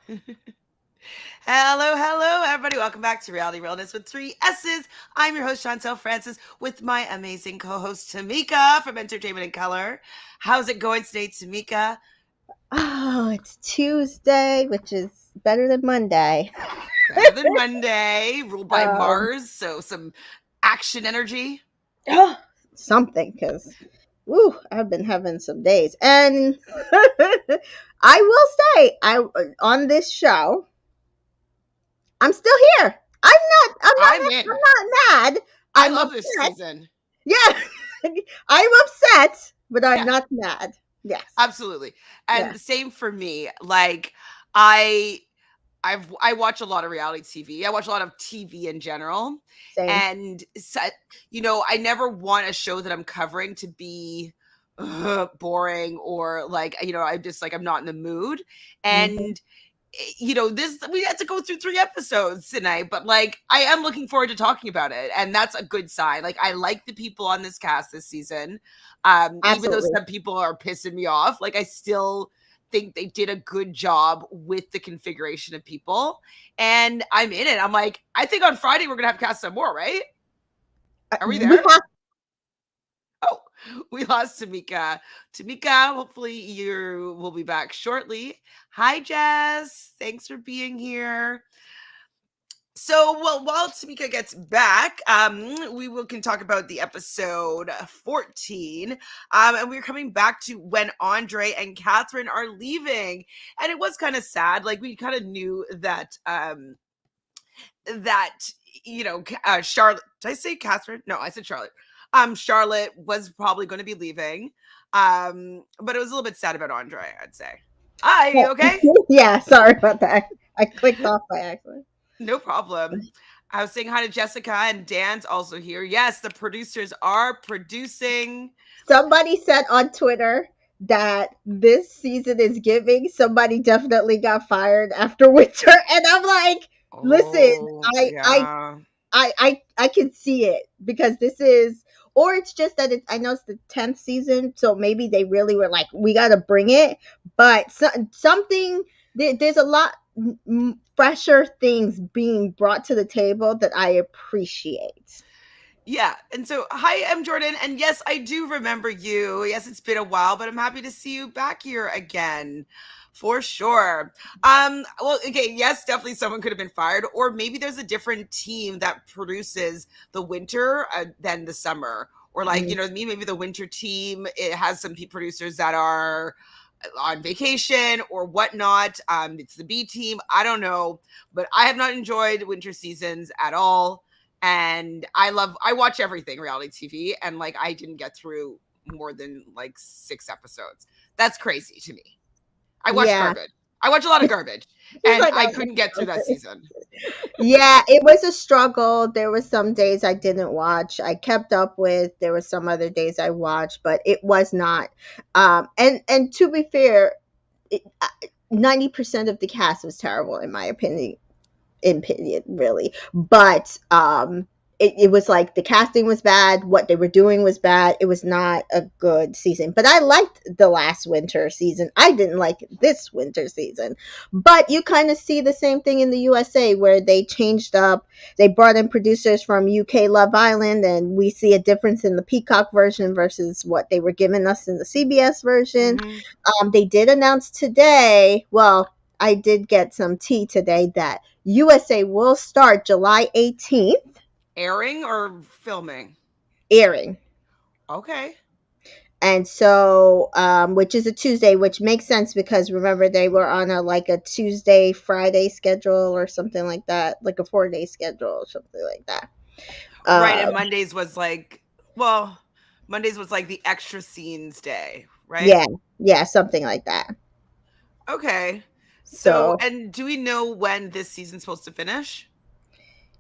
Hello, hello, everybody. Welcome back to Reality Realness with three S's. I'm your host, Chantele Francis, with my amazing co host, Tamika from Entertainment and Color. How's it going today, Tamika? Oh, it's Tuesday, which is better than Monday. Better than Monday, ruled by Um, Mars, so some action energy. oh, something, because woo, I've been having some days, and I will say, I on this show, I'm still here. I'm in. I'm not mad. I I'm love this upset. season. Yeah, I'm upset, but I'm Yeah, not mad. Yes, absolutely. And yes, same for me. I I watch a lot of reality TV. I watch a lot of TV in general, same. and I never want a show that I'm covering to be boring or I'm just like I'm not in the mood. Hmm. And this we had to go through 3 episodes tonight, but like I am looking forward to talking about it, and that's a good sign. Like I like the people on this cast this season, even though Absolutely. some people are pissing me off. Like I still think they did a good job with the configuration of people, and I'm in it. I'm like, I think on Friday we're gonna have cast some more, right? Are we We there? have. Oh, we lost Tamika. Tamika, hopefully you will be back shortly. Hi, Jess. Thanks for being here. So, well, while Tamika gets back, we will can talk about the episode 14. And we're coming back to when Andre and Catherine are leaving. And it was kind of sad. Like we kind of knew that Charlotte, did I say Catherine? No, I said Charlotte. Charlotte was probably going to be leaving. But it was a little bit sad about Andre, I'd say. Hi, you okay? Yeah, sorry about that. I clicked off by accident. No problem. I was saying hi to Jessica, and Dan's also here. Yes, the producers are producing. Somebody said on Twitter that this season is giving. Somebody definitely got fired after winter, and I'm like, listen, Oh, I I yeah. I can see it because this is, or it's just that it's. I know it's the 10th season, so maybe they really were like, we got to bring it, but something there's a lot fresher things being brought to the table that I appreciate. Yeah. And so, hi, I'm Jordan. And yes, I do remember you. Yes, it's been a while, but I'm happy to see you back here again. For sure. Well, okay, yes, definitely someone could have been fired, or maybe there's a different team that produces the winter than the summer. Or like, Mm. maybe the winter team, it has some producers that are on vacation or whatnot. It's the B team. I don't know, but I have not enjoyed winter seasons at all. And I watch everything reality TV, and like I didn't get through more than like 6 episodes. That's crazy to me. I watch Yeah. garbage. I watch a lot of garbage, She's and like, I couldn't get through that season. yeah, it was a struggle. There were some days I didn't watch. I kept up with. There were some other days I watched, but it was not. And to be fair, 90% of the cast was terrible in my opinion, really. But it was like the casting was bad, what they were doing was bad. It was not a good season. But I liked the last winter season. I didn't like this winter season. But you kind of see the same thing in the USA where they changed up. They brought in producers from UK Love Island, and we see a difference in the Peacock version versus what they were giving us in the CBS version. Mm-hmm. They did announce today, well, I did get some tea today that USA will start July 18th Airing or filming? airing. Okay. And so, which is a Tuesday, which makes sense because remember they were on a like a Tuesday Friday schedule or something like that, like a 4 day schedule or something like that. Right, Uh, and Mondays was like the extra scenes day, right? yeah, yeah, something like that. Okay. So, So and do we know when this season's supposed to finish?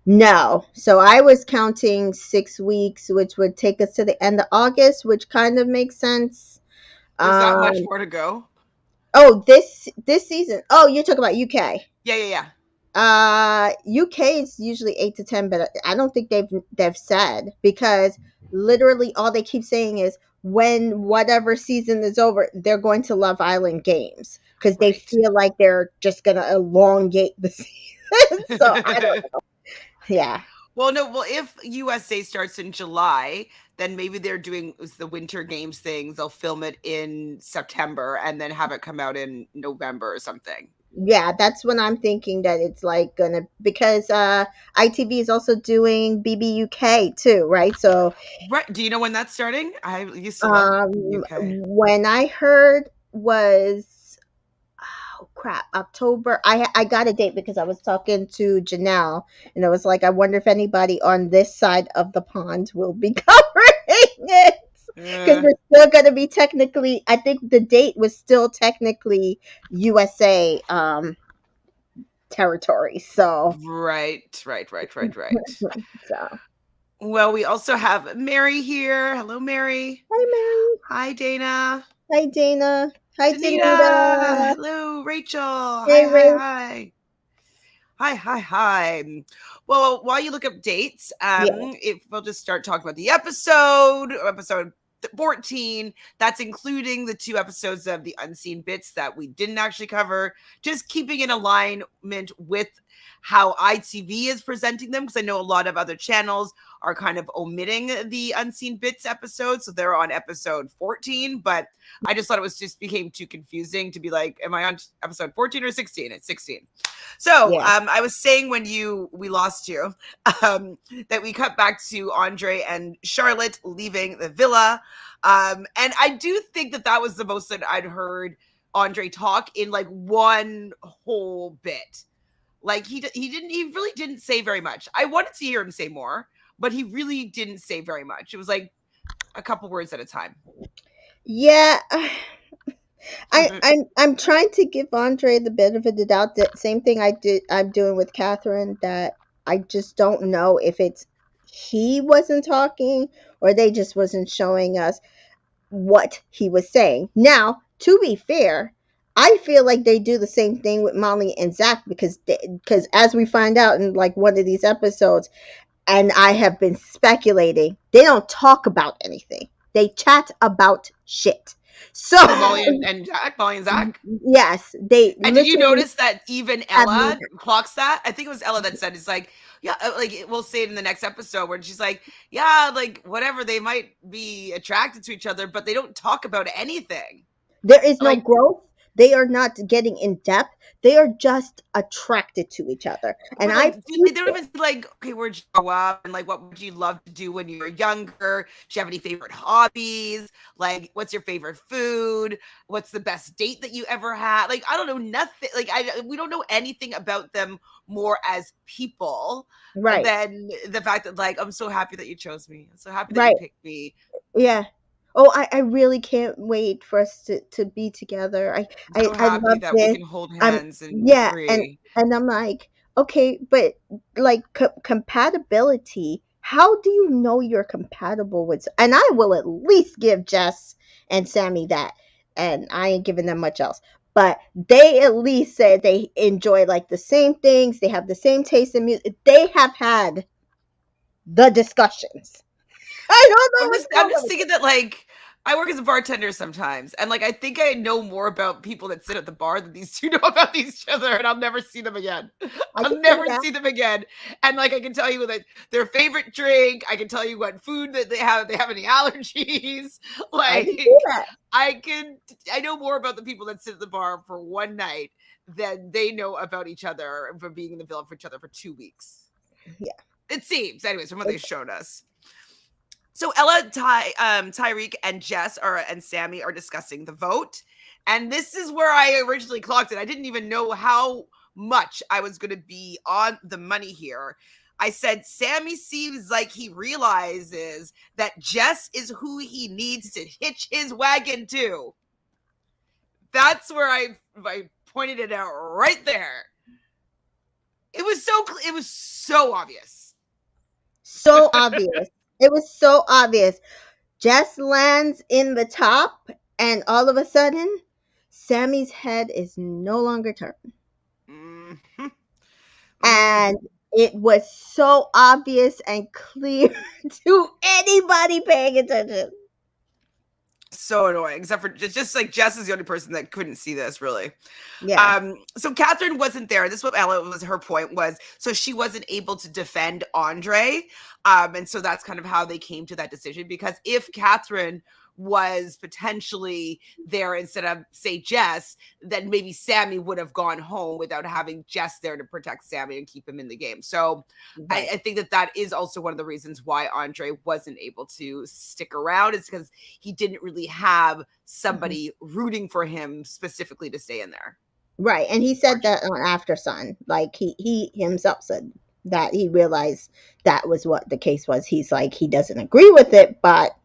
no, so I was counting 6 weeks, which would take us to the end of August, which kind of makes sense. There's that much Um, more to go. oh, this season. Oh, you're talking about UK. Yeah, yeah, yeah. UK is usually 8 to 10, but I don't think they've said because literally all they keep saying is when whatever season is over, they're going to Love Island games because they Right. feel like they're just gonna elongate the season. So I don't. Yeah. Well, no, well, if USA starts in July, then maybe they're doing the Winter Games things. They'll film it in September and then have it come out in November or something. Yeah, that's when I'm thinking that it's like gonna, because ITV is also doing BBUK too, right? So Right. Do you know when that's starting? I used to love UK. when I heard was, oh crap, October. I got a date because I was talking to Janelle, and I was like, I wonder if anybody on this side of the pond will be covering it, because Uh, we're still going to be technically. I think the date was still technically USA territory. So, right. so Well, we also have Mary here. Hello, Mary. hi Mary, Hi, Dana. hi Dana, hi Danita. Danita, Hello, Rachel. Hi, hey hi, Ray. hi. Hi. Well, while you look up dates, Yeah, if we'll just start talking about the episode 14, that's including the 2 episodes of the unseen bits that we didn't actually cover, just keeping in alignment with how ITV is presenting them, because I know a lot of other channels are kind of omitting the unseen bits episodes, so they're on episode 14, but I just thought it was just became too confusing to be like, am I on episode 14 or 16? It's 16. So yeah. I was saying when we lost you, that we cut back to Andre and Charlotte leaving the villa, and I do think that was the most that I'd heard Andre talk in like one whole bit. Like he really didn't say very much. I wanted to hear him say more, but he really didn't say very much. It was like a couple words at a time. Yeah, I'm trying to give Andre the benefit of the doubt. That same thing I'm doing with Catherine. That I just don't know if it's he wasn't talking or they just wasn't showing us what he was saying. Now, to be fair, I feel like they do the same thing with Molly and Zach, because as we find out in like one of these episodes, and I have been speculating, they don't talk about anything. They chat about shit. So Who Molly and Zach. yes, they And did you literally notice that even have Ella neither. clocks that? I think it was Ella that said it's like, yeah, like we'll say it in the next episode where she's like, yeah, like whatever, they might be attracted to each other, but they don't talk about anything. There is no Like, growth. They are not getting in depth. They are just attracted to each other. And but I like they peeped don't it. even say like, okay, where'd you grow up, and like what would you love to do when you were younger? Do you have any favorite hobbies? Like, what's your favorite food? What's the best date that you ever had? Like, I don't know nothing. Like, we don't know anything about them more as people Right, than the fact that like I'm so happy that you chose me. I'm so happy that you right. picked me. Yeah. Oh, I really can't wait for us to be together. I'm so I happy love that we this. can hold I'm hands and be yeah, free. and I'm like, okay, but like compatibility. How do you know you're compatible with? And I will at least give Jess and Sammy that, and I ain't giving them much else. But they at least said they enjoy like the same things. They have the same taste in music. They have had the discussions. I don't know what's I'm wrong just with thinking that like I work as a bartender sometimes, and like I think I know more about people that sit at the bar than these two know about each other, and I'll never see them again. I I'll can see never that. see them again. And like I can tell you that their favorite drink, I can tell you what food that they have, if they have any allergies. I can see Like that. I know more about the people that sit at the bar for one night than they know about each other from being in the villa for each other for 2 weeks. Yeah. It seems, anyways, from what they showed us. So Ella, Tyrique, and Jess and Sammy are discussing the vote, and this is where I originally clocked it. I didn't even know how much I was going to be on the money here. I said Sammy seems like he realizes that Jess is who he needs to hitch his wagon to. That's where I pointed it out right there. It was so obvious. So obvious. It was so obvious. Jess lands in the top, and all of a sudden, Sammy's head is no longer turned. Mm-hmm. And it was so obvious and clear to anybody paying attention. So annoying. Except for just like Jess is the only person that couldn't see this really. Yeah. So Catherine wasn't there. This is what Ella was her point was. So she wasn't able to defend Andre. And so that's kind of how they came to that decision. Because if Catherine was potentially there instead of say Jess, then maybe Sammy would have gone home without having Jess there to protect Sammy and keep him in the game. So Right. I think that that is also one of the reasons why Andre wasn't able to stick around is because he didn't really have Mhm. somebody rooting for him specifically to stay in there. Right. And he said that on After Sun. Like he himself said that he realized that was what the case was. He's like he doesn't agree with it, but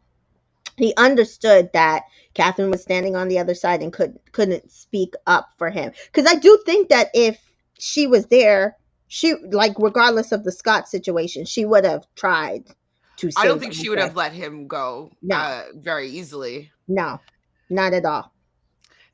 he understood that Catherine was standing on the other side and couldn't speak up for him. Because I do think that if she was there, she like regardless of the Scott situation, she would have tried to I don't save think she would Andre. have let him go No, very easily. no, not at all.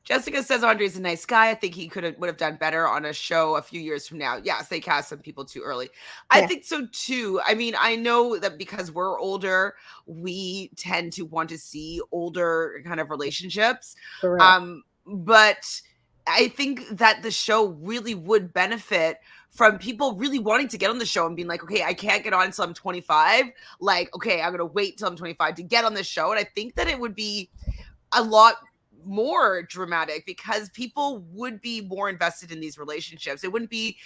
Jessica says Andre's a nice guy. I think he would have done better on a show a few years from now. Yes, they cast some people too early. I Yeah, think so too. I mean, I know that because we're older, we tend to want to see older kind of relationships. for real. But I think that the show really would benefit from people really wanting to get on the show and being like, okay, I can't get on until I'm 25. Like, okay, I'm gonna wait till I'm 25 to get on this show. And I think that it would be a lot more dramatic because people would be more invested in these relationships. It wouldn't be,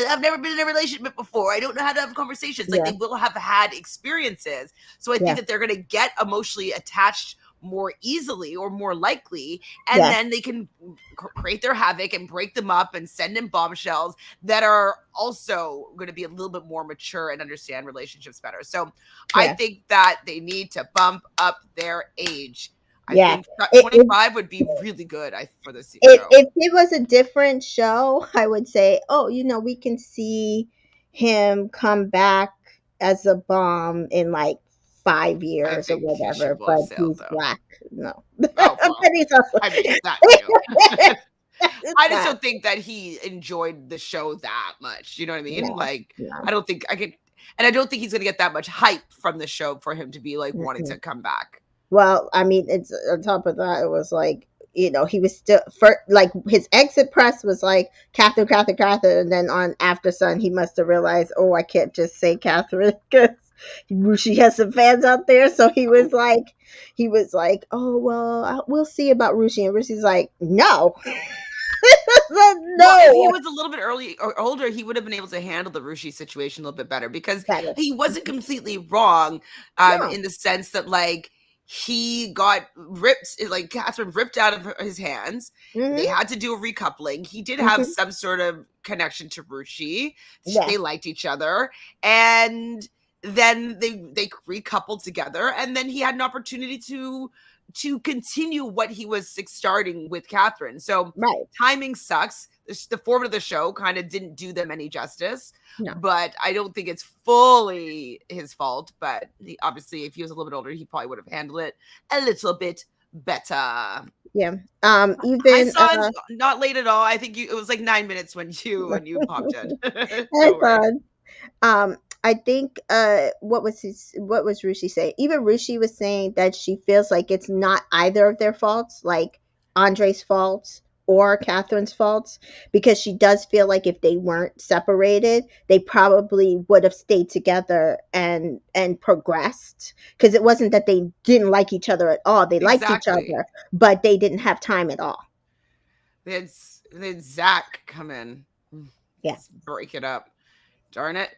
I've never been in a relationship before. I don't know how to have conversations. Like Yeah, they will have had experiences. So I think yeah, that they're going to get emotionally attached more easily or more likely. And yeah, then they can create their havoc and break them up and send in bombshells that are also going to be a little bit more mature and understand relationships better. So I yeah, think that they need to bump up their age. I yeah. think It, 25 would be really good for this show. if it was a different show, I would say, oh, we can see him come back as a bomb in like five I years or think he should whatever. blow But sail he's though. black. No, Oh, but well, he's also I mean, that too. it's I just not. don't think that he enjoyed the show that much. You know what I mean? No, Like, no. I don't think I could, and I don't think he's going to get that much hype from the show for him to be like wanting Mm-mm. to come back. Well, I mean, it's on top of that, it was like, he was still for like his exit press was like Catherine, Catherine, Catherine, and then on After Sun, he must have realized, oh, I can't just say Catherine because she has some fans out there. So oh well, we'll see about Rushi, and Rushi's like, no, Well, if he no, was a little bit early or older, he would have been able to handle the Rushi situation a little bit better because better, he wasn't completely wrong no, in the sense that like he got ripped, like Catherine ripped out of his hands. They hmm had to do a recoupling. He did have hmm some sort of connection to Rushi. yeah, They liked each other, and then they recoupled together, and then he had an opportunity to continue what he was starting with Catherine. So right, timing sucks. The format of the show kind of didn't do them any justice, no, but I don't think it's fully his fault. But obviously, if he was a little bit older, he probably would have handled it a little bit better. yeah, Hi, even Sans. Not late at all. I think it was like 9 minutes when you popped in. Don't worry. I think what was Rushi saying? Even Rushi was saying that she feels like it's not either of their faults, like Andre's faults or Catherine's faults, because she does feel like if they weren't separated, they probably would have stayed together and progressed. Because it wasn't that they didn't like each other at all; they liked each Exactly. other, but they didn't have time at all. They had Zach come in, Yeah. break it up. Darn it.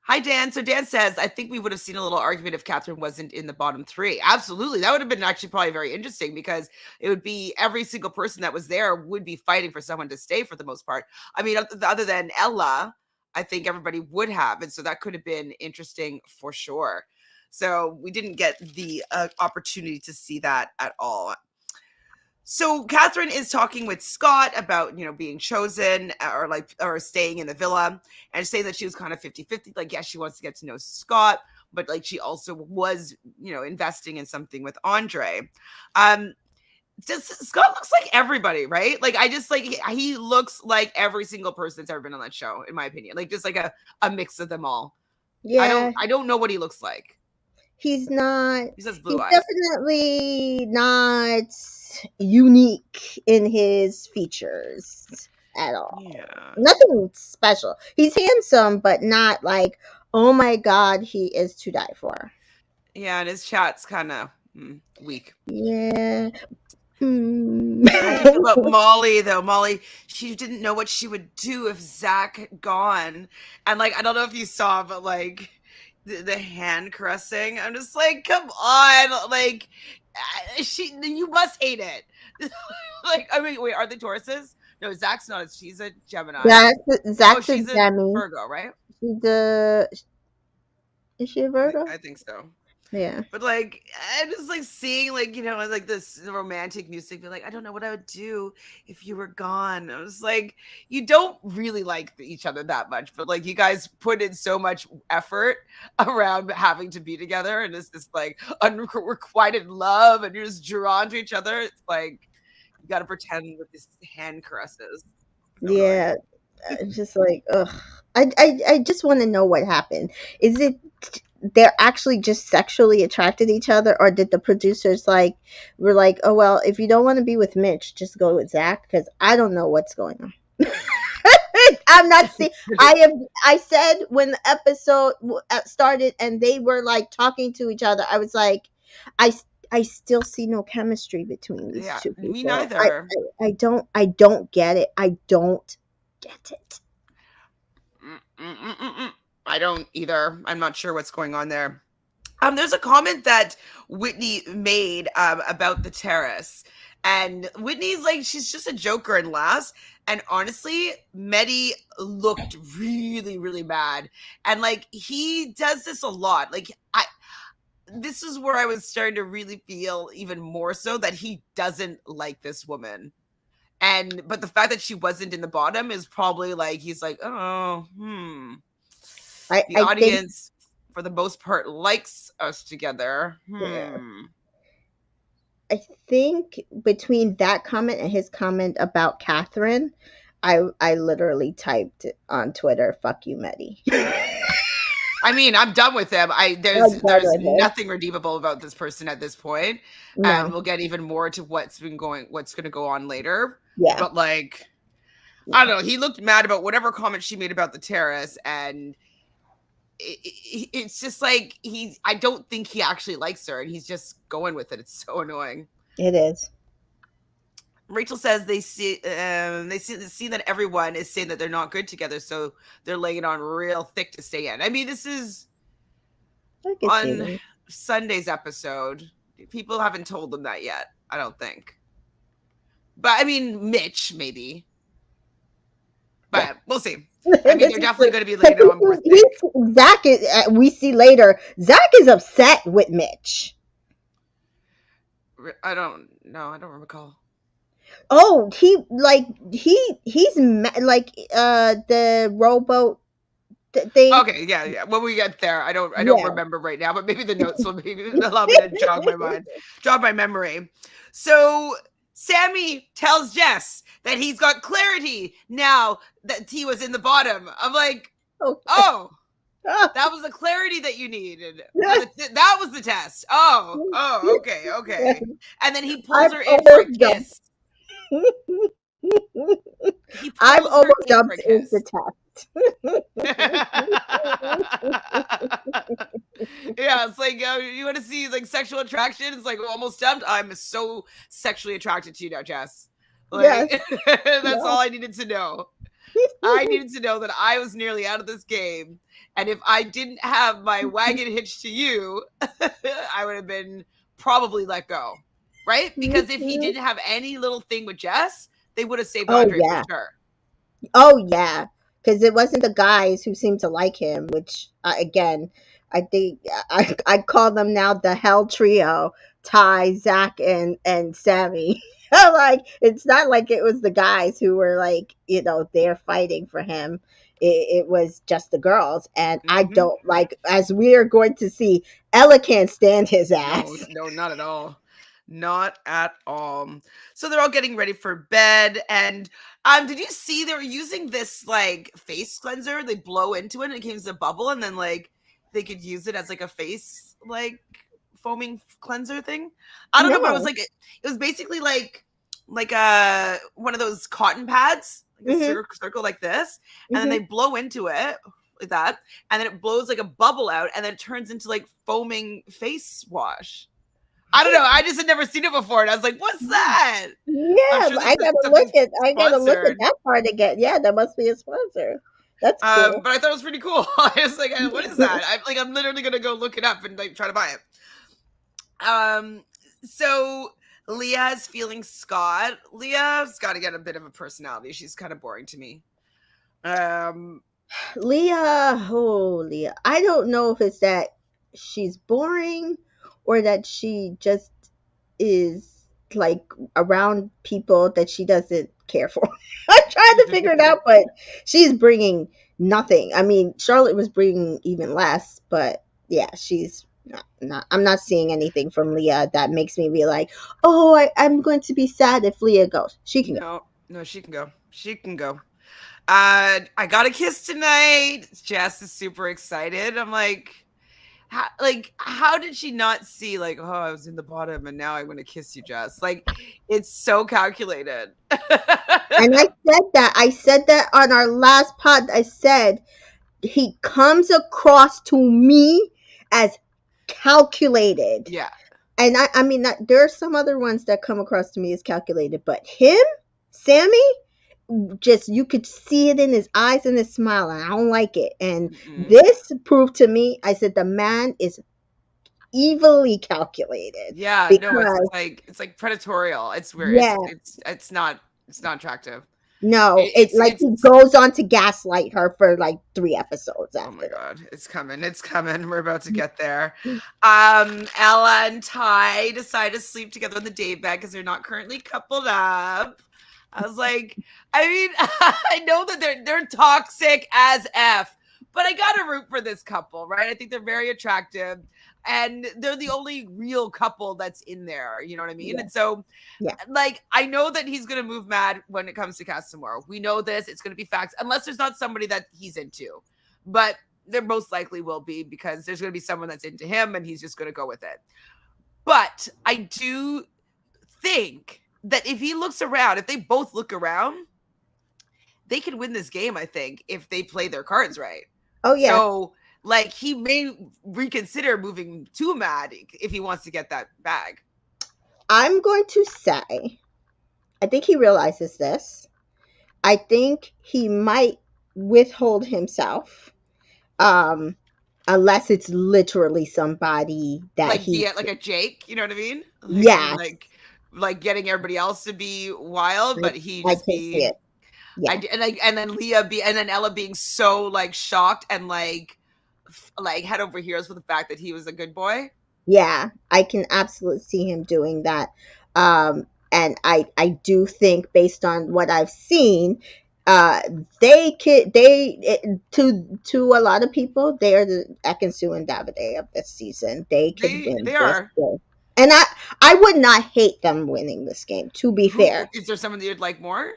Hi, Dan. So Dan says, I think we would have seen a little argument if Catherine wasn't in the bottom three. Absolutely. That would have been actually probably very interesting because it would be every single person that was there would be fighting for someone to stay for the most part. I mean, other than Ella, I think everybody would have. And so that could have been interesting for sure. So we didn't get the opportunity to see that at all. So Catherine is talking with Scott about, being chosen or staying in the villa and saying that she was kind of 50-50. Like, yes, she wants to get to know Scott, but like she also was, investing in something with Andre. Um, Scott looks like everybody, right? Like I just like he looks like every single person that's ever been on that show, in my opinion. Like just like a mix of them all. I don't Yeah, I don't know what he looks like. He's not. He says blue He's eyes. definitely not unique in his features at all. Yeah. Nothing special. He's handsome, but not like, oh my god, he is to die for. Yeah, and his chat's kind of weak. Yeah. Hmm. How do you feel about Molly though? Molly, she didn't know what she would do if Zach had gone, and like I don't know if you saw, but like the hand caressing, I'm just like, come on, like she, you must hate it. Like, I mean, wait, are they Tauruses? No, Zach's not. She's a Gemini. Oh, Zach's a she's a Gemini. Virgo, right? She's a. Is she a Virgo? I think so. Yeah. But like, I'm just like seeing like like this romantic music. Be like, I don't know what I would do if you were gone. I was like, you don't really like each other that much, but like you guys put in so much effort around having to be together, and it's this like unrequited love, and you're just drawn to each other. It's like you got to pretend with these hand caresses. So annoying. Yeah. Just like, ugh. I just want to know what happened. Is it they're actually just sexually attracted to each other, or did the producers like were like, oh well, if you don't want to be with Mitch, just go with Zach? Because I don't know what's going on. I'm not seeing. I said when the episode started and they were like talking to each other, I was like, I I still see no chemistry between these Yeah, two me people. neither. I don't get it. I don't get it. I don't either. I'm not sure what's going on there. There's a comment that Whitney made about the terrace, and Whitney's like she's just a joker and laughs. And honestly, Medhi looked really, really bad, and like he does this a lot. Like I, this is where I was starting to really feel even more so that he doesn't like this woman. And but the fact that she wasn't in the bottom is probably like he's like, oh, the I think audience for the most part likes us together. yeah. I think between that comment and his comment about Catherine, I literally typed on Twitter, "Fuck you, Meddy." I mean, I'm done with him. I'm done There's with it. nothing redeemable about this person at this point, and No, we'll get even more to what's going to go on later. yeah, But like, I yeah, don't know. He looked mad about whatever comment she made about the terrace, and it's just like I don't think he actually likes her, and he's just going with it. It's so annoying. it is. Rachel says they see that everyone is saying that they're not good together, so they're laying it on real thick to stay in. I mean, this is I can see on that. Sunday's episode. People haven't told them that yet, I don't think. But I mean, Mitch maybe, Yeah, but we'll see. I mean, this they're is definitely going to be laying it on more thick. Zach is. We see later. Zach is upset with Mitch. I don't know. I don't recall. Oh, he's like the rowboat thing. Okay, yeah, yeah. When we get there, I don't Yeah. remember right now, but maybe the notes will maybe allow me to jog my memory. So Sammy tells Jess that he's got clarity now that he was in the bottom. I'm like, Okay. oh, that was the clarity that you needed. That was the test. Oh, okay. And then he pulls I've her in for a almost jumped. kiss. He I've pulls her almost in for a jumped is the kiss. test. Yeah, it's like you want to see like sexual attraction. It's like almost dumped. I'm so sexually attracted to you now, Jess. Yes. Like that's Yeah. all I needed to know. I needed to know that I was nearly out of this game, and if I didn't have my wagon hitched to you, I would have been probably let go, right? Because if he didn't have any little thing with Jess, they would have saved Oh Andre for yeah. sure. Oh yeah. Because it wasn't the guys who seemed to like him, which again, I think I call them now the Hell Trio: Ty, Zach, and Sammy. Like it's not like it was the guys who were like they're fighting for him. It was just the girls, and I Mm-hmm. don't like, as we are going to see. Ella can't stand his No, ass. no, not at all. Not at all. So they're all getting ready for bed. And did you see they were using this like face cleanser? They blow into it and it becomes a bubble, and then like they could use it as like a face like foaming cleanser thing. I don't know, but it was No. like it was basically like a one of those cotton pads, like a Mhm. circle like this, and then Mhm. they blow into it like that, and then it blows like a bubble out, and then it turns into like foaming face wash. I don't know. I just had never seen it before, and I was like, "What's that?" I'm Yeah, sure that's something I gotta look at sponsored. that part again. Yeah, that must be a sponsor. That's cool. But I thought it was pretty cool. I was like, "What is that?" I'm literally gonna go look it up and like try to buy it. So Leah is feeling Scott. Leah's got to get a bit of a personality. She's kind of boring to me. Um, Leah. I don't know if it's that she's boring or that she just is like around people that she doesn't care for. I'm trying to figure it out, but she's bringing nothing. I mean, Charlotte was bringing even less, but yeah, she's not. I'm not seeing anything from Leah that makes me be like, oh, I'm going to be sad if Leah goes. She can go. no, no, she can go. She can go. I got a kiss tonight. Jess is super excited. I'm how did she not see like, oh, I was in the bottom and now I'm gonna kiss you, Jess? Like, it's so calculated. And I said that. I said that on our last pod. I said he comes across to me as calculated. Yeah, I mean, there are some other ones that come across to me as calculated, but him, Sammy, just you could see it in his eyes and his smile, and I don't like it. And mm-mm. this proved to me, I said, the man is evilly calculated Yeah, no, because, it's like predatorial. It's weird. yeah, It's not attractive. no, it like It's he goes on to gaslight her for like 3 episodes oh my after god, it's coming. It's coming. We're about to that. get there. Ella and Ty decide to sleep together on the day bed because they're not currently coupled up. I was like, I mean, I know that they're toxic as F, but I gotta root for this couple, right? I think they're very attractive. And they're the only real couple that's in there. You know what I mean? Yeah, And so yeah. like I know that he's gonna move mad when it comes to Cass tomorrow. We know this. It's gonna be facts, unless there's not somebody that he's into. But there most likely will be because there's gonna be someone that's into him, and he's just gonna go with it. But I do think that if he looks around, if they both look around, they can win this game. I think if they play their cards right. Oh yeah. So like he may reconsider moving to Mad if he wants to get that bag. I'm going to say, I think he realizes this. I think he might withhold himself, um, unless it's literally somebody that Like he, be like a Jake, you know what I mean? yes, Like getting everybody else to be wild, but he I just can see be it. Yeah. and then Leah be and then Ella being so like shocked and like head over heels for the fact that he was a good boy. Yeah, I can absolutely see him doing that. And I do think based on what I've seen, uh, to a lot of people, they are the Ekansu and Davide of this season. They could win They this are. game. And I would not hate them winning this game, to be Who fair. is there someone that you'd like more?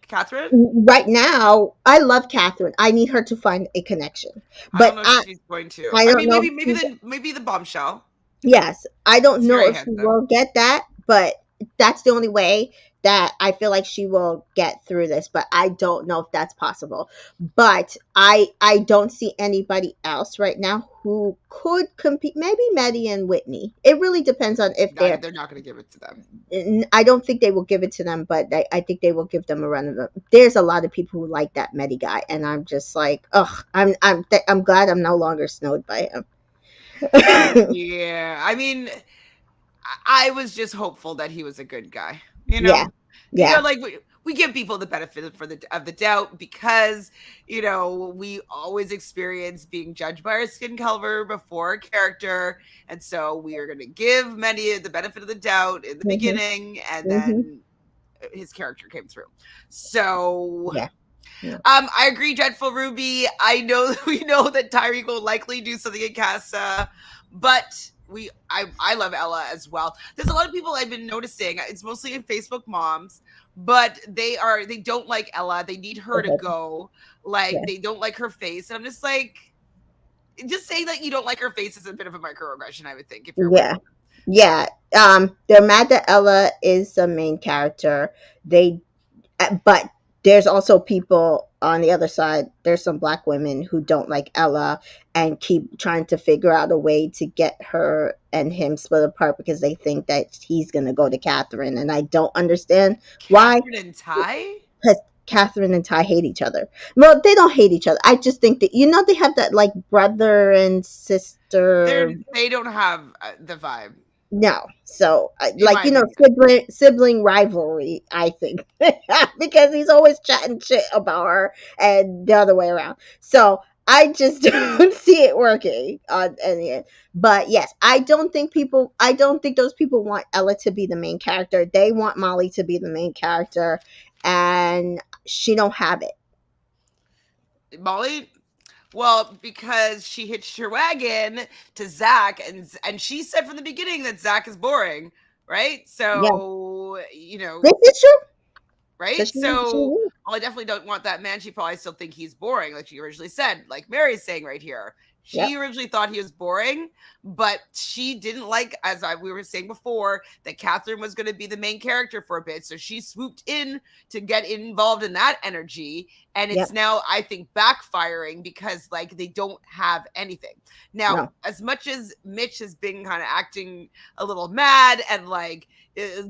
Catherine? Right now, I love Catherine. I need her to find a connection. I don't But know if she's going to. I I don't mean, know if maybe the bombshell. yes, I don't He's know very if she handsome. will get that, but that's the only way that I feel like she will get through this, but I don't know if that's possible. But I don't see anybody else right now who could compete. Maybe Medhi and Whitney. It really depends on if They're not going to give it to them. I don't think they will give it to them, but I think they will give them a run of it. There's a lot of people who like that Medhi guy, and I'm just like, ugh, I'm glad I'm no longer snowed by him. Yeah, I mean, I was just hopeful that he was a good guy. Yeah, You know, yeah. like we give people the benefit of the doubt because we always experience being judged by our skin color before a character, and so we are going to give many the benefit of the doubt in the Hmm. beginning, and Hmm. then his character came through. So Yeah. Yeah. I agree, Dreadful Ruby. I know we know that Tyrique will likely do something in Casa, but I love Ella as well. There's a lot of people I've been noticing. It's mostly in Facebook moms, but they don't like Ella. They need her to Okay. go. Like Yeah. they don't like her face, and I'm just like, just saying that you don't like her face is a bit of a microaggression, I would think, if you're a Yeah. white woman. Yeah. They're mad that Ella is the main character. They but there's also people on the other side. There's some black women who don't like Ella and keep trying to figure out a way to get her and him split apart because they think that he's going to go to Catherine. And I don't understand why, Catherine and Ty? because Catherine and Ty hate each other. Well, they don't hate each other. I just think that, they have that like brother and sister. They don't have the vibe, No. So, in my opinion. sibling rivalry, I think, because he's always chatting shit about her and the other way around. So, I just don't see it working on any end. But yes, I don't think those people want Ella to be the main character. They want Molly to be the main character, and she don't have it. Molly, well, because she hitched her wagon to Zach, and she said from the beginning that Zach is boring, right? Yeah, So this is true. right? Because So well, I definitely don't want that man. She probably still think he's boring, like she originally said, like Mary's saying right here. She yep, originally thought he was boring, but she didn't like, we were saying before, that Catherine was going to be the main character for a bit. So she swooped in to get involved in that energy. And yep, it's now, I think, backfiring because, like, they don't have anything. Now, no, as much as Mitch has been kind of acting a little mad and, like,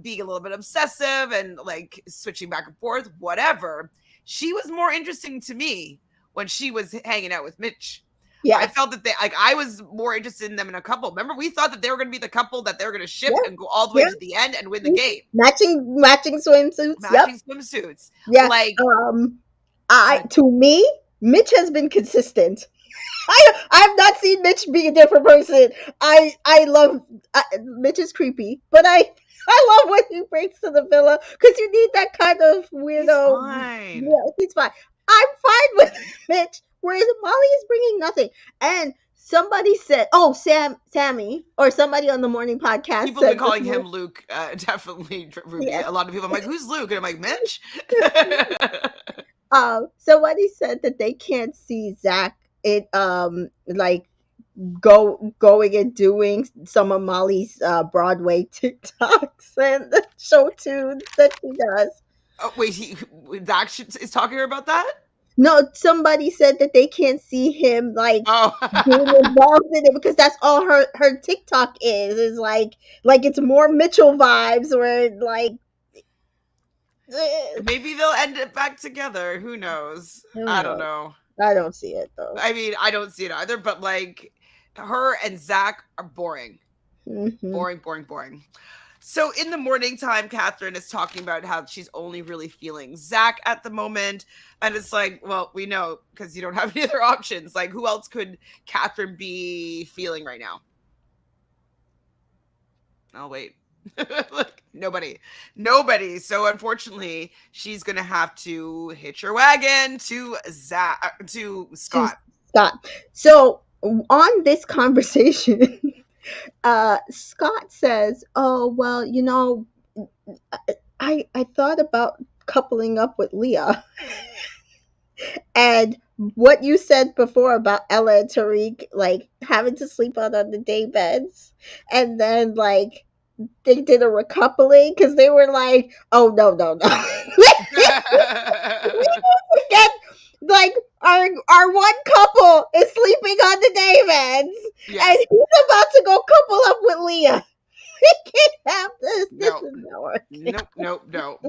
being a little bit obsessive and, like, switching back and forth, whatever, she was more interesting to me when she was hanging out with Mitch. I yeah, felt that I was more interested in them in a couple. Remember, we thought that they were going to be the couple that they were going to ship yeah, and go all the way yeah. to the end and win the game. Matching swimsuits. Yep. Matching swimsuits. Yeah. Like, I to me, Mitch has been consistent. I've not seen Mitch be a different person. I love Mitch is creepy, but I love what he brings to the villa because you need that kind of he's weirdo. fine. Yeah, he's fine. I'm fine with Mitch, whereas Molly is bringing nothing. And somebody said, "Oh, Sammy," or somebody on the morning podcast People have been said this calling him morning. Luke, definitely Ruby. Yeah. A lot of people, I'm like, who's Luke? And I'm like, Mitch? Somebody said that they can't see Zach like going and doing some of Molly's Broadway TikToks and the show tunes that she does. Oh, wait, Zach is talking to her about that? No, somebody said that they can't see him like Oh. being involved in it because that's all her TikTok is like it's more Mitchell vibes where like Maybe they'll end it back together. Who knows? who I don't knows. know. I don't see it though. I mean, I don't see it either, but like her and Zach are boring. Hmm. Boring, boring, boring. So in the morning time, Catherine is talking about how she's only really feeling Zach at the moment. And it's like, well, we know because you don't have any other options. Like, who else could Catherine be feeling right now? Oh, wait. Look, nobody. So unfortunately, she's gonna have to hitch her wagon to To Scott. Scott. So on this conversation, Scott says, "Oh well, I thought about coupling up with Leah, and what you said before about Ella and Tyrique like having to sleep out on the day beds, and then like they did a recoupling because they were like, oh no. Forget like our one couple is sleeping on the day beds, Yes. and he's about to go couple up with Leah. We can't have this. This No. is not working. No.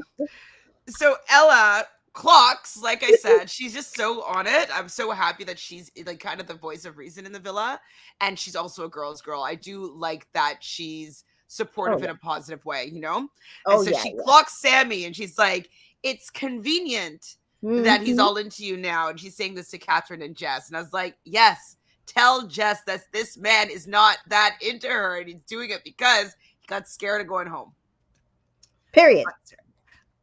So Ella clocks, like I said, she's just so on it. I'm so happy that she's like kind of the voice of reason in the villa, and she's also a girl's girl. I do like that she's Oh supportive in yeah. a positive way, you know? And Oh so yeah. she clocks Sammy and she's like, it's convenient Yeah. that he's all into you now. And she's saying this to Catherine and Jess. And I was like, yes, tell Jess that this man is not that into her and he's doing it because he got scared of going home. Period.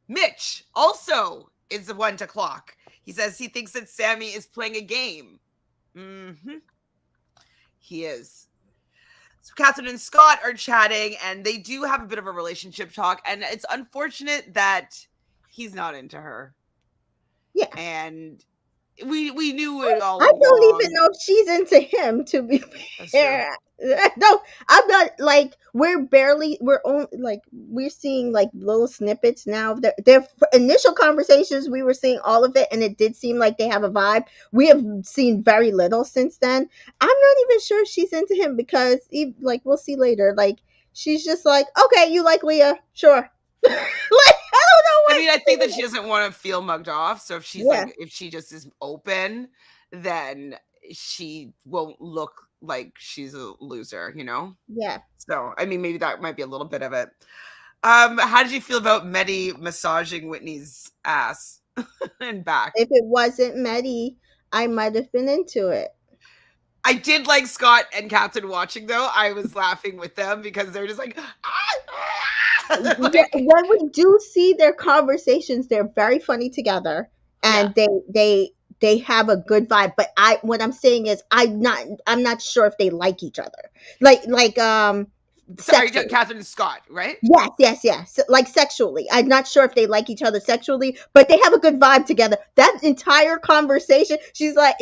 Mitch also is the one to clock. He says he thinks that Sammy is playing a game. Mm-hmm. He is. So Catherine and Scott are chatting, and they do have a bit of a relationship talk, and it's unfortunate that he's not into her. Yeah. And we knew it all I don't even along. know if she's into him, to be That's true. fair. No, I'm not like we're only like we're seeing like little snippets now of their initial conversations. We were seeing all of it, and it did seem like they have a vibe. We have seen very little since then. I'm not even sure if she's into him because, like, we'll see later. Like, she's just like, okay, you like Leah, sure. Like, I don't know I what. mean, I think that she doesn't want to feel mugged off. So if she's Yeah, like, if she just is open, then she won't look like she's a loser, you know? yeah. So, I mean, maybe that might be a little bit of it. How did you feel about Medhi massaging Whitney's ass and back? If it wasn't Meddy, I might have been into it. I did like Scott and Catherine watching though. I was laughing with them because they're just like, Yeah, like when we do see their conversations, they're very funny together, yeah. and they have a good vibe. But I what I'm saying is I'm not sure if they like each other, like Sorry, sexually. Catherine and Scott, right? Yes, yes, yes. Like sexually. I'm not sure if they like each other sexually, but they have a good vibe together. That entire conversation, she's like,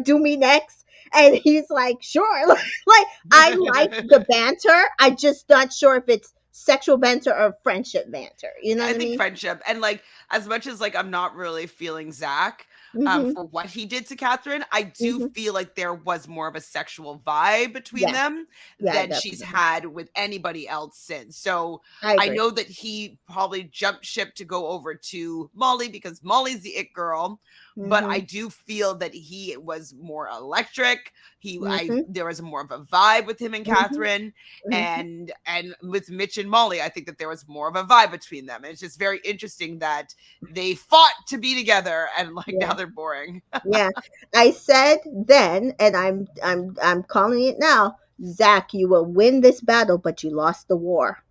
do me next. And he's like, sure. Like, I like the banter. I just not sure if it's sexual banter or friendship banter. You know I what I think mean? friendship and like as much as like I'm not really feeling Zach Mm-hmm. for what he did to Catherine, I do Mm-hmm. feel like there was more of a sexual vibe between Yes. them Yeah, than she's definitely. had with anybody else since. So I I agree. know that he probably jumped ship to go over to Molly because Molly's the it girl. But I Mm-hmm. do feel that he was more electric. Mm-hmm. There was more of a vibe with him and Mm-hmm. Catherine, Mm-hmm. and with Mitch and Molly, I think that there was more of a vibe between them. And it's just very interesting that they fought to be together and like now Yeah. they're boring. Yeah. I said then, and I'm calling it now, Zach, you will win this battle, but you lost the war.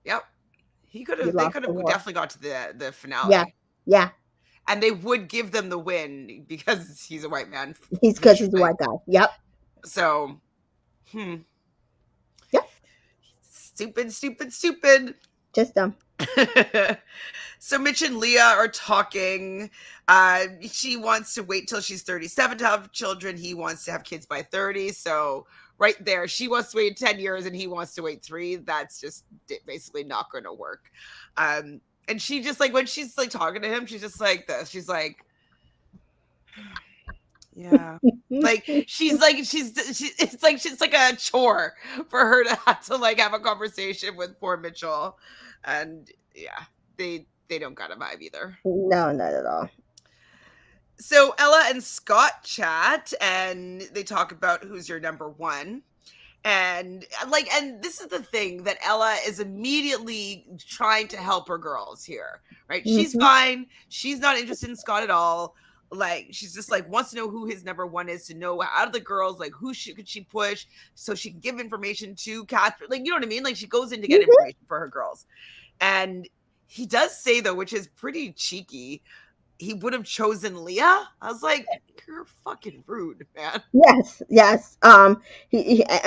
Yep. He could You have they lost could the have war. definitely got to the Yeah. finale. Yeah. And they would give them the win because he's a white man He's for because he's a sure. white guy. Yep. So Yep. stupid, stupid, stupid. Just So Mitch and Leah are talking. She wants to wait till she's 37 to have children. He wants to have kids by 30. So right there, she wants to wait 10 years and he wants to wait 3. That's just basically not going to work. And she just like when she's like talking to him, she's just like this. She's like, yeah. Like it's like a chore for her to have to like have a conversation with poor Mitchell. And yeah, they don't got a vibe either. no, not at all. So Ella and Scott chat and they talk about who's your number one. And this is the thing that Ella is immediately trying to help her girls here, right? She's Mm-hmm. fine. She's not interested in Scott at all. Like she's just like wants to know who his number one is to know out of the girls, like could she push so she can give information to Catherine. Like, you know what I mean? Like she goes in to get Mm-hmm. information for her girls. And he does say though, which is pretty cheeky, he would have chosen Leah. I was like, you're fucking rude, man. Yes, yes. I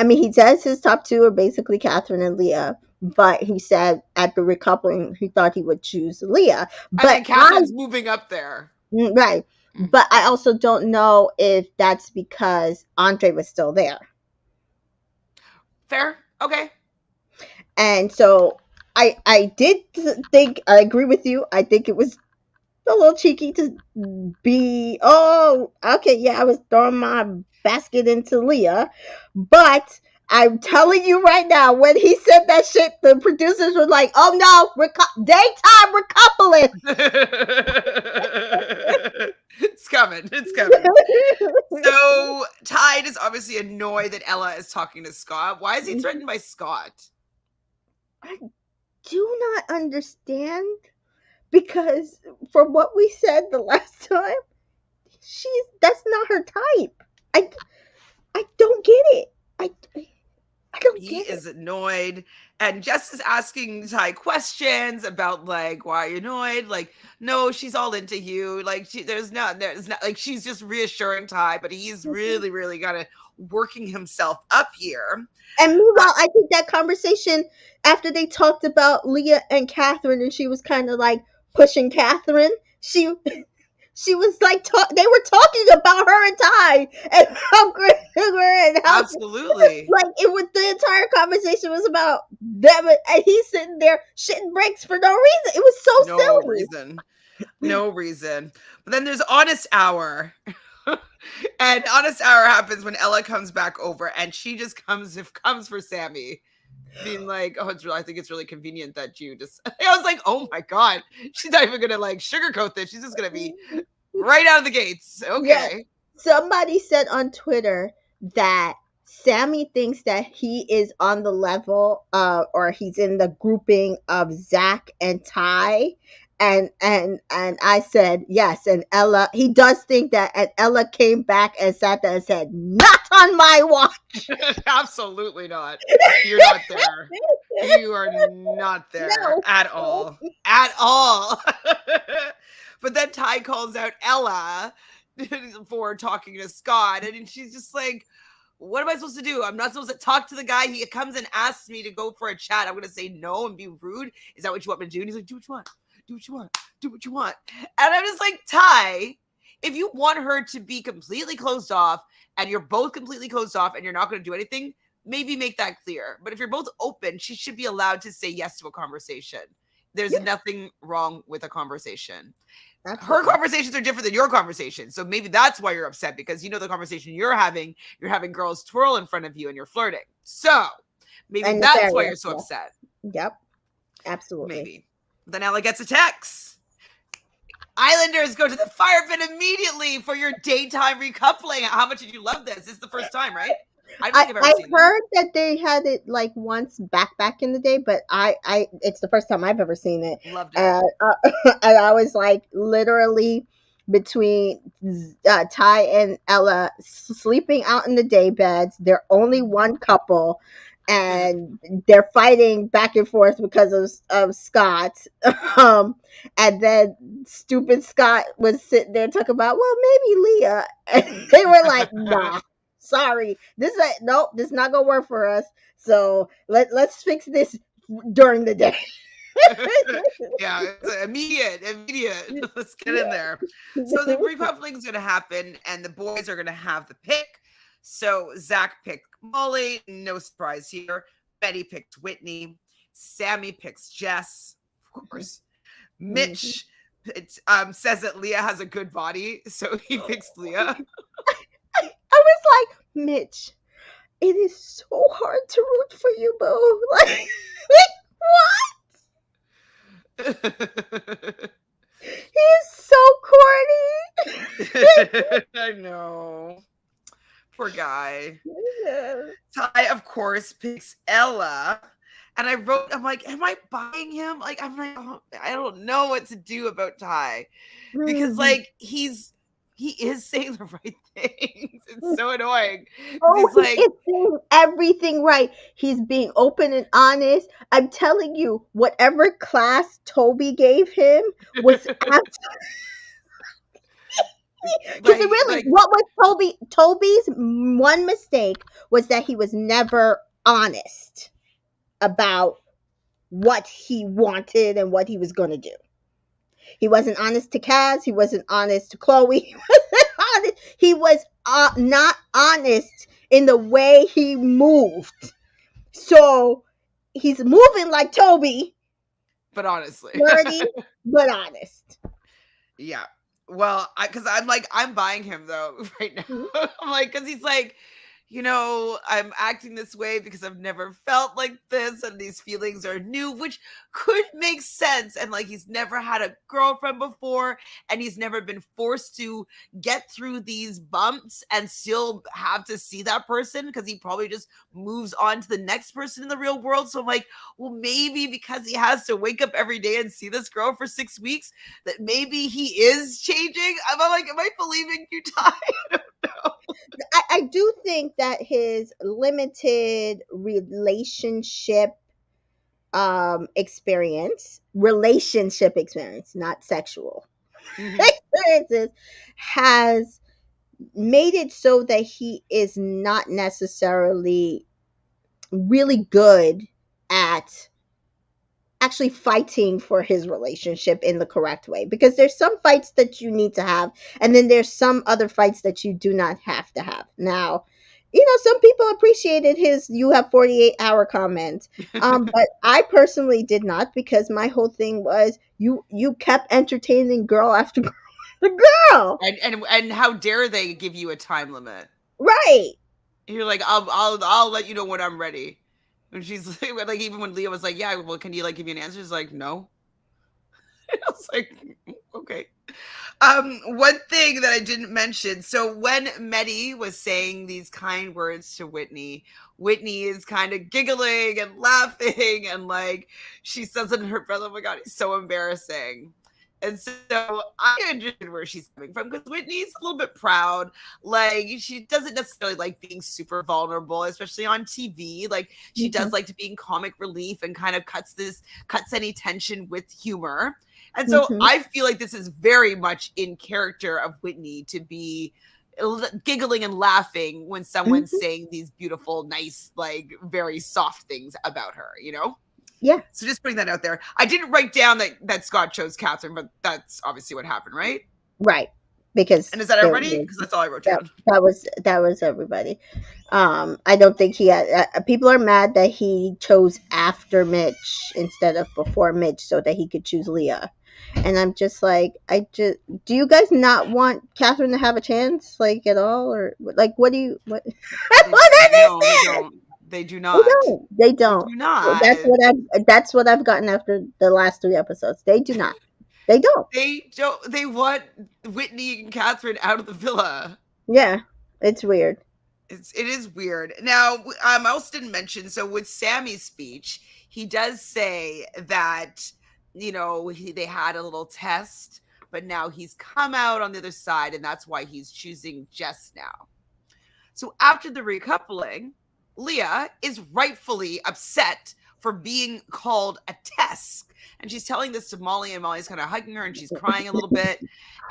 mean, he says his top two are basically Catherine and Leah, but he said at the recoupling he thought he would choose Leah. And But then Catherine's moving up there. right, Mm. but I also don't know if that's because Andre was still there, Fair. Okay. and so I did think I agree with you. I think it was a little cheeky to be, oh, okay, yeah, I was throwing my basket into Leah, but I'm telling you right now, when he said that shit, the producers were like, oh no, daytime It's coming. It's coming. recoupling. So Tide is obviously annoyed that Ella is talking to Scott. Why is he threatened by Scott? I do not understand, because from what we said the last time, that's not her type. I don't get it. I don't He get it. is annoyed, and Jess is asking Ty questions about like why are you annoyed. Like, no, she's all into you. Like, there's not like she's just reassuring Ty, but he's Mhm. really kind of working himself up here. And meanwhile, I think that conversation after they talked about Leah and Catherine, and she was kind of like pushing Catherine. She she was like, they were talking about her and Ty and how great they were and how Absolutely. like it was the entire conversation was about them and he's sitting there shitting bricks for no reason. It was so No silly. reason. No reason. But then there's Honest Hour. And Honest Hour happens when Ella comes back over and she just comes for Sammy. Being like, oh, I think it's really convenient that you just. I was like, oh my god, she's not even gonna like sugarcoat this. She's just gonna be right out of the gates. Yeah. Okay. Somebody said on Twitter that Sammy thinks that he is on the level or he's in the grouping of Zach and Ty. And I said yes, and Ella he does think that, and Ella came back and sat there and said, "Not on my watch." Absolutely not. You're not there. You are not there No. at all. At all. But then Ty calls out Ella for talking to Scott, and she's just like, what am I supposed to do? I'm not supposed to talk to the guy. He comes and asks me to go for a chat. I'm going to say no and be rude. Is that what you want me to do? And he's like, do what you want. Do what you want. Do what you want. And I'm just like, Ty, if you want her to be completely closed off and you're both completely closed off and you're not going to do anything, maybe make that clear. But if you're both open, she should be allowed to say yes to a conversation. There's Yeah. nothing wrong with a conversation. Absolutely. Her conversations are different than your conversations. So maybe that's why you're upset, because you know the conversation you're having girls twirl in front of you and you're flirting. So maybe And that's why you're nefarious, so yeah. upset. Yep. Absolutely. Maybe. Then Ella gets a text. Islanders go to the fire pit immediately for your daytime recoupling. How much did you love this? This is the first time, right? I don't think I've ever I've seen heard that they had it like once back in the day, but I it's the first time I've ever seen it. that. Loved it. And I was like literally between Ty and Ella sleeping out in the day beds. They're only one couple, and they're fighting back and forth because of Scott. And then stupid Scott was sitting there talking about, well, maybe Leah, and they were like, nah. Sorry, this is not gonna work for us. So let's fix this during the day. Yeah, it's immediate. Let's get in there. So the recoupling is going to happen, and the boys are going to have the pick. So Zach picked Molly, no surprise here. Betty picked Whitney. Sammy picks Jess, of course. Mitch says that Leah has a good body, so he picks Leah. I was like, Mitch, it is so hard to root for you, boo. Like what? He is so corny. I know. Poor guy. Yeah. Ty, of course, picks Ella. And I'm like, am I buying him? Like, I'm like, oh, I don't know what to do about Ty. Because, like, he is saying the right things. It's so annoying. Oh, He's like, he is doing everything right. He's being open and honest. I'm telling you, whatever class Toby gave him was because really, like, what was Toby's one mistake was that he was never honest about what he wanted and what he was going to do. He wasn't honest to Kaz. He wasn't honest to Chloe. He was not honest in the way he moved. So he's moving like Toby, but honestly, flirty, but honest. Yeah. Well, because I'm like, I'm buying him though right now. Mhm. I'm like, because he's like, you know, I'm acting this way because I've never felt like this, and these feelings are new, which could make sense. And like, he's never had a girlfriend before, and he's never been forced to get through these bumps and still have to see that person, because he probably just moves on to the next person in the real world. So I'm like, well, maybe because he has to wake up every day and see this girl for 6 weeks, that maybe he is changing. I'm like, am I believing you, Ty? I don't know. I do think that his limited relationship experience, not sexual experiences, has made it so that he is not necessarily really good at actually fighting for his relationship in the correct way, because there's some fights that you need to have, and then there's some other fights that you do not have to have. Now, some people appreciated his "you have 48-hour" comment, but I personally did not, because my whole thing was, you kept entertaining girl after girl after girl. And how dare they give you a time limit? Right. You're like, I'll let you know when I'm ready. And she's like even when Leah was like, yeah, well, can you like give me an answer? She's like, no. I was like, okay. One thing that I didn't mention. So when Medhi was saying these kind words to Whitney, Whitney is kind of giggling and laughing, and like she says in her breath, "Oh my god, he's so embarrassing." And so I understand where she's coming from, because Whitney's a little bit proud. Like, she doesn't necessarily like being super vulnerable, especially on TV. Like, she does Mhm. like to be in comic relief and kind of cuts any tension with humor. And so Mhm. I feel like this is very much in character of Whitney to be giggling and laughing when someone's Mhm. saying these beautiful, nice, like very soft things about her, you know? Yeah. So just putting that out there. I didn't write down that Scott chose Catherine, but that's obviously what happened, right? Right. Because And is that there, everybody? Because that's all I wrote that down. that was everybody. I don't think he had. People are mad that he chose after Mitch instead of before Mitch, so that he could choose Leah. And I'm just like, do you guys not want Catherine to have a chance, like, at all, or like, what do you what? I They don't no, they understand. don't. They do They not. don't. They They don't. do That's not. what I've gotten after the last 3 episodes. They do not. They don't. They don't. They want Whitney and Catherine out of the villa. Yeah, it's weird. It is weird. Now, I also didn't mention. So with Sammy's speech, he does say that they had a little test, but now he's come out on the other side, and that's why he's choosing Jess now. So after the recoupling, Leah is rightfully upset for being called a test. And she's telling this to Molly, and Molly's kind of hugging her, and she's crying a little bit.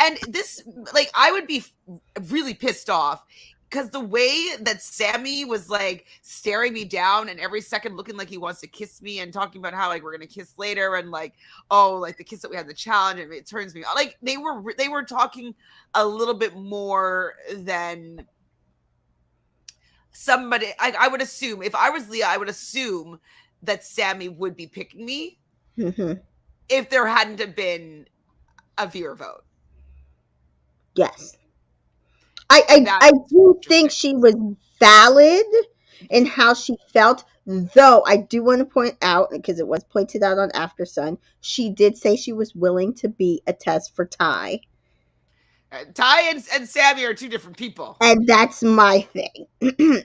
And this, like, I would be really pissed off, because the way that Sammy was like staring me down and every second looking like he wants to kiss me, and talking about how like we're gonna kiss later, and like, oh, like the kiss that we had in the challenge, and it turns me on. Like, they were talking a little bit more than somebody. I would assume, if I was Leah, I would assume that Sammy would be picking me Hmm. if there hadn't have been a viewer vote. Yes. And that's I do think interesting. she was valid in how she felt, though I do want to point out, because it was pointed out on After Sun, she did say she was willing to be a test for Ty. Ty and Sammy are two different people. And that's my thing.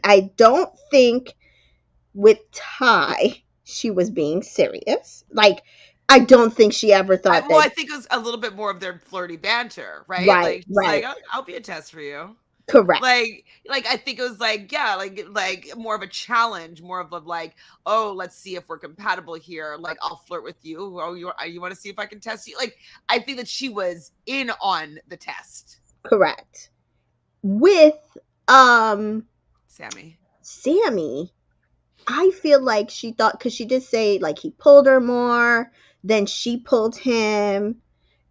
I don't think with Ty she was being serious. Like, I don't think she ever thought Well, that. I think it was a little bit more of their flirty banter, right? Right, Like, she's like, right. I'll be a test for you. Correct. Like I think it was like, yeah, like more of a challenge, more of a like, oh, let's see if we're compatible here. Like, I'll flirt with you. Oh, you want to see if I can test you? Like, I think that she was in on the test. Correct. With Sammy. Sammy, I feel like she thought, because she did say like he pulled her more than she pulled him.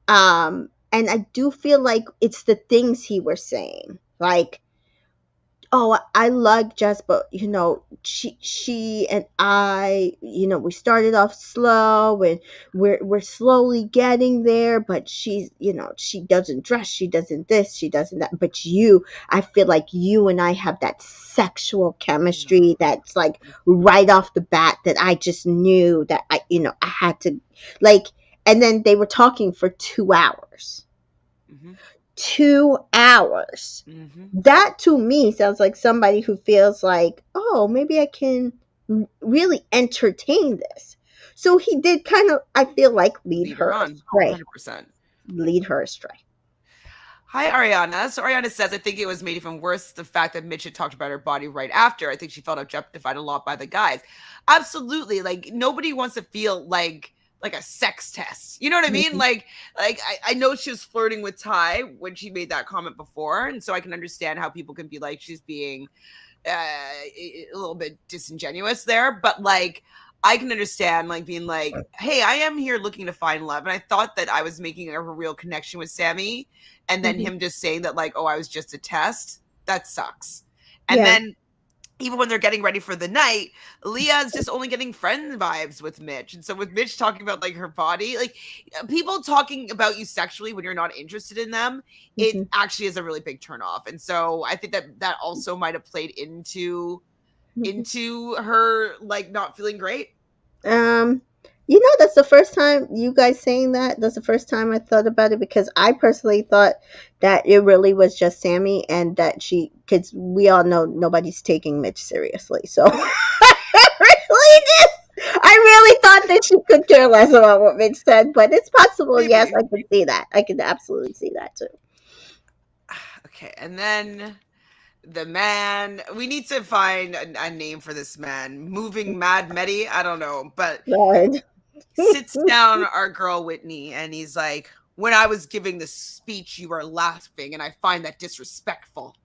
And I do feel like it's the things he was saying. Like, oh, I like Jess, but she and I, we started off slow, and we're slowly getting there, but she doesn't dress, she doesn't this, she doesn't that. But I feel like you and I have that sexual chemistry that's like right off the bat, that I just knew that I had to, like. And then they were talking for 2 hours. Mm-hmm. 2 hours. Mm-hmm. That to me sounds like somebody who feels like, oh, maybe I can really entertain this. So he did kind of, I feel like, lead Lead her her on, astray. 100%. Lead her astray. Hi, Ariana. So Ariana says, I think it was made even worse the fact that Mitch had talked about her body right after. I think she felt objectified a lot by the guys. Absolutely. Like, nobody wants to feel like a sex test. You know what I mean? Mhm. I know she was flirting with Ty when she made that comment before. And so I can understand how people can be like, she's being a little bit disingenuous there. But like, I can understand like being like, hey, I am here looking to find love. And I thought that I was making a real connection with Sammy. And then Mhm. him just saying that, like, oh, I was just a test. That sucks. And Yeah. then even when they're getting ready for the night, Leah's just only getting friend vibes with Mitch. And so with Mitch talking about like her body, like people talking about you sexually when you're not interested in them, it Mhm. actually is a really big turnoff. And so I think that that also might have played Mhm. into her like not feeling great. Um, that's the first time you guys saying that. That's the first time I thought about it because I personally thought that it really was just Sammy and that because we all know nobody's taking Mitch seriously. So I really did. I really thought that she could care less about what Mitch said, but it's possible. Yes, Maybe. I can see that. I can absolutely see that too. Okay, and then the man. We need to find a name for this man. Moving Mad Meddy. I don't know, but Lord. sits down our girl Whitney, and he's like, "When I was giving the speech, you were laughing, and I find that disrespectful."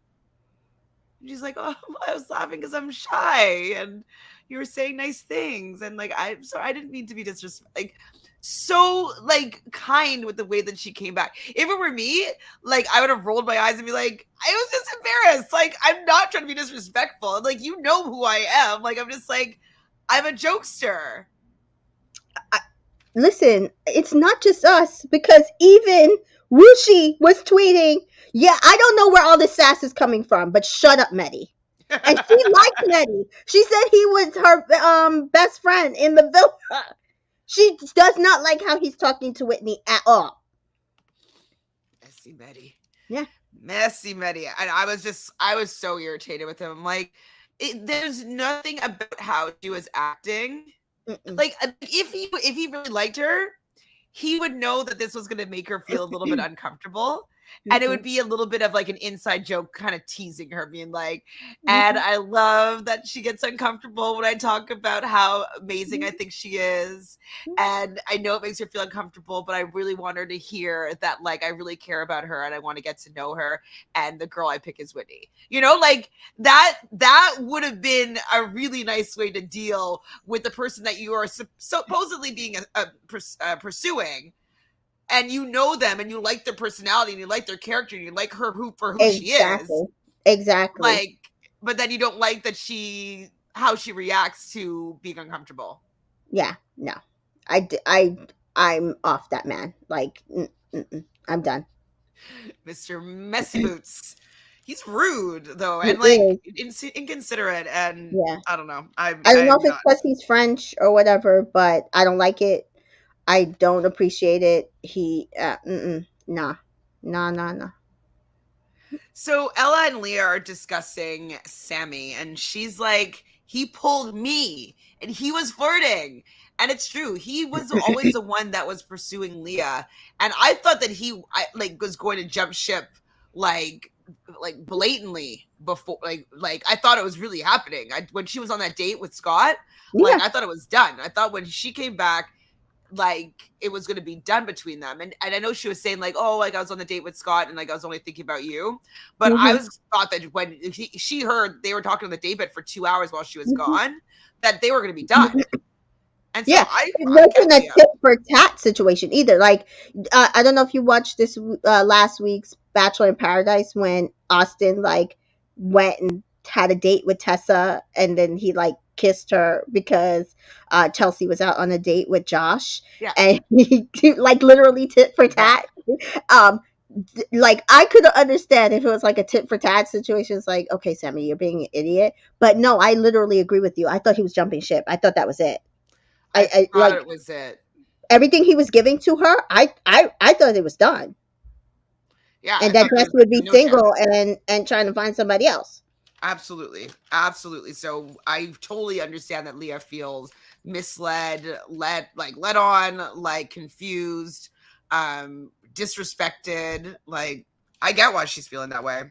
And she's like, "Oh, I was laughing because I'm shy, and you were saying nice things, and like I didn't mean to be disrespectful." Like so like kind with the way that she came back. If it were me, like I would have rolled my eyes and be like, I was just embarrassed. Like I'm not trying to be disrespectful. Like you know who I am. Like I'm just like I'm a jokester. Listen, it's not just us because even Wushi was tweeting, yeah, I don't know where all this sass is coming from, but shut up, Meddy. And she liked Meddy. She said he was her best friend in the villa. She does not like how he's talking to Whitney at all. Messy Meddy. Yeah. Messy Meddy. And I was so irritated with him. I'm like, there's nothing about how she was acting. Mm-mm. Like if he really liked her, he would know that this was going to make her feel a little bit uncomfortable. And it Mm-hmm. would be a little bit of like an inside joke, kind of teasing her, being like, and Mm-hmm. I love that she gets uncomfortable when I talk about how amazing I Mm-hmm. think she is. And I know it makes her feel uncomfortable, but I really want her to hear that, like, I really care about her and I want to get to know her. And the girl I pick is Whitney. You know, like that would have been a really nice way to deal with the person that you are supposedly being pursuing, and you know them and you like their personality and you like their character and you like her for who she is, Exactly. Exactly. like, but then you don't like that how she reacts to being uncomfortable. Yeah. No. I'm off that man. Like, I'm done. Mr. Messy Boots, he's rude though, He and like is. inconsiderate, and Yeah. I don't know, I don't know I'm if it's not. because he's French or whatever, but I don't like it. I don't appreciate it. Nah, nah, nah, nah. So Ella and Leah are discussing Sammy, and she's like, he pulled me, and he was flirting. And it's true. He was always the one that was pursuing Leah. And I thought that like was going to jump ship like blatantly before like I thought it was really happening. When she was on that date with Scott, like Yeah. I thought it was done. I thought when she came back, like it was going to be done between them, and I know she was saying like, oh, like I was on the date with Scott and like I was only thinking about you, but I Hmm. was thought that when she heard they were talking on the date bed for 2 hours while she was Hmm. gone, that they were going to be done. And so Yeah, it I get wasn't a Leah. tit for tat situation either. Like, I don't know if you watched this last week's Bachelor in Paradise when Austin like went and had a date with Tessa, and then he like kissed her because Chelsea was out on a date with Josh, Yeah, and he like literally tit for yeah. tat. Um, like I could understand if it was like a tit for tat situation. It's like, okay, Sammy, you're being an idiot. But no, I literally agree with you. I thought he was jumping ship. I thought that was it. I I thought like it was it. everything he was giving to her. I thought it was done, Yeah, I and that thought there Jess was would be no single chance. and trying to find somebody else. Absolutely. Absolutely. So I totally understand that Leah feels misled, led on, like confused, disrespected. Like I get why she's feeling that way.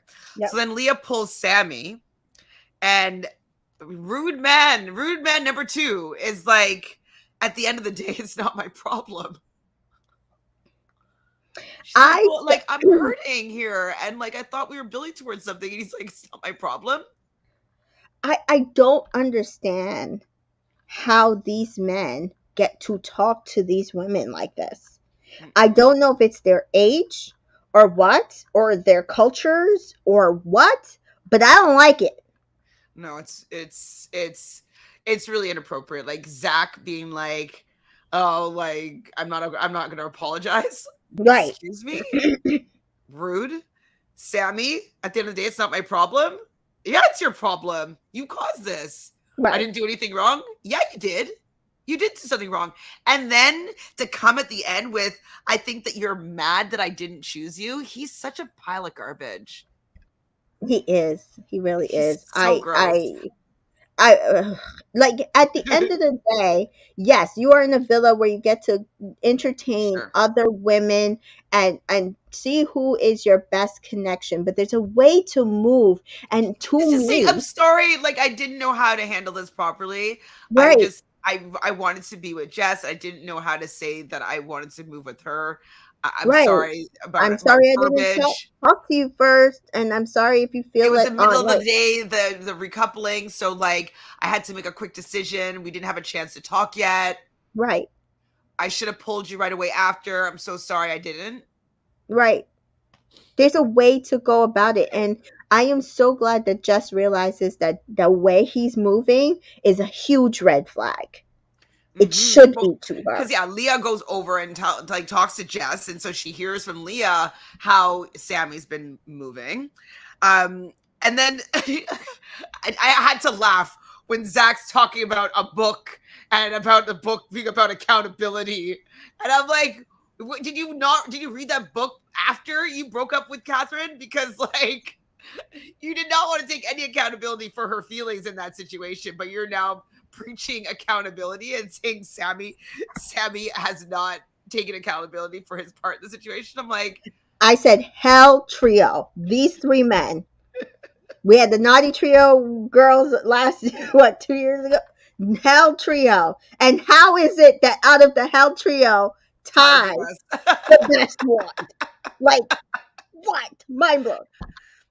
So Yep. then Leah pulls Sammy, and rude man number two is like, at the end of the day, it's not my problem. She's like, I well, like I'm hurting here, and like I thought we were building towards something, and he's like, it's not my problem. I don't understand. how these men get to talk to these women like this. I Mm-mm. don't know if it's their age or what, or their cultures or what, but I don't like it. No, it's really inappropriate. Like Zach being like, "Oh, like I'm not gonna apologize." Right. Excuse me, rude. Sammy, at the end of the day, it's not my problem. Yeah, it's your problem. You caused this. I Right. didn't do anything wrong. Yeah, you did. You did do something wrong. And then to come at the end with, I think that you're mad that I didn't choose you. He's such a pile of garbage. He is. He really He's is. so gross. I like at the end of the day, yes, you are in a villa where you get to entertain Sure. other women and see who is your best connection, but there's a way to move, and to Just to say, I'm me, sorry. Like I didn't know how to handle this properly. right, I wanted to be with Jess. I didn't know how to say that I wanted to move with her. I'm right. sorry I'm about sorry I didn't verbiage. talk to you first, and I'm sorry if you It feel was it the middle on of the like day, the recoupling, so like I had to make a quick decision. We didn't have a chance to talk yet. right, I should have pulled you right away after. I'm so sorry I didn't. right. There's a way to go about it, and I am so glad that Jess realizes that the way he's moving is a huge red flag. It Mm-hmm. should Well, be to because her. yeah, Leah goes over and like talks to Jess, and so she hears from Leah how Sammy's been moving. And then I had to laugh when Zach's talking about a book and about the book being about accountability, and I'm like, did you read that book after you broke up with Catherine? Because like you did not want to take any accountability for her feelings in that situation, but you're now preaching accountability and saying Sammy has not taken accountability for his part in the situation. I'm like, I said hell trio. These three men. We had the naughty trio girls last what 2 years ago. Hell trio. And how is it that out of the hell trio, Ty's Ty the the best. best one? Like what? Mind blown.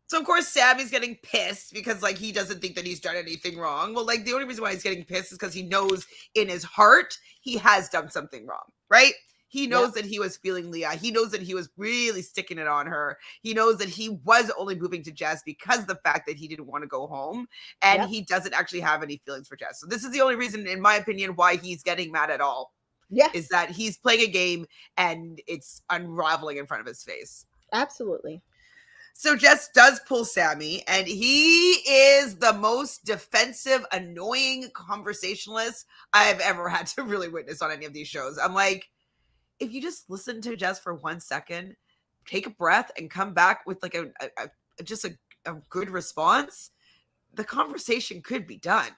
So of course Sammy's getting pissed because like he doesn't think that he's done anything wrong. Well, like the only reason why he's getting pissed is because he knows in his heart he has done something wrong, right? He Yep. knows that he was feeling Leah. He knows that he was really sticking it on her. He knows that he was only moving to Jess because of the fact that he didn't want to go home, and Yep. he doesn't actually have any feelings for Jess. So this is the only reason, in my opinion, why he's getting mad at all Yeah. is that he's playing a game and it's unraveling in front of his face. Absolutely. So Jess does pull Sammy, and he is the most defensive, annoying conversationalist I've ever had to really witness on any of these shows. I'm like, if you just listen to Jess for 1 second, take a breath, and come back with like just a good response, the conversation could be done.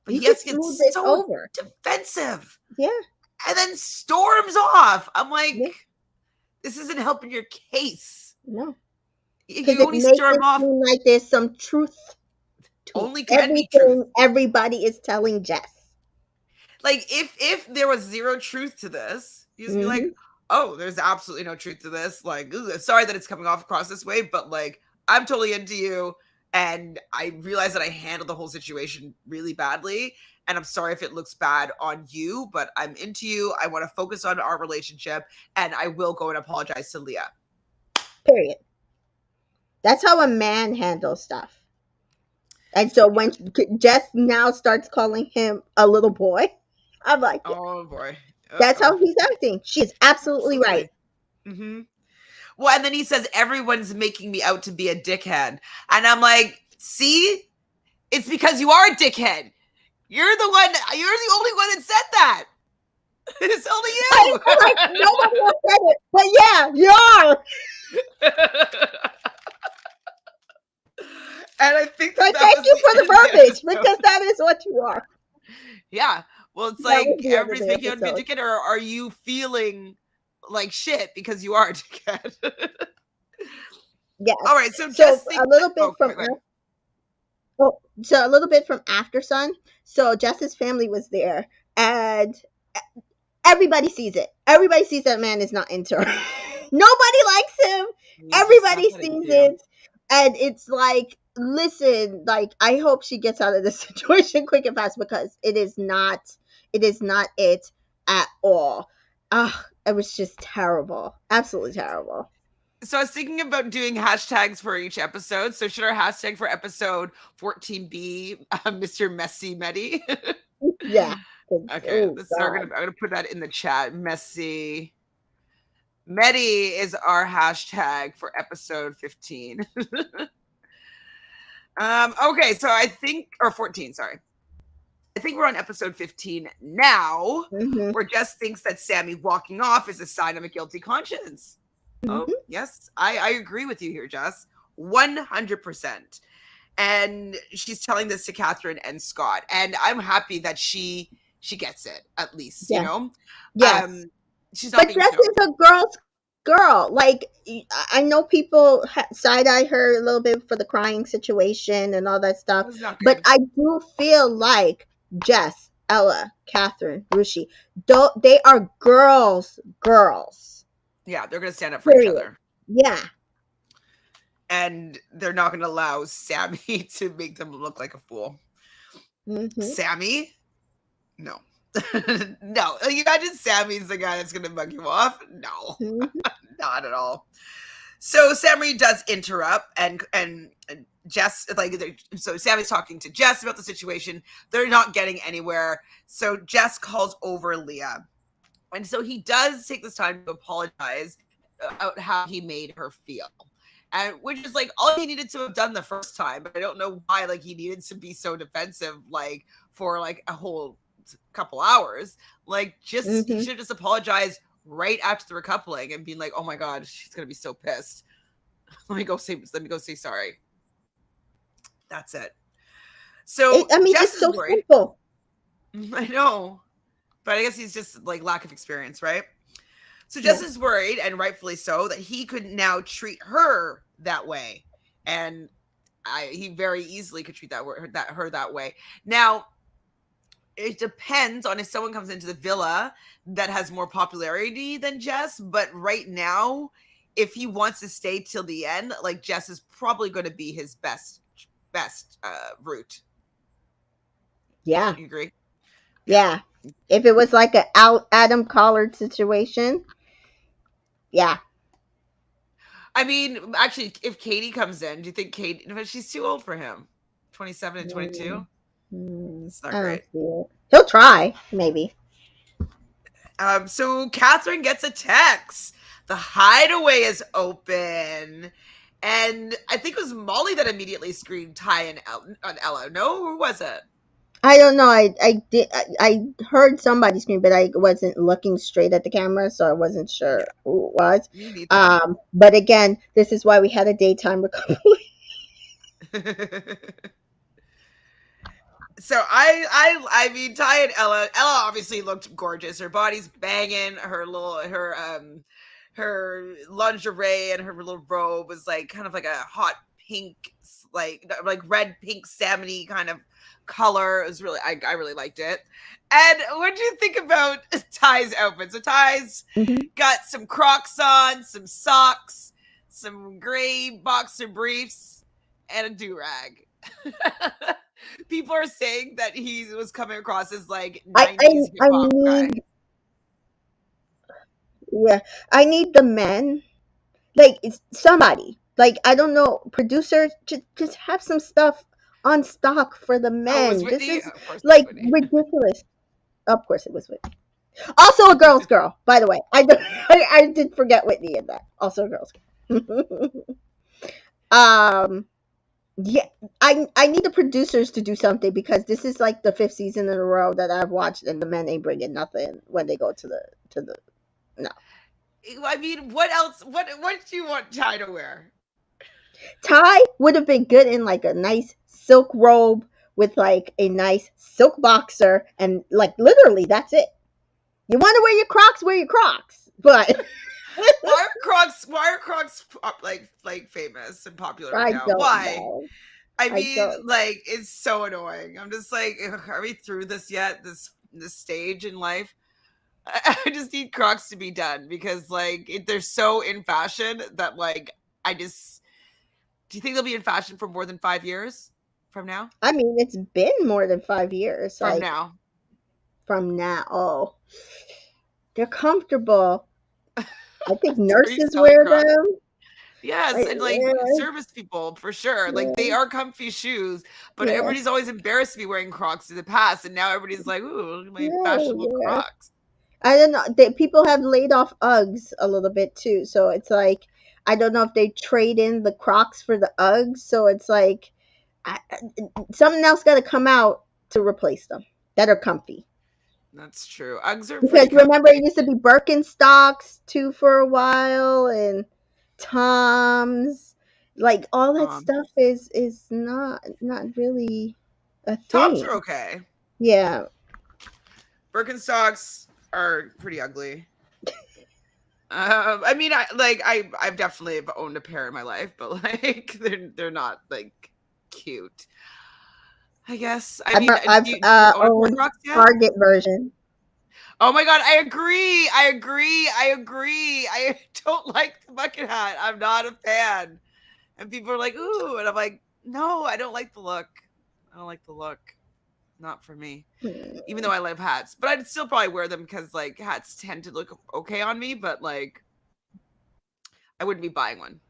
But You he could has to get smooth it so over. defensive Yeah. and then storms off. I'm Yeah. like, this isn't helping your case. No. Because You it only makes storm it off seem like there's some truth to only can be truth. everything everybody is telling Jess. Like if there was zero truth to this, you just be like, Hmm. oh, there's absolutely no truth to this. Like, sorry that it's coming off across this way, but like I'm totally into you, and I realize that I handled the whole situation really badly, and I'm sorry if it looks bad on you, but I'm into you. I want to focus on our relationship, and I will go and apologize to Leah. Period. That's how a man handles stuff. And so when Jess now starts calling him a little boy, I'm like, yeah, Oh boy. that's Uh-oh. how he's acting. She is absolutely right. Absolutely. Mm-hmm. Well, and then he says, everyone's making me out to be a dickhead. And I'm like, see? It's because you are a dickhead. You're the only one that said that. It's only I feel like nobody else said it, but yeah, you are. you. And I think So that thank was you for the the end of the verbiage episode. because that is what you are. Yeah. Well, it's That was like the end of everybody's the making you out to be a episode. dickhead, or are you feeling like shit because you are a dickhead? Yes. All right. So So just think a little bit oh, from oh, so a little bit from After Sun. So Jess's family was there, and everybody sees it. Everybody sees that man is not into her. Nobody likes him. he's just not Everybody getting sees to you. it, and it's like, listen, like I hope she gets out of this situation quick and fast because it is not. It is not it at all. Ugh, it was just terrible. Absolutely terrible. So I was thinking about doing hashtags for each episode. So should our hashtag for episode 14 be Mr. Messy Medhi? Yeah. Okay, Oh this is God. I'm gonna put that in the chat. Messy Medhi is our hashtag for episode 15. Okay, so I think or 14, sorry. I think we're on episode 15 now, Mm-hmm. where Jess thinks that Sammy walking off is a sign of a guilty conscience. Oh, Mm-hmm. yes, I agree with you here, Jess. 100%. And she's telling this to Catherine and Scott. And I'm happy that she gets it, at least, you Yeah. know? Yes. She's not But being Jess stupid. is a girl's girl. Like, I know people side eye her a little bit for the crying situation and all that It stuff, was not but good. I do feel like Jess, Ella, Catherine, Rushi, they are girls, girls. Yeah, they're going to stand up for each Period. other. Yeah. And they're not going to allow Sammy to make them look like a fool. Mm-hmm. Sammy? No. No. You imagine Sammy's the guy that's going to mug you off? No. Mm-hmm. Not at all. So Sammy does interrupt and Jess, like, so Sammy's talking to Jess about the situation. They're not getting anywhere. So Jess calls over Leah. And so he does take this time to apologize about how he made her feel. And which is like all he needed to have done the first time. But I don't know why like he needed to be so defensive like for like a whole couple hours. Like just he should have just apologized right after the recoupling and being like, oh my god, she's gonna be so pissed. Let me go say sorry. That's it. So I mean, Jess it's is so worried. simple. I know. But I guess he's just like lack of experience, right? So Jess is worried, and rightfully so, that he could now treat her that way. And he very easily could treat her that way. Now, it depends on if someone comes into the villa that has more popularity than Jess. But right now, if he wants to stay till the end, like Jess is probably going to be his best route. Yeah. You agree? Yeah. If it was like a Adam Collard situation, yeah. I mean, actually, if Katie comes in, do you think Katie? But she's too old for him. 27 and 22. It's not I don't great. see it. He'll try, maybe. So Catherine gets a text. The hideaway is open. And I think it was Molly that immediately screamed Ty and Ella. No, who was it? I don't know. I heard somebody scream, but I wasn't looking straight at the camera, so I wasn't sure who it was. Me neither. But again, this is why we had a daytime recovery. So I mean Ty and Ella obviously looked gorgeous. Her body's banging. Her lingerie and her little robe was like kind of like a hot pink, like red pink salmony kind of color. It was really I really liked it. And what do you think about Ty's outfit? So Ty's got some Crocs on, some socks, some gray boxer briefs, and a do-rag. People are saying that he was coming across as like 90s hip hop guy. Yeah, I need the men, like it's somebody, like I don't know, producer, just have some stuff on stock for the men. Oh, This is like ridiculous. Of course, it was Whitney. Also a girl's girl, by the way. I did forget Whitney in that. Also a girl's girl. Yeah, I need the producers to do something because this is like the 5th season in a row that I've watched, and the men ain't bringing nothing when they go to the. No. I mean, what else? What do you want Ty to wear? Ty would have been good in like a nice silk robe with like a nice silk boxer, and like literally that's it. You want to wear your Crocs, wear your Crocs, but. Why are Crocs like famous and popular right now? Why? Know. I mean, like it's so annoying. I'm just like, are we through this yet? This stage in life? I just need Crocs to be done because like they're so in fashion that like I just. Do you think they'll be in fashion for more than 5 years from now? I mean, it's been more than 5 years From now. from now. Oh, they're comfortable. I think Are you nurses selling wear Crocs? them. Yes, Like, and like service people for sure. Like they yeah, are comfy shoes, but yeah, everybody's always embarrassed me wearing Crocs in the past, and now everybody's like, "Ooh, look at my no, fashionable yeah. Crocs." I don't know. People have laid off Uggs a little bit too, so it's like I don't know if they trade in the Crocs for the Uggs. So it's like something else got to come out to replace them that are comfy. That's true. Uggs are Because pretty remember, it comfy. used to be Birkenstocks too for a while, and Toms. Like all that stuff is not really a Tops thing. are okay. Yeah. Birkenstocks are pretty ugly. I mean, I've definitely owned a pair in my life, but like they're not like cute. I guess. I mean, do you own a pair of Owned Crocs yet? Target version. Oh my god, I agree. I agree. I agree. I don't like the bucket hat. I'm not a fan. And people are like, "Ooh," and I'm like, "No, I don't like the look. I don't like the look. Not for me." Even though I love hats, but I'd still probably wear them because like hats tend to look okay on me, but like I wouldn't be buying one.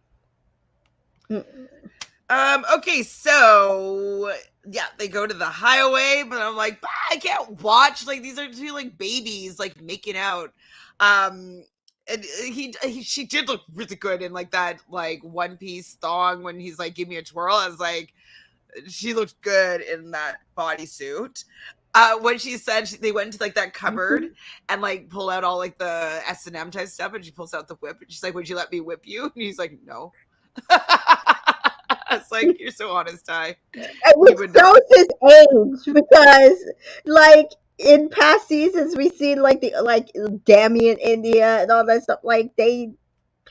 Okay, so yeah, they go to the hideaway, but I'm like, I can't watch. Like these are two like babies like making out. And she did look really good in like that like one piece thong when he's like, give me a twirl. I was like, she looked good in that bodysuit. When she said they went into like that cupboard and like pull out all like the S&M type stuff, and she pulls out the whip, and she's like, "Would you let me whip you?" And he's like, "No." It's like, you're so honest, Ty. You Which would not. shows his age because, like, in past seasons, we've seen like the like Dammy in India and all that stuff. Like they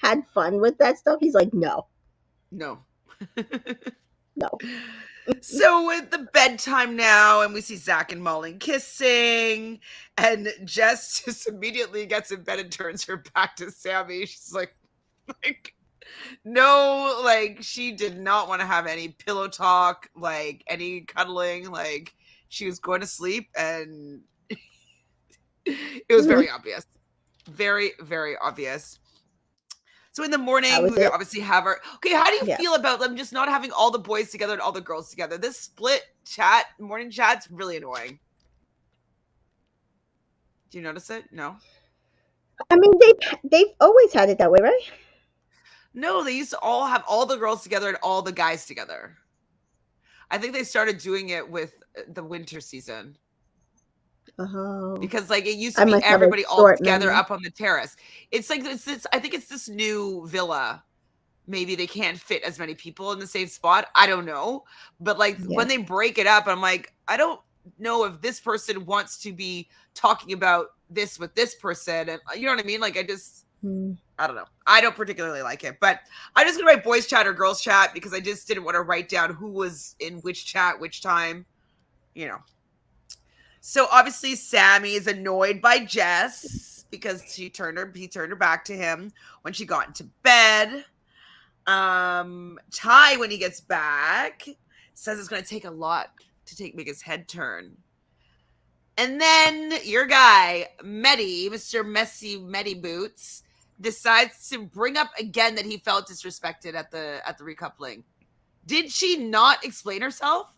had fun with that stuff. He's like, no, No. no. So with the bedtime now, and we see Zach and Mullen kissing, and Jess just immediately gets in bed and turns her back to Sammy. She's like no, like she did not want to have any pillow talk, like any cuddling, like she was going to sleep, and it was very obvious. Very, very obvious. So in the That morning, was we it. obviously have our. Okay, how do you Yeah. feel about them just not having all the boys together and all the girls together? This split chat, morning chat's really annoying. Do you notice it? No. I mean, they've always had it that way, right? No, they used to all have all the girls together and all the guys together. I think they started doing it with the winter season. Oh, Because like it used to I be must have a everybody all short together memory. up on the terrace. It's like this I think it's this new villa. Maybe they can't fit as many people in the same spot. I don't know. But like Yeah. when they break it up, I'm like, I don't know if this person wants to be talking about this with this person. And you know what I mean? Like Hmm. I don't know. I don't particularly like it, but I'm just gonna write boys chat or girls chat because I just didn't want to write down who was in which chat, which time, you know. So obviously Sammy is annoyed by Jess because he turned her back to him when she got into bed. Ty, when he gets back, says it's gonna take a lot to make his head turn. And then your guy, Medhi, Mr. Messy Medhi Boots, decides to bring up again that he felt disrespected at the recoupling. Did she not explain herself?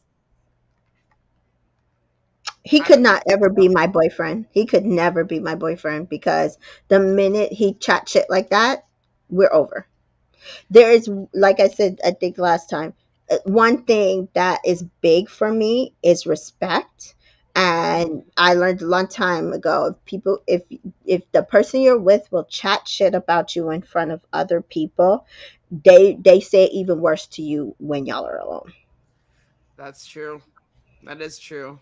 He I could don't not think ever be so. my boyfriend. He could never be my boyfriend because the minute he chat shit like that, we're over. There is, like I said, I think last time, one thing that is big for me is respect. And I learned a long time ago, if the person you're with will chat shit about you in front of other people, they say it even worse to you when y'all are alone. That's true. That is true.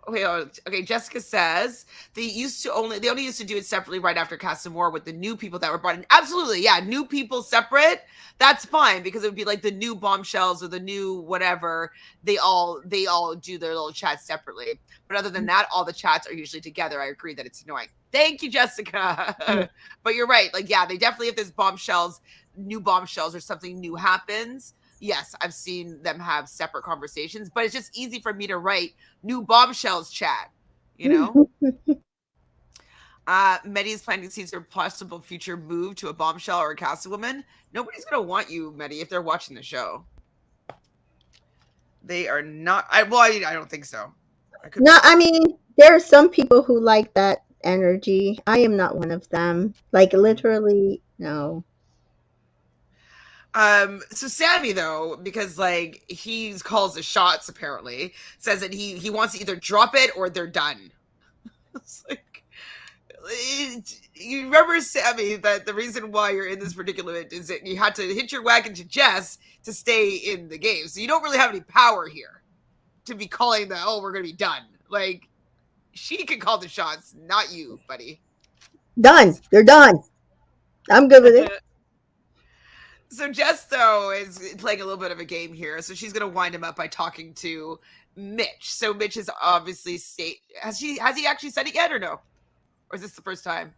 Okay, okay. Jessica says they only used to do it separately right after Cast of War with the new people that were brought in. Absolutely, yeah, new people separate. That's fine because it would be like the new bombshells or the new whatever. They all do their little chats separately. But other than that, all the chats are usually together. I agree that it's annoying. Thank you, Yeah. Jessica. But you're right. Like, yeah, they definitely if there's bombshells, new bombshells, or something new happens. Yes, I've seen them have separate conversations, but it's just easy for me to write new bombshells chat. you know? Meddy is planning to seize her possible future move to a bombshell or a councilwoman. Nobody's gonna want you, Meddy, if they're watching the show. They are not. I don't think so. I could be No, I wrong. mean, there are some people who like that energy. I am not one of them. Like, Mhm. literally, no. So Sammy though, because like he calls the shots, apparently says that he wants to either drop it or they're done. It's like you remember, Sammy, that the reason why you're in this predicament is that you had to hitch your wagon to Jess to stay in the game, so you don't really have any power here to be calling the we're gonna be done. Like she can call the shots, not you, buddy. Done. They're done. I'm good with it. So Jess though is playing a little bit of a game here. So she's gonna wind him up by talking to Mitch. So Mitch is obviously has he actually said it yet or no? Or is this the first time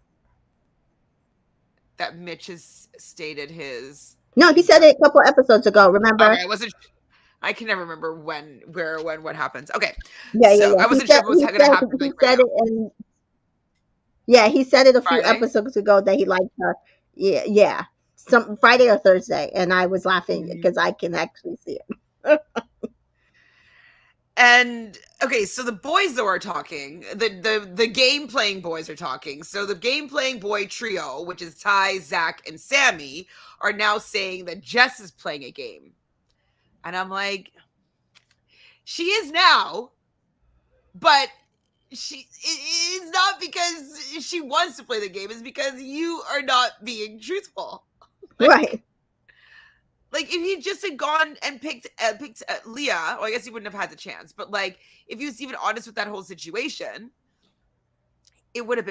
that Mitch has stated his No, he said intent? it a couple episodes ago. Remember? Okay, I can never remember when, what happens. Okay, Yeah, yeah, so yeah. I wasn't sure if it was going to happen He like right said now. it, and yeah, he said it a few Friday. episodes ago that he liked her. Yeah, yeah. Some Friday or Thursday, and I was laughing Mhm. because I can actually see it. And okay, so the boys though are talking. The game playing boys are talking. So the game playing boy trio, which is Ty, Zach, and Sammy, are now saying that Jess is playing a game. And I'm like, she is now, but it's not because she wants to play the game. It's because you are not being truthful. Right, Like if he just had gone and picked Leah, well, I guess he wouldn't have had the chance. But like if he was even honest with that whole situation, it would have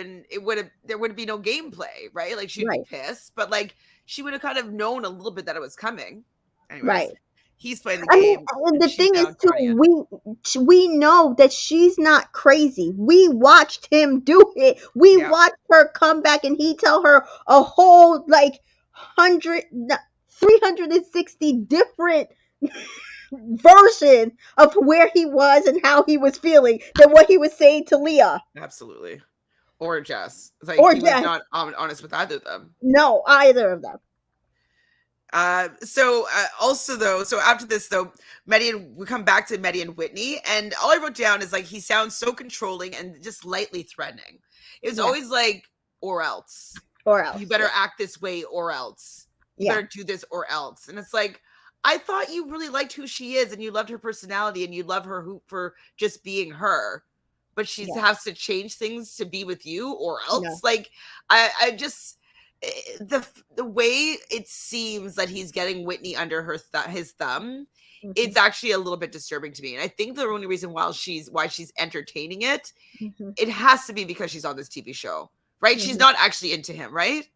there would be no gameplay, right? Like she'd be right, pissed, but like she would have kind of known a little bit that it was coming. right. Anyways, he's playing the I mean, game and and the she's thing is now too, joining in. we know that she's not crazy. We watched him do it. We Yeah, watched her come back, and he tell her a whole like 360 different version of where he was and how he was feeling than what he was saying to Leah absolutely. Or Jess. It's like or he was Jess. not honest with either of them. No, either of them. Also though, so after this though, we come back to Medhi and Whitney, and all I wrote down is like he sounds so controlling and just lightly threatening. It was Yeah, always like, or else. or You else. better Yeah, act this way or else. You yeah, better do this or else. And it's like, I thought you really liked who she is and you loved her personality and you love her for just being her. But she yeah. has to change things to be with you or No. else. Like I just the way it seems that he's getting Whitney under his thumb, Hmm. it's actually a little bit disturbing to me. And I think the only reason why she's entertaining it, Hmm. it has to be because she's on this TV show, right? She's Hmm. not actually into him, right?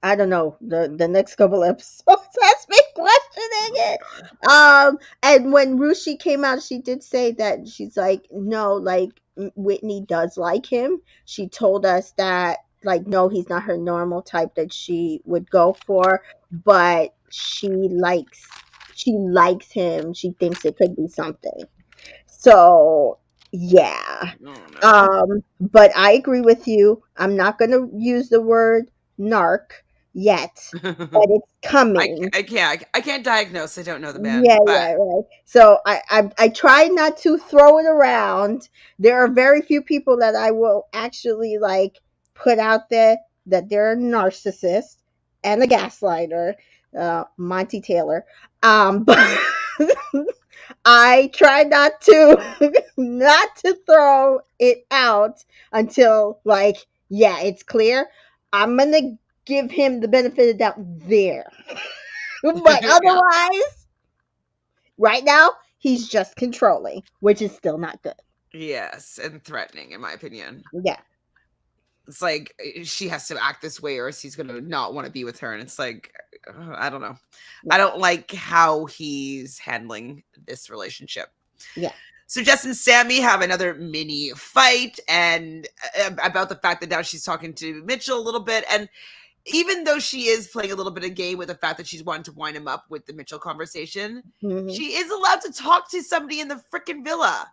I don't know. The next couple episodes has me questioning Oh my it. god. And when Rushi came out, she did say that she's like, no, like Whitney does like him. She told us that like, no, he's not her normal type that she would go for, but she likes him. She thinks it could be something. So yeah. Oh no. But I agree with you. I'm not gonna use the word narc yet, but it's coming. I can't diagnose. I don't know the man, Yeah, but yeah, right. So I try not to throw it around. There are very few people that I will actually like put out there that they're a narcissist and a gaslighter, Monty Taylor. But I try not to not to throw it out until like yeah, it's clear. I'm gonna give him the benefit of the doubt there. But yeah. otherwise, right now, he's just controlling, which is still not good. Yes, and threatening in my opinion. Yeah. It's like she has to act this way or else he's going to not want to be with her, and it's like I don't know. Yeah. I don't like how he's handling this relationship. Yeah. So Jess and Sammy have another mini fight and about the fact that now she's talking to Mitchell a little bit, and even though she is playing a little bit of game with the fact that she's wanting to wind him up with the Mitchell conversation, Hmm. she is allowed to talk to somebody in the freaking villa.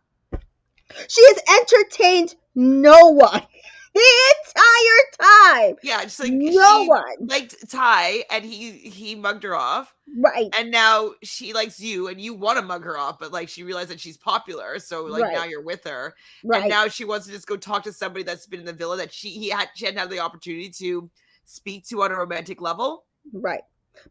She is entertained No one. The entire time. Yeah, just like No she one. liked Ty and he mugged her off. Right. And now she likes you and you want to mug her off, but like she realized that she's popular. So like now Right. you're with her. And Right. now she wants to just go talk to somebody that's been in the villa that she hadn't had the opportunity to speak to on a romantic level Right.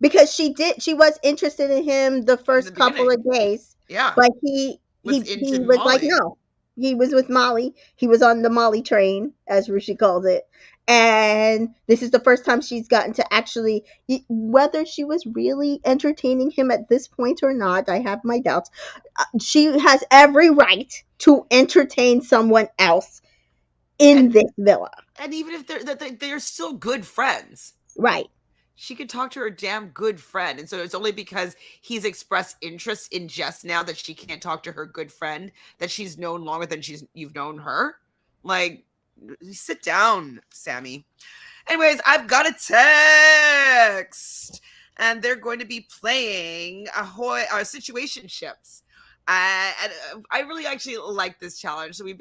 Because she was interested in him the in the first couple beginning. of days, Yeah. but Was he into was like, Molly. no. He was with Molly. He was on the Molly train, as Rishi calls it. And this is the first time she's gotten to actually, whether she was really entertaining him at this point or not, I have my doubts. She has every right to entertain someone else And in this villa. and even if they're still good friends. Right. She could talk to her damn good friend. And so it's only because he's expressed interest in Jess now that she can't talk to her good friend that she's known longer than you've known her. Like, sit down, Sammy. Anyways, I've got a text, and they're going to be playing Ahoy situationships. And I really actually like this challenge. So we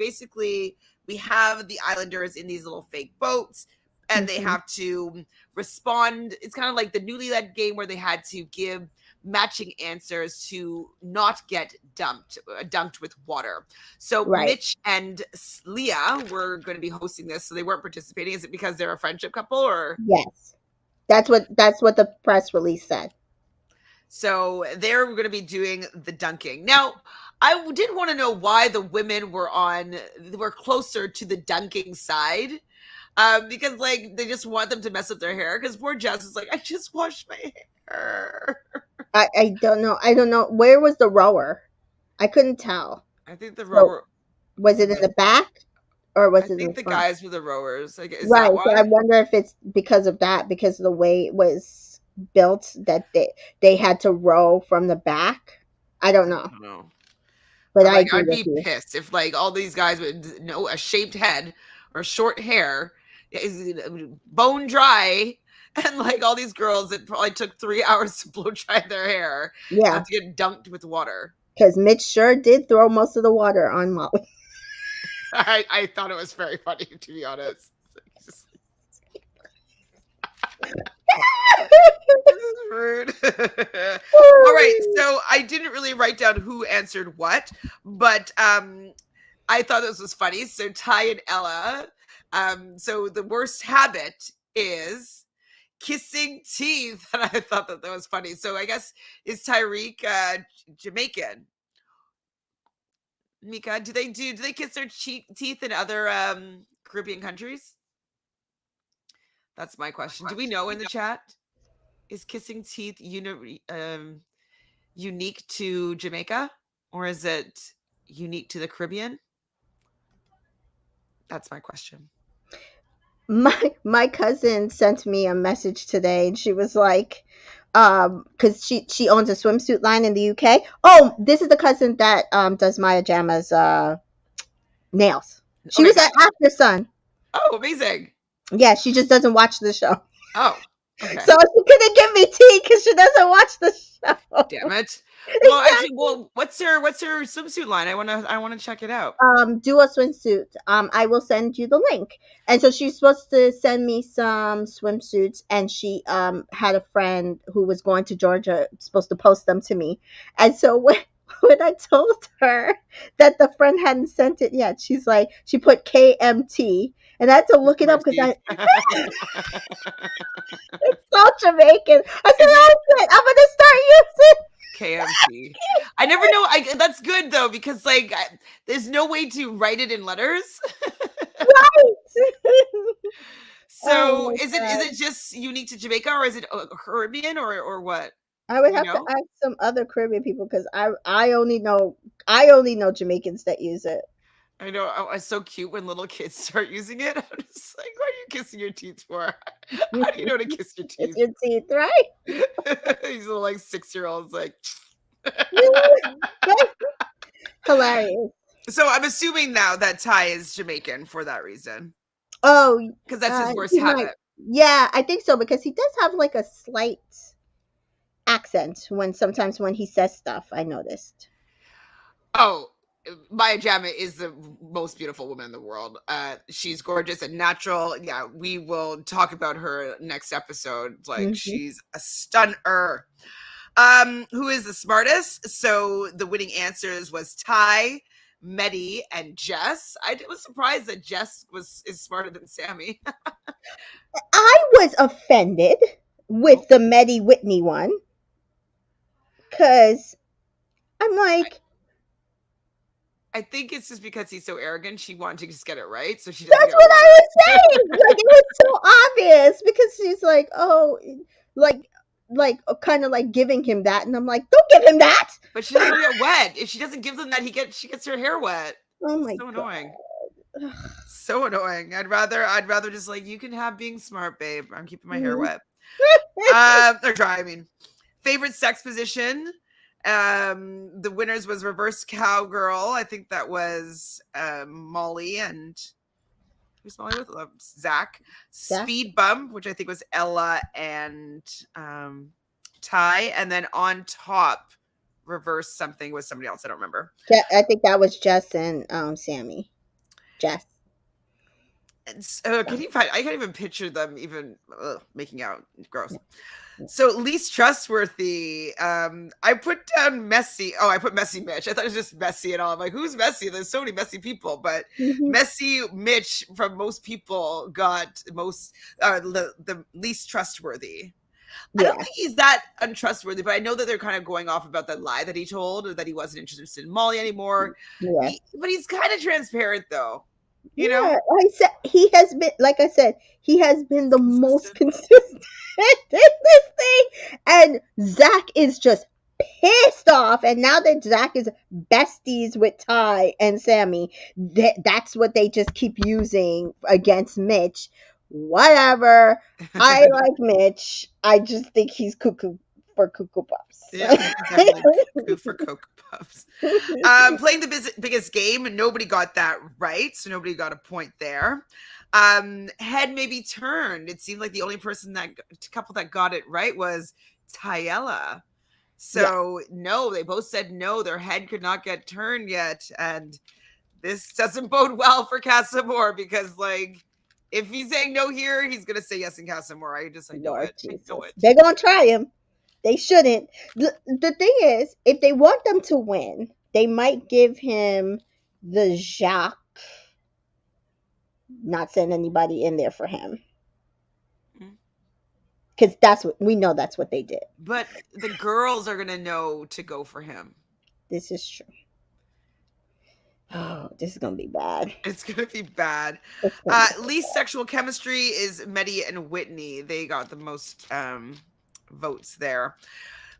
have the islanders in these little fake boats, and they Mhm. have to respond. It's kind of like the Newlywed Game where they had to give matching answers to not get dunked with water. So Right. Mitch and Leah were going to be hosting this, so they weren't participating. Is it because they're a friendship couple, or Yes. That's what the press release said. so they're going to be doing the dunking? Now, I did want to know why the women were closer to the dunking side. Because like they just want them to mess up their hair. Because poor Jess is like, I just washed my hair. I don't know. I don't know. Where was the rower? I couldn't tell. I think the So rower was was it in in the. the back or I was it in think the the front? guys were the rowers. Like, is Right. that So I why? wonder if it's because of that, because of the way it was built that they had to row from the back. I don't I know. don't know. But But I like, agree I'd with be you. pissed if like all these guys with a shaped head or short hair is bone dry, and like all these girls, it probably took 3 hours to blow dry their hair, have Yeah. to get dunked with water. Because Mitch sure did throw most of the water on Molly. I thought it was very funny, to be honest. Just, this is rude. All right, so I didn't really write down who answered what, but I thought this was funny. So Ty and Ella. So the worst habit is kissing teeth, and I thought that was funny. So I guess is Tyrique Jamaican? Mika, do they kiss their teeth in other Caribbean countries? That's my question. Do we know in the chat? Is kissing teeth unique to Jamaica, or is it unique to the Caribbean? That's my question. My cousin sent me a message today and she was like, because she owns a swimsuit line in the UK. Oh, this is the cousin that does Maya Jama's nails. She Okay, was an gotcha. actor son. Oh, amazing. Yeah, she just doesn't watch the show. Oh, okay. So she couldn't give me tea because she doesn't watch the Damn show. it. Well, actually, well, what's her swimsuit line? I wanna check it out. Do a swimsuit. I will send you the link. And so she's supposed to send me some swimsuits, and she had a friend who was going to Georgia, supposed to post them to me. And so when I told her that the friend hadn't sent it yet, she's like, she put KMT, and I had to look it up because Mercy. it's so Jamaican. I said, Is it oh shit, I'm gonna start using. KMT? I never know. That's good though because like there's no way to write it in letters. Right. So Oh my is god. it just unique to Jamaica or is it Caribbean or what? I Do would we have to know? ask some other Caribbean people because I only know Jamaicans that use it. I know. It's so cute when little kids start using it. I'm just like, what are you kissing your teeth for? How do you know to kiss your It's teeth? your teeth, right? These little like 6-year-olds like. Hilarious. So I'm assuming now that Ty is Jamaican for that reason Oh, because that's his worst he might. habit. Yeah, I think so because he does have like a slight accent when sometimes when he says stuff. I noticed. Oh, Maya Jama is the most beautiful woman in the world. She's gorgeous and natural. Yeah, we will talk about her next episode. Like, Hmm. she's a stunner. Who is the smartest? So the winning answers was Ty, Medhi, and Jess. I was surprised that Jess is smarter than Sammy. I was offended Oh, with the Meddy Whitney one because I'm I, like, I think it's just because he's so arrogant. She wanted to just get it right, so she doesn't that's get what I one. was saying. Like it was so obvious because she's like, oh, like kind of like giving him that, and I'm like, don't give him that. But she doesn't want to get wet. If she doesn't give them that, she gets her hair wet. Oh It's my so annoying. god. So annoying. I'd rather just like, you can have being smart, babe. I'm keeping my hair Mhm. wet. Or dry. I mean, favorite sex position. The winners was reverse cowgirl. I think that was Molly and who's Molly with? Zach. Yeah, Speed bump, which I think was Ella and Ty, and then on top reverse something was somebody else. I don't remember. I think that was Jess and Sammy. Jess. Can Yeah. you find? I can't even picture them even making out. Gross. So least trustworthy. I put down messy. Oh, I put messy Mitch. I thought it was just messy and all. I'm like, who's messy? There's so many messy people, but Mhm. messy Mitch from most people got most the least trustworthy. I don't Yeah. think he's that untrustworthy, but I know that they're kind of going off about that lie that he told, or that he wasn't interested in Molly anymore. Yeah. But he's kind of transparent, though. You Yeah, know, I said he has been, like I said, he has been he's the most consistent. consistent in this thing, and Zach is just pissed off. And now that Zach is besties with Ty and Sammy, that's what they just keep using against Mitch. Whatever. I like Mitch. I just think he's cuckoo for Cuckoo Puffs. Yeah, he's definitely cuckoo for Cocoa Puffs. Playing the biggest game, nobody got that right, so nobody got a point there. Head maybe turned. It seemed like the only couple that got it right was Tyela. Yeah. So no, they both said no. Their head could not get turned yet, and this doesn't bode well for Casamore because, like, if he's saying no here, he's gonna say yes in Casamore. I know Lord it. I know Jesus. it. They're going to try him. They shouldn't. The thing is, if they want them to win, they might give him the Jacques, not send anybody in there for him. Mm. Because that's what we know, that's what they did. But the girls are gonna know to go for him. This is true. Oh, this is going to be bad. It's gonna be bad. It's going to be Least sexual chemistry is Medhi and Whitney. They got the most votes there.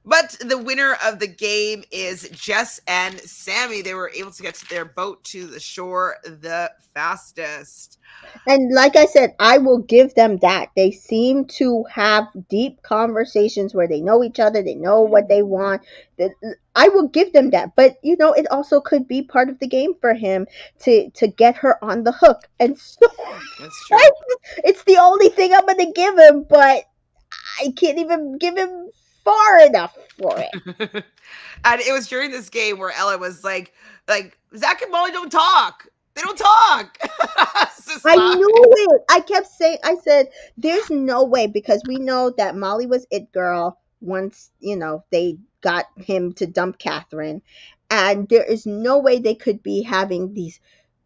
But the winner of the game is Jess and Sammy. They were able to get their boat to the shore the fastest. And like I said, I will give them that. They seem to have deep conversations where they know each other, they know what they want. I will give them that. But it also could be part of the game for him to get her on the hook. And so That's true. it's the only thing I'm going to give him, but I can't even give him far enough for it. And it was during this game where Ella was like Zach and Molly don't talk. They don't talk. I knew it. I kept saying, I said, there's no way, because we know that Molly was it girl once, they got him to dump Catherine. And there is no way they could be having these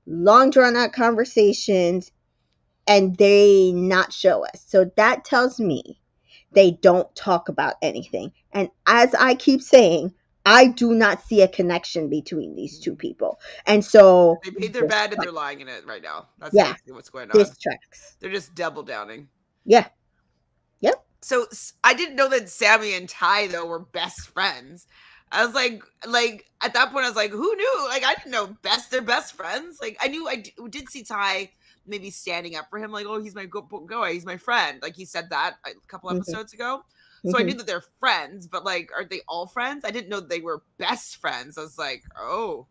long drawn out conversations and they not show us. So that tells me they don't talk about anything. And as I keep saying, I do not see a connection between these two people. And so They paid their this bed and they're tracks. lying in it right now. That's Yeah, basically what's going on. this tracks. They're just double downing. Yeah. Yep. So I didn't know that Sammy and Ty though were best friends. I was like at that point I was like, who knew? Like, I didn't know they're best friends. Like, I knew did see Ty maybe standing up for him, like, oh, he's my go, he's my friend. Like, he said that a couple Mm-hmm. episodes ago. So I Mm-hmm. knew that they're friends, but like, are they all friends? I didn't know they were best friends. I was like, oh,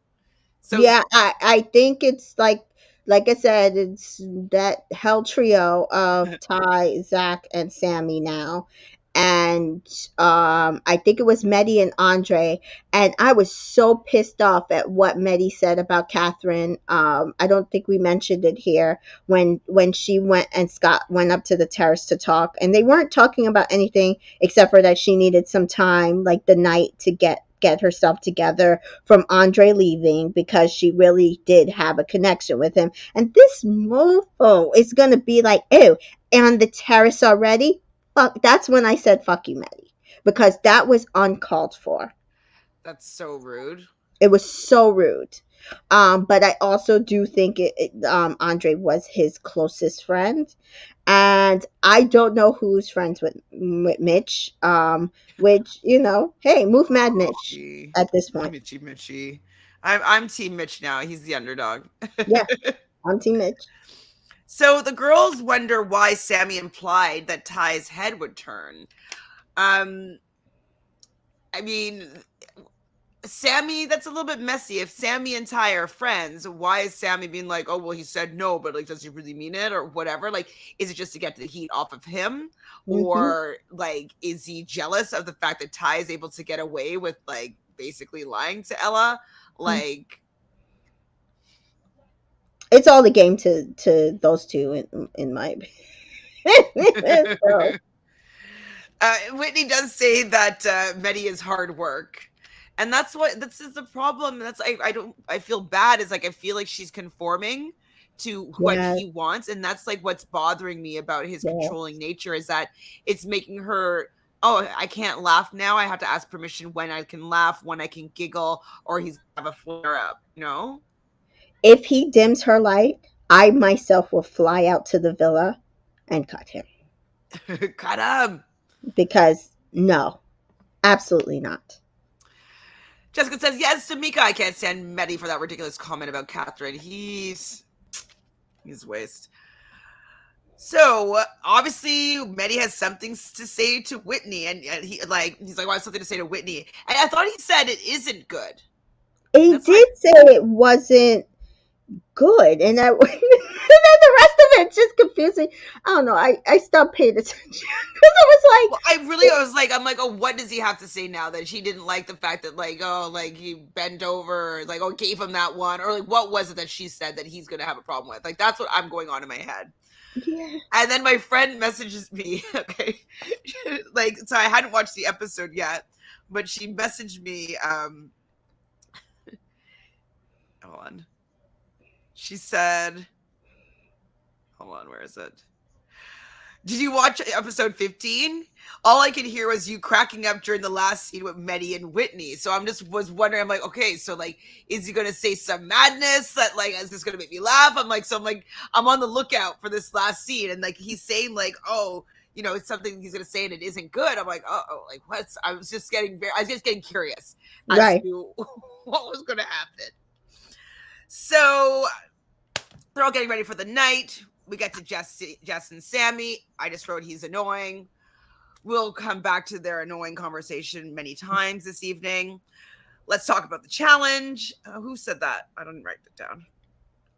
so Yeah, I think it's like I said, it's that hell trio of Ty, Zach, and Sammy now. and I think it was Medhi and Andre, and I was so pissed off at what Medhi said about Catherine. I don't think we mentioned it here when she went and Scott went up to the terrace to talk, and they weren't talking about anything except for that she needed some time, like the night, to get herself together from Andre leaving, because she really did have a connection with him. And this mofo is gonna be like, ew, on the terrace already? Fuck, that's when I said fuck you, Maddie, because that was uncalled for. That's so rude. It was so rude. But I also do think Andre was his closest friend, and I don't know who's friends with Mitch. Which, hey, move Oh, Mad Mitch Mitchy. at this point. Mitchy Mitchy. I'm team Mitch now. He's the underdog. Yeah, I'm Team Mitch. So the girls wonder why Sammy implied that Ty's head would turn. Um I mean, Sammy, that's a little bit messy. If Sammy and Ty are friends, why is Sammy being like, oh, well, he said no, but like, does he really mean it or whatever? Like, is it just to get the heat off of him? Hmm. Or like, is he jealous of the fact that Ty is able to get away with like basically lying to Ella? Like, It's all the game to those two, in my opinion. So, Whitney does say that Medhi is hard work. And that's what this is the problem. That's I don't I feel bad. Is like I feel like she's conforming to what yeah, he wants. And that's like what's bothering me about his yeah. controlling nature is that it's making her, oh, I can't laugh now. I have to ask permission when I can laugh, when I can giggle, or he's gonna have a flare up, you know? If he dims her light, I myself will fly out to the villa and cut him, Cut him. because no, absolutely not. Jessica says, yes, Tamika, I can't stand Medhi for that ridiculous comment about Catherine. He's waste. So obviously, Medhi has something to say to Whitney, and he's like, well, I have something to say to Whitney. And I thought he said it isn't good. He That's why. did say it wasn't good, and then the rest of it's just confusing. I don't know. I stopped paying attention because it Well, I was like, I'm like, oh, what does he have to say now that she didn't like the fact that like, oh, like he bent over, like, oh, gave him that one, or like, what was it that she said that he's gonna have a problem with? Like, that's what I'm going on in my head. yeah. And then my friend messages me, okay, like, so I hadn't watched the episode yet, but she messaged me, hold on. She said, hold on, where is it? Did you watch episode 15? All I could hear was you cracking up during the last scene with Medhi and Whitney. So I'm just was wondering, I'm like, okay, so like, is he gonna say some madness that like is this gonna make me laugh? I'm on the lookout for this last scene, and like he's saying like, oh, it's something he's gonna say and it isn't good. I'm like, oh, like what's I was just getting curious as Right. to what was gonna happen. So they're all getting ready for the night. We get to Jess and Sammy. I just wrote he's annoying. We'll come back to their annoying conversation many times this evening. Let's talk about the challenge. Who said that? I don't write it down.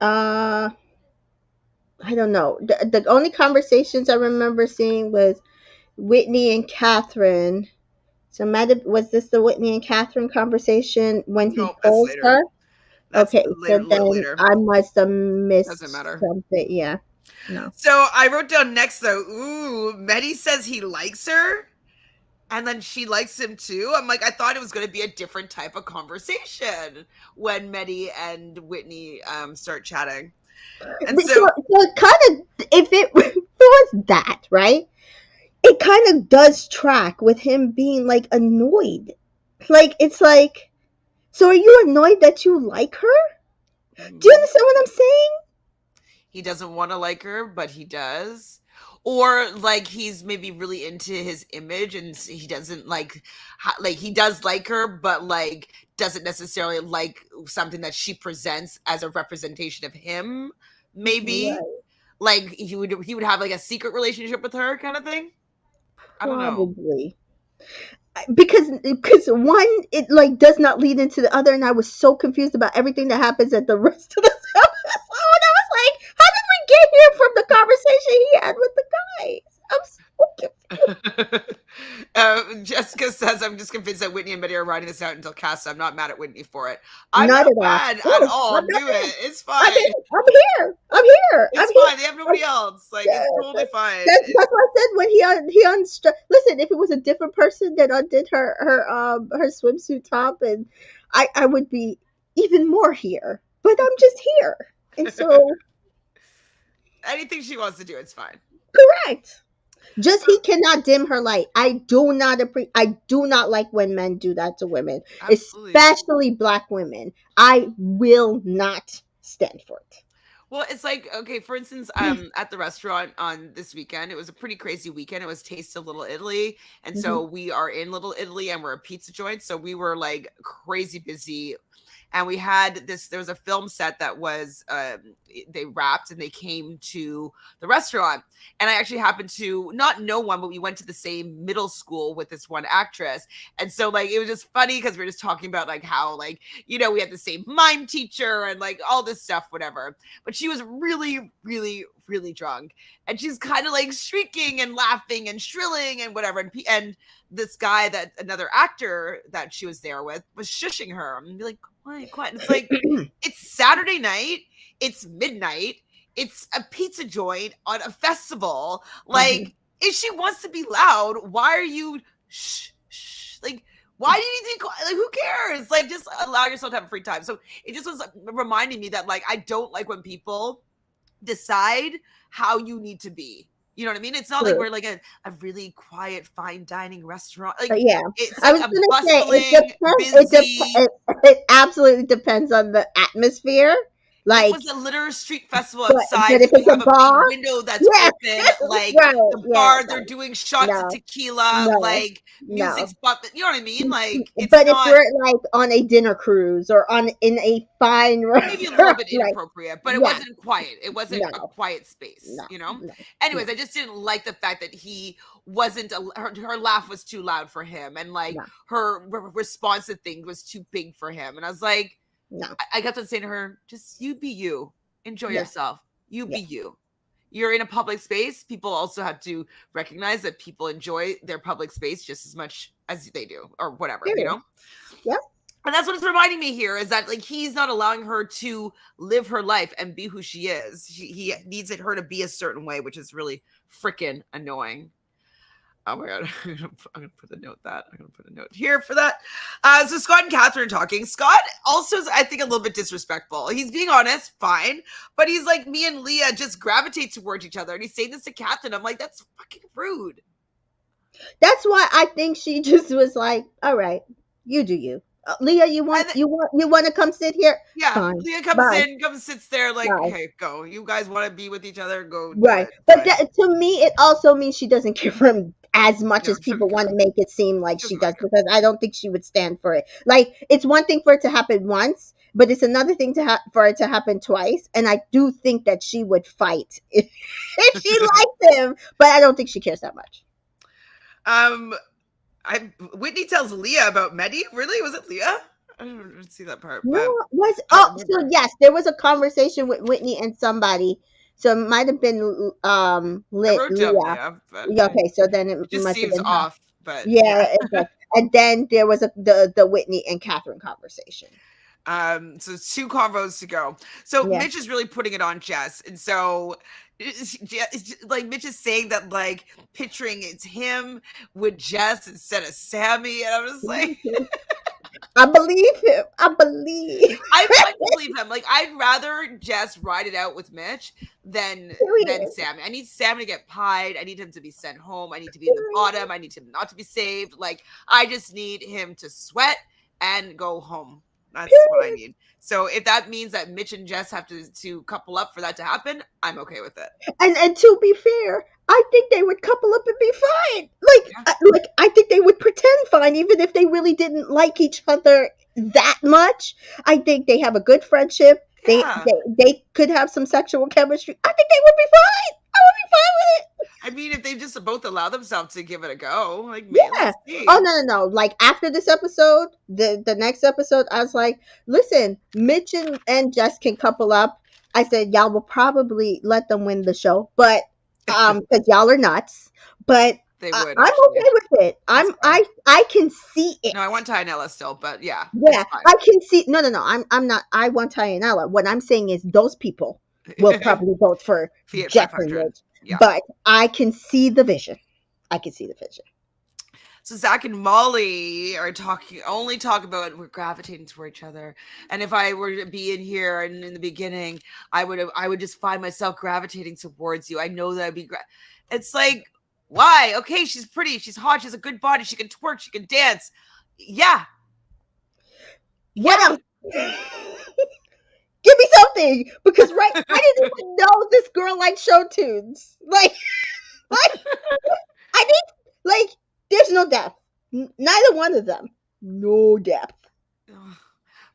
Uh, I don't know. The only conversations I remember seeing was Whitney and Catherine. So was this the Whitney and Catherine conversation when he No, that's told later. her? That's Okay, later, so a little then later. I must have Doesn't missed matter. something. Yeah. No. So I wrote down next though. Ooh, Medhi says he likes her, and then she likes him too. I'm like, I thought it was going to be a different type of conversation when Medhi and Whitney start chatting. And So, so, it kind of, if it was that, right? It kind of does track with him being like annoyed. Like, it's like, so are you annoyed that you like her? Do you understand what I'm saying? he doesn't want to like her, but he does. Or like he's maybe really into his image and he doesn't like he does like her, but like doesn't necessarily like something that she presents as a representation of him. Maybe Right. like he would have like a secret relationship with her kind of thing. I don't know. Probably. Because one, it like does not lead into the other, and I was so confused about everything that happens at the rest of the episode. I was like, how did we get here from the conversation he had with the guys? I'm so confused. Jessica says, I'm just convinced that Whitney and Medhi are writing this out until cast. I'm not mad at Whitney for it. I'm Not not at all. mad at Oh, all. I'm Do it. It's I'm fine. here. I'm here. I'm here. I'm It's here. fine. They have nobody else. Like, it's totally fine. That's what I said when listen, if it was a different person that undid her swimsuit top, and I would be even more here. But I'm just here. And so Anything she wants to do, it's fine. correct. Just So, he cannot dim her light. I do not like when men do that to women, absolutely. especially black women. I will not stand for it. Well, it's like, okay, for instance, at the restaurant on this weekend, it was a pretty crazy weekend. It was Taste of Little Italy. And Mhm, so we are in Little Italy and we're a pizza joint. So we were like crazy busy. And we had this, there was a film set that was, they wrapped and they came to the restaurant. And I actually happened to not know one, but we went to the same middle school with this one actress. And so, like, it was just funny because we were just talking about, like, how, like, we had the same mime teacher and, like, all this stuff, whatever. But she was really, really, really drunk. And she's kind of like shrieking and laughing and shrilling and whatever. And this guy, that another actor that she was there with, was shushing her and be like, quiet, quiet. And it's like, it's Saturday night, it's midnight, it's a pizza joint on a festival. mhm. Like, if she wants to be loud, why are you shh, shh? Like, why do you need to be quiet? Like, who cares? Like, just allow yourself to have free time. So it just was reminding me that, like, I don't like when people decide how you need to be. You know what I mean? It's not like True. we're like a really quiet, fine dining restaurant. Like, Yeah, it's I like was a gonna say it bustling, depends. busy. It absolutely depends on the atmosphere. It Like, was a literal street festival but outside. if You it's a have a big bar, window that's yeah, open. Like, right, the yeah, bar, they're doing shots of no, tequila. no, Like, no. music's bumping. You know what I mean? Like, it's But if not. we're like on a dinner cruise or on in a fine Maybe a little restaurant, bit like, inappropriate, but it yeah, wasn't quiet. It wasn't a no, quiet space, no, no, Anyways, no, I just didn't like the fact that he wasn't, her laugh was too loud for him. And like no, her response to things was too big for him. And I was like, no, I got to say to her, just you be you, enjoy yeah, yourself. You be yeah, you. You're in a public space. People also have to recognize that people enjoy their public space just as much as they do, or whatever, period. Yeah, and that's what it's reminding me here is that, like, he's not allowing her to live her life and be who she is. He needs her to be a certain way, which is really freaking annoying. Oh my god, I'm gonna put a note that I'm gonna put a note here for that. So Scott and Catherine talking. Scott also is, I think, a little bit disrespectful. He's being honest, fine, but he's like, me and Leah just gravitate towards each other, and he's saying this to Catherine. I'm like, that's fucking rude. that's why I think she just was like, all right, you do you. Leah, And then, you want to come sit here? yeah, Fine, Leah comes bye, in, comes sits there, like, bye. hey, go. You guys want to be with each other? Go do Right. it. But Fine. to me, it also means she doesn't care for him as much No, as she doesn't people care. want to make it seem like She she doesn't really does, care. because I don't think she would stand for it. Like, it's one thing for it to happen once, but it's another thing for it to happen twice. And I do think that she would fight if she liked him, but I don't think she cares that much. um, Whitney tells Leah about Medhi. Really? Was it Leah? I didn't see that part, No, but was I don't so remember. yes, there was a conversation with Whitney and somebody. So it might have been I wrote down Leah. Leah, but Yeah, okay, so then it it just must have seems been her. off. But yeah. Yeah, and then there was the Whitney and Catherine conversation. So 2 convos to go. So Yeah. Mitch is really putting it on Jess, and so like Mitch is saying that, like, picturing it's him with Jess instead of Sammy, and I'm just like, I believe him. I believe. I want to believe him. Like, I'd rather Jess ride it out with Mitch than Period. Sammy. I need Sammy to get pied. I need him to be sent home. I need to be in the Period. bottom. I need him not to be saved. Like, I just need him to sweat and go home. That's what I Period. need. So if that means that Mitch and Jess have to couple up for that to happen, I'm okay with it. And to be fair, I think they would couple up and be fine. Yeah. Like I think they would pretend fine, even if they really didn't like each other that much. I think they have a good friendship. Yeah. They could have some sexual chemistry. I think they would be fine. I would be fine with it. I mean, if they just both allow themselves to give it a go, like, man, Yeah. let's Oh, see. no, no, no. Like, after this episode, the next episode, I was like, listen, Mitch and Jess can couple up. I said, y'all will probably let them win the show, but because y'all are nuts. But They would I'm actually. okay with it. That's fine. I can see it. No, I want Tynella still, but yeah, it's Yeah, fine. I can see. No, no, no. I'm not. I want Tyanella. What I'm saying is those people will probably vote for Fiat Jeff and 500. Rich, Yeah. but I can see the vision. I can see the vision. So Zach and Molly are only talk about we're gravitating toward each other. And if I were to be in here and in the beginning, I would just find myself gravitating towards you. I know that I'd be. It's like, why? Okay, she's pretty, she's hot, she has a good body, she can twerk, she can dance. Yeah. What Yeah. else? Give me something, because I didn't even know this girl liked show tunes. Like I need, like, there's no depth. Neither one of them. No depth.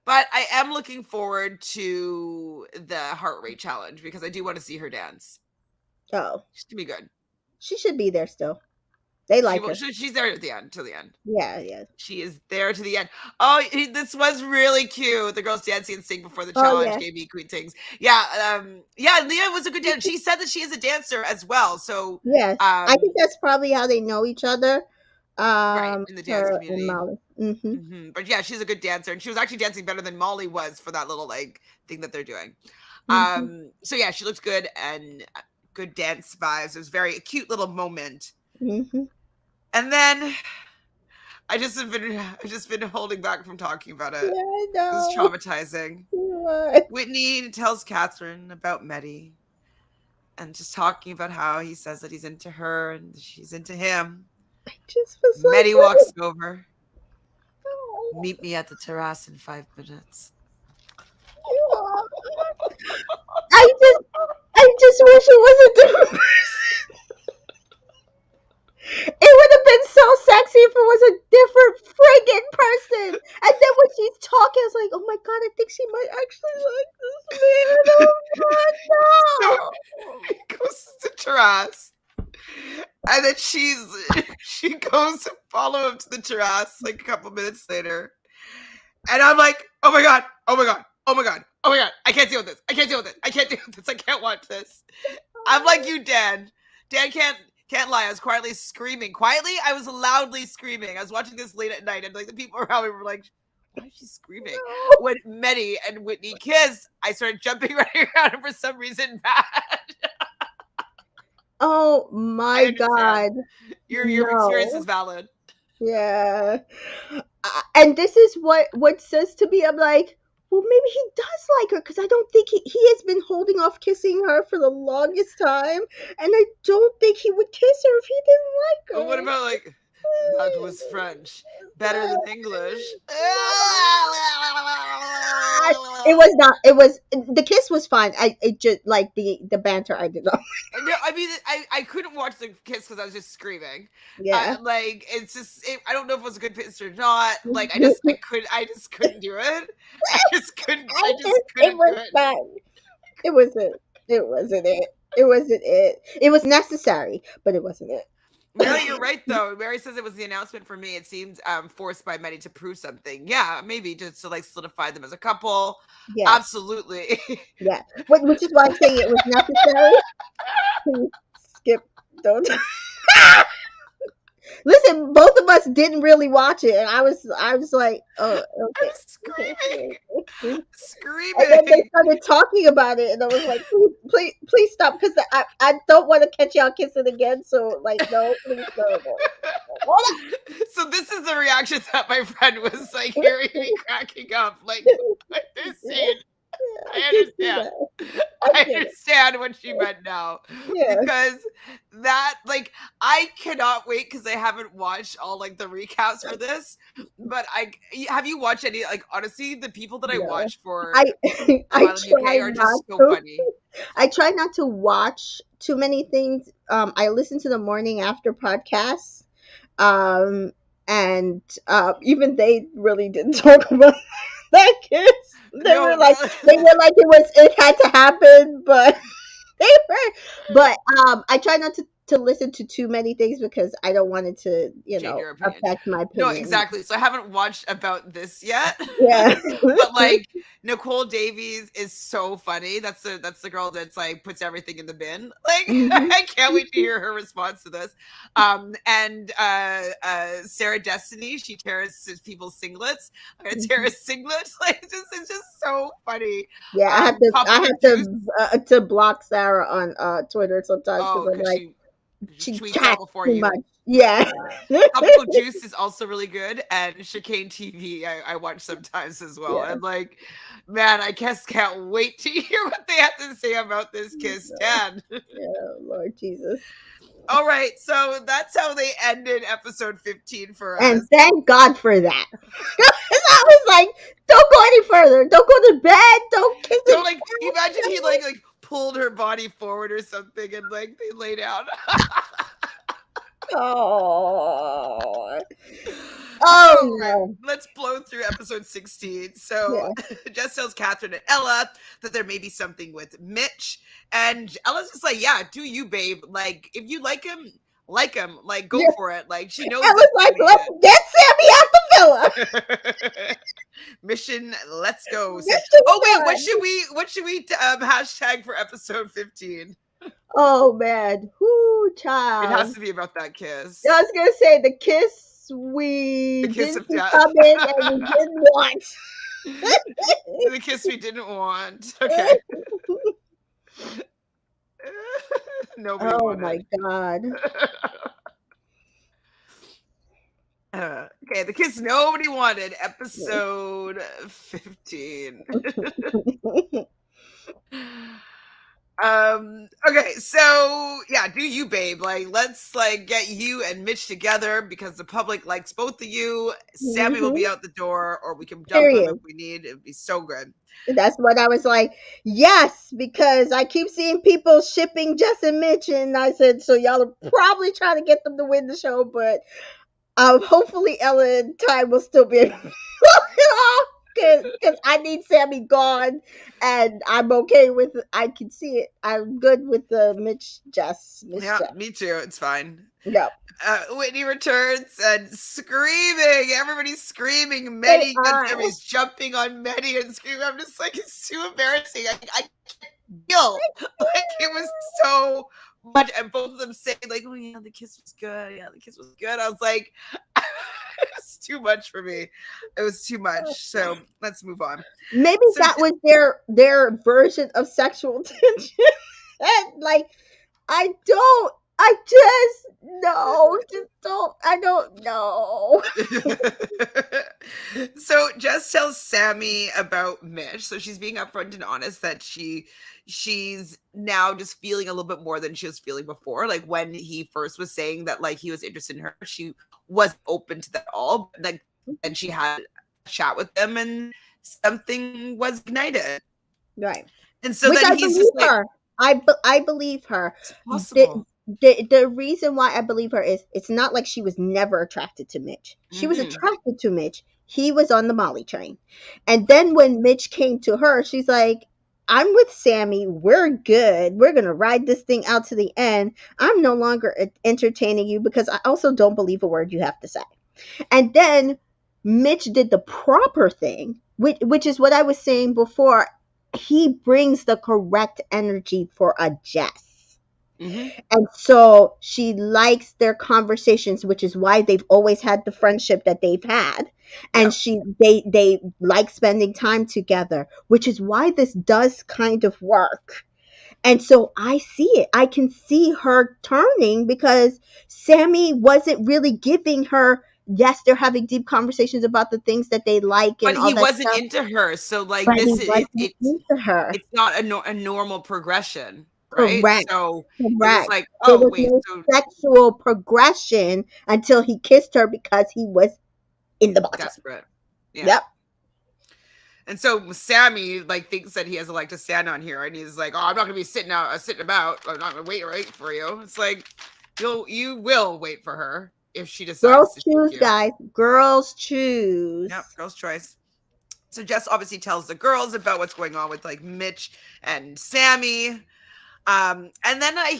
But I am looking forward to the heart rate challenge because I do want to see her dance. Oh, She's gonna be good. she should be there still. They like her. She's there at the end, till the end. Yeah, yeah. She is there to the end. Oh, this was really cute. The girls dancing and sing before the Oh, challenge yeah. gave me queen things. Yeah, yeah. Leah was a good dancer. She said that she is a dancer as well. So, Yes, I think that's probably how they know each other. right in the dance Her and community. Molly. But yeah, she's a good dancer, and she was actually dancing better than Molly was for that little like thing that they're doing. So yeah, she looks good and good dance vibes. It was very a cute little moment. And then I've just been holding back from talking about it. Yeah, I know. It's traumatizing. What? Whitney tells Catherine about Medhi and just talking about how he says that he's into her and she's into him. I just was like, Medhi walks over. Meet me at the terrace in 5 minutes. I just wish it was a different person. It would have been so sexy if it was a different friggin' person. And then when she's talking, I was like, oh my god, I think she might actually like this man. Oh my god, no. He goes to the terrace. And then she goes to follow him to the terrace like a couple minutes later. And I'm like, oh my god, oh my god, oh my god, oh my god, I can't deal with this. I can't deal with it. I can't deal with this. I can't watch this. I'm like you, Dan. Dan can't lie. I was quietly screaming. Quietly, I was loudly screaming. I was watching this late at night, and like the people around me were like, why is she screaming? When Medhi and Whitney kiss, I started jumping right around and for some reason mad. Oh my god. Your experience is valid. Yeah. And this is what says to me, I'm like, well, maybe he does like her, because I don't think he has been holding off kissing her for the longest time, and I don't think he would kiss her if he didn't like her. But what about like that was French, better than English? It was not. It was, the kiss was fine. It just like the banter. I did not. No, I mean, I couldn't watch the kiss because I was just screaming. Yeah. Like it's just I don't know if it was a good kiss or not. Like I just couldn't do it. I just couldn't do it. Fine. It wasn't. It wasn't it. It wasn't it. It was necessary, but it wasn't it. Mary, you're right though. Mary says it was the announcement for me. It seems forced by Medhi to prove something. Yeah, maybe just to like solidify them as a couple. Yeah, absolutely. Yeah, which is why I'm saying it was necessary. Please skip. Don't. Listen, both of us didn't really watch it, and I was like, oh, okay. I was screaming. And then they started talking about it, and I was like, please stop, because I don't want to catch y'all kissing again. So like, no, please no. So this is the reaction that my friend was like hearing me cracking up, like this scene. I understand what she meant now. Yeah. Because that, like, I cannot wait because I haven't watched all like the recaps for this. But have you watched any? Like, honestly, the people that I watch for I UK are just so funny. I try not to watch too many things. I listen to the morning after podcasts. And even they really didn't talk about that kiss. They were like it had to happen, but I try not to listen to too many things because I don't want it to, Change your opinion. affect my No, opinion. exactly. So I haven't watched About This yet, Yeah. but like Nicole Davies is so funny. That's the girl that's like puts everything in the bin. Like Mhm. I can't wait to hear her response to this. And Sarah Destiny, she tears people's singlets. I'm gonna tear a Mhm. singlet. Like it's just so funny. Yeah, I Topical have juice. to block Sarah on Twitter sometimes because Oh, I'm because like, she she tweets all chats before too you. much. Yeah. Topical Juice is also really good, and Chicane TV I watch sometimes as well. Yeah. And like, man, I guess can't wait to hear what they have to say about this kiss 10. Yeah, Lord Jesus. All right, so that's how they ended episode 15 for And us. thank God for that. 'Cause I was like, don't go any further. Don't go to bed. Don't kiss So it. like, imagine he like pulled her body forward or something, and like they lay down. Oh. Oh All right, no. let's blow through episode 16. So Yeah. Jess tells Catherine and Ella that there may be something with Mitch. And Ella's just like, yeah, do you, babe. Like, if you like him, like, go Yeah. for it. Like, she I knows was that like, Sammy let's get Sammy out the villa. did. Mission, let's go, Sam. Mission Oh, wait, what done. should we hashtag for episode 15? Oh man. Whoo, It has child. to be about that I kiss. was gonna say the kiss we The kiss didn't of see death. coming and we didn't want. The kiss we didn't want. Okay. Nobody Oh my wanted. god. Okay, the kiss nobody wanted, episode 15. Okay, so yeah, do you, babe? Like, let's like get you and Mitch together because the public likes both of you. Sammy will Hmm. be out the door, or we can dump him if Period. we need. It'd be so good. That's what I was like. Yes, because I keep seeing people shipping Jess and Mitch, and I said, so y'all are probably trying to get them to win the show, but hopefully Ella and Ty will still be able to pull it off because I need Sammy gone, and I'm okay with. I can see it. I'm good with the Miss Yeah, Jess. me too. It's fine. Yep. Whitney returns and screaming. Everybody's screaming. They are. Everybody's jumping on Medhi and screaming. I'm just like, it's too embarrassing. I can't deal. Like, it was so much. And both of them say, like, oh, yeah, the kiss was good. Yeah, the kiss was good. I was like, it's too much for me. It was too much. So let's move on. Maybe So, that was their version of sexual tension. And like, I just no, just don't. I don't know. so Jess tells Sammy about Mitch. So she's being upfront and honest that she's now just feeling a little bit more than she was feeling before. Like when he first was saying that like he was interested in her, she was open to that all. But like and she had a chat with him and something was ignited. Right. And so Which then I he's believe just like, her. I believe her. it's The, possible. the reason why I believe her is it's not like she was never attracted to Mitch. She was Mm-hmm. attracted to Mitch. He was on the Molly train. And then when Mitch came to her, she's like, I'm with Sammy. We're good. We're going to ride this thing out to the end. I'm no longer entertaining you because I also don't believe a word you have to say. And then Mitch did the proper thing, which is what I was saying before. He brings the correct energy for a Jess. Mm-hmm. And so she likes their conversations, which is why they've always had the friendship that they've had. And they like spending time together, which is why this does kind of work. And so I see it. I can see her turning because Sammy wasn't really giving her. Yes, they're having deep conversations about the things that they like But and all he that wasn't stuff, into her. So like but he this is wasn't into her. it's not a normal progression, right? Correct. So it was Correct. like, There oh was wait, no so sexual progression until he kissed her because he was in the bottom. desperate. Yeah. Yep. And so Sammy like thinks that he has a leg to stand on here, and he's like, "Oh, I'm not gonna be sitting about. I'm not gonna wait right for you." It's like you will wait for her if she decides Girls to choose, shoot you. guys. Girls choose. Yep, girl's choice. So Jess obviously tells the girls about what's going on with like Mitch and Sammy. And then I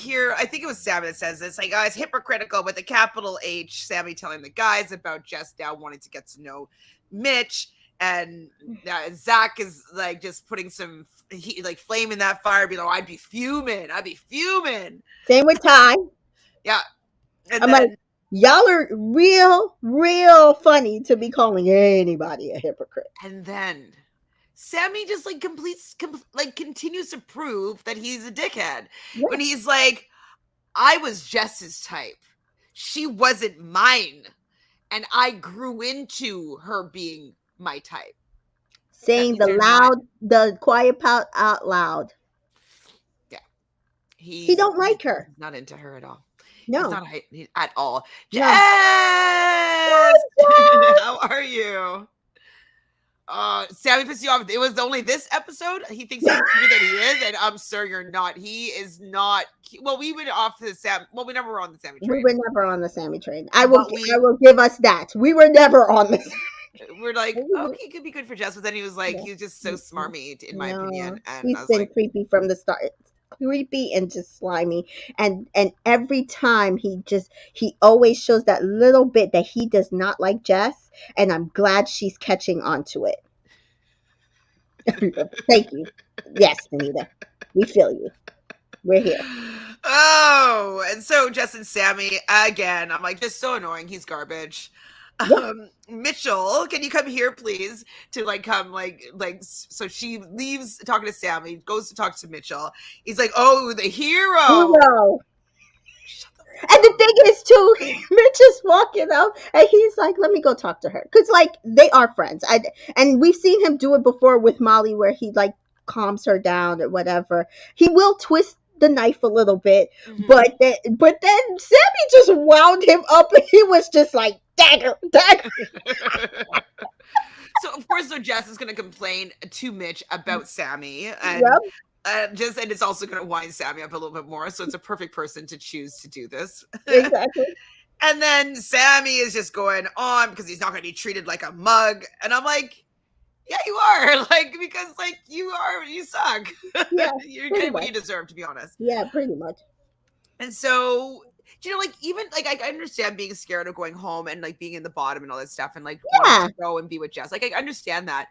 think it was Sammy that says this, like, oh, it's hypocritical with a capital H. Sammy telling the guys about Jess now wanting to get to know Mitch, and Zach is like just putting some like flame in that fire, being like, I'd be fuming. Same with Ty. Yeah, and I'm like, then y'all are real funny to be calling anybody a hypocrite. and then Sammy just like continues to prove that he's a dickhead Yeah. when he's like, I was Jess's type. She wasn't mine. And I grew into her being my type. That Saying means you're not. the quiet part out loud. Yeah. He don't like her. He's not into her at all. He's No. not at all. No. Jess! How are you? Sammy pissed you off. It was only this episode. He thinks he's cuter than he is, and I'm sure you're not. He is not. Well, we went off the Sam. Well, we never were on the Sammy train. We were never on the Sammy train. I will give us that. We were never on this. We're like, okay, it could be good for Jess, but then he was like, he was just so smarmy, in my opinion. And he's I was been like, creepy from the start. Creepy and just slimy, and every time he always shows that little bit that he does not like Jess, and I'm glad she's catching on to it. Thank you. Yes, Anita, we feel you. We're here. Oh, and so Jess and Sammy again. I'm like, just so annoying. He's garbage. Yeah. Mitchell, can you come here, please? To like come, so she leaves talking to Sammy, goes to talk to Mitchell. He's like, oh, the hero. And the thing is, too, Mitch is walking out, and he's like, "Let me go talk to her," because like they are friends. And we've seen him do it before with Molly, where he like calms her down or whatever. He will twist the knife a little bit, but then Sammy just wound him up, and he was just like dagger. So of course, Jess is going to complain to Mitch about Sammy, and and it's also going to wind Sammy up a little bit more. So it's a perfect person to choose to do this. Exactly. And then Sammy is just going on because he's not going to be treated like a mug, and I'm like, yeah, you are, like, because like you suck. Yeah, you're getting what you deserve, to be honest. Yeah, pretty much. And so, like, even like I understand being scared of going home and like being in the bottom and all that stuff, and like wanting to go and be with Jess. Like, I understand that,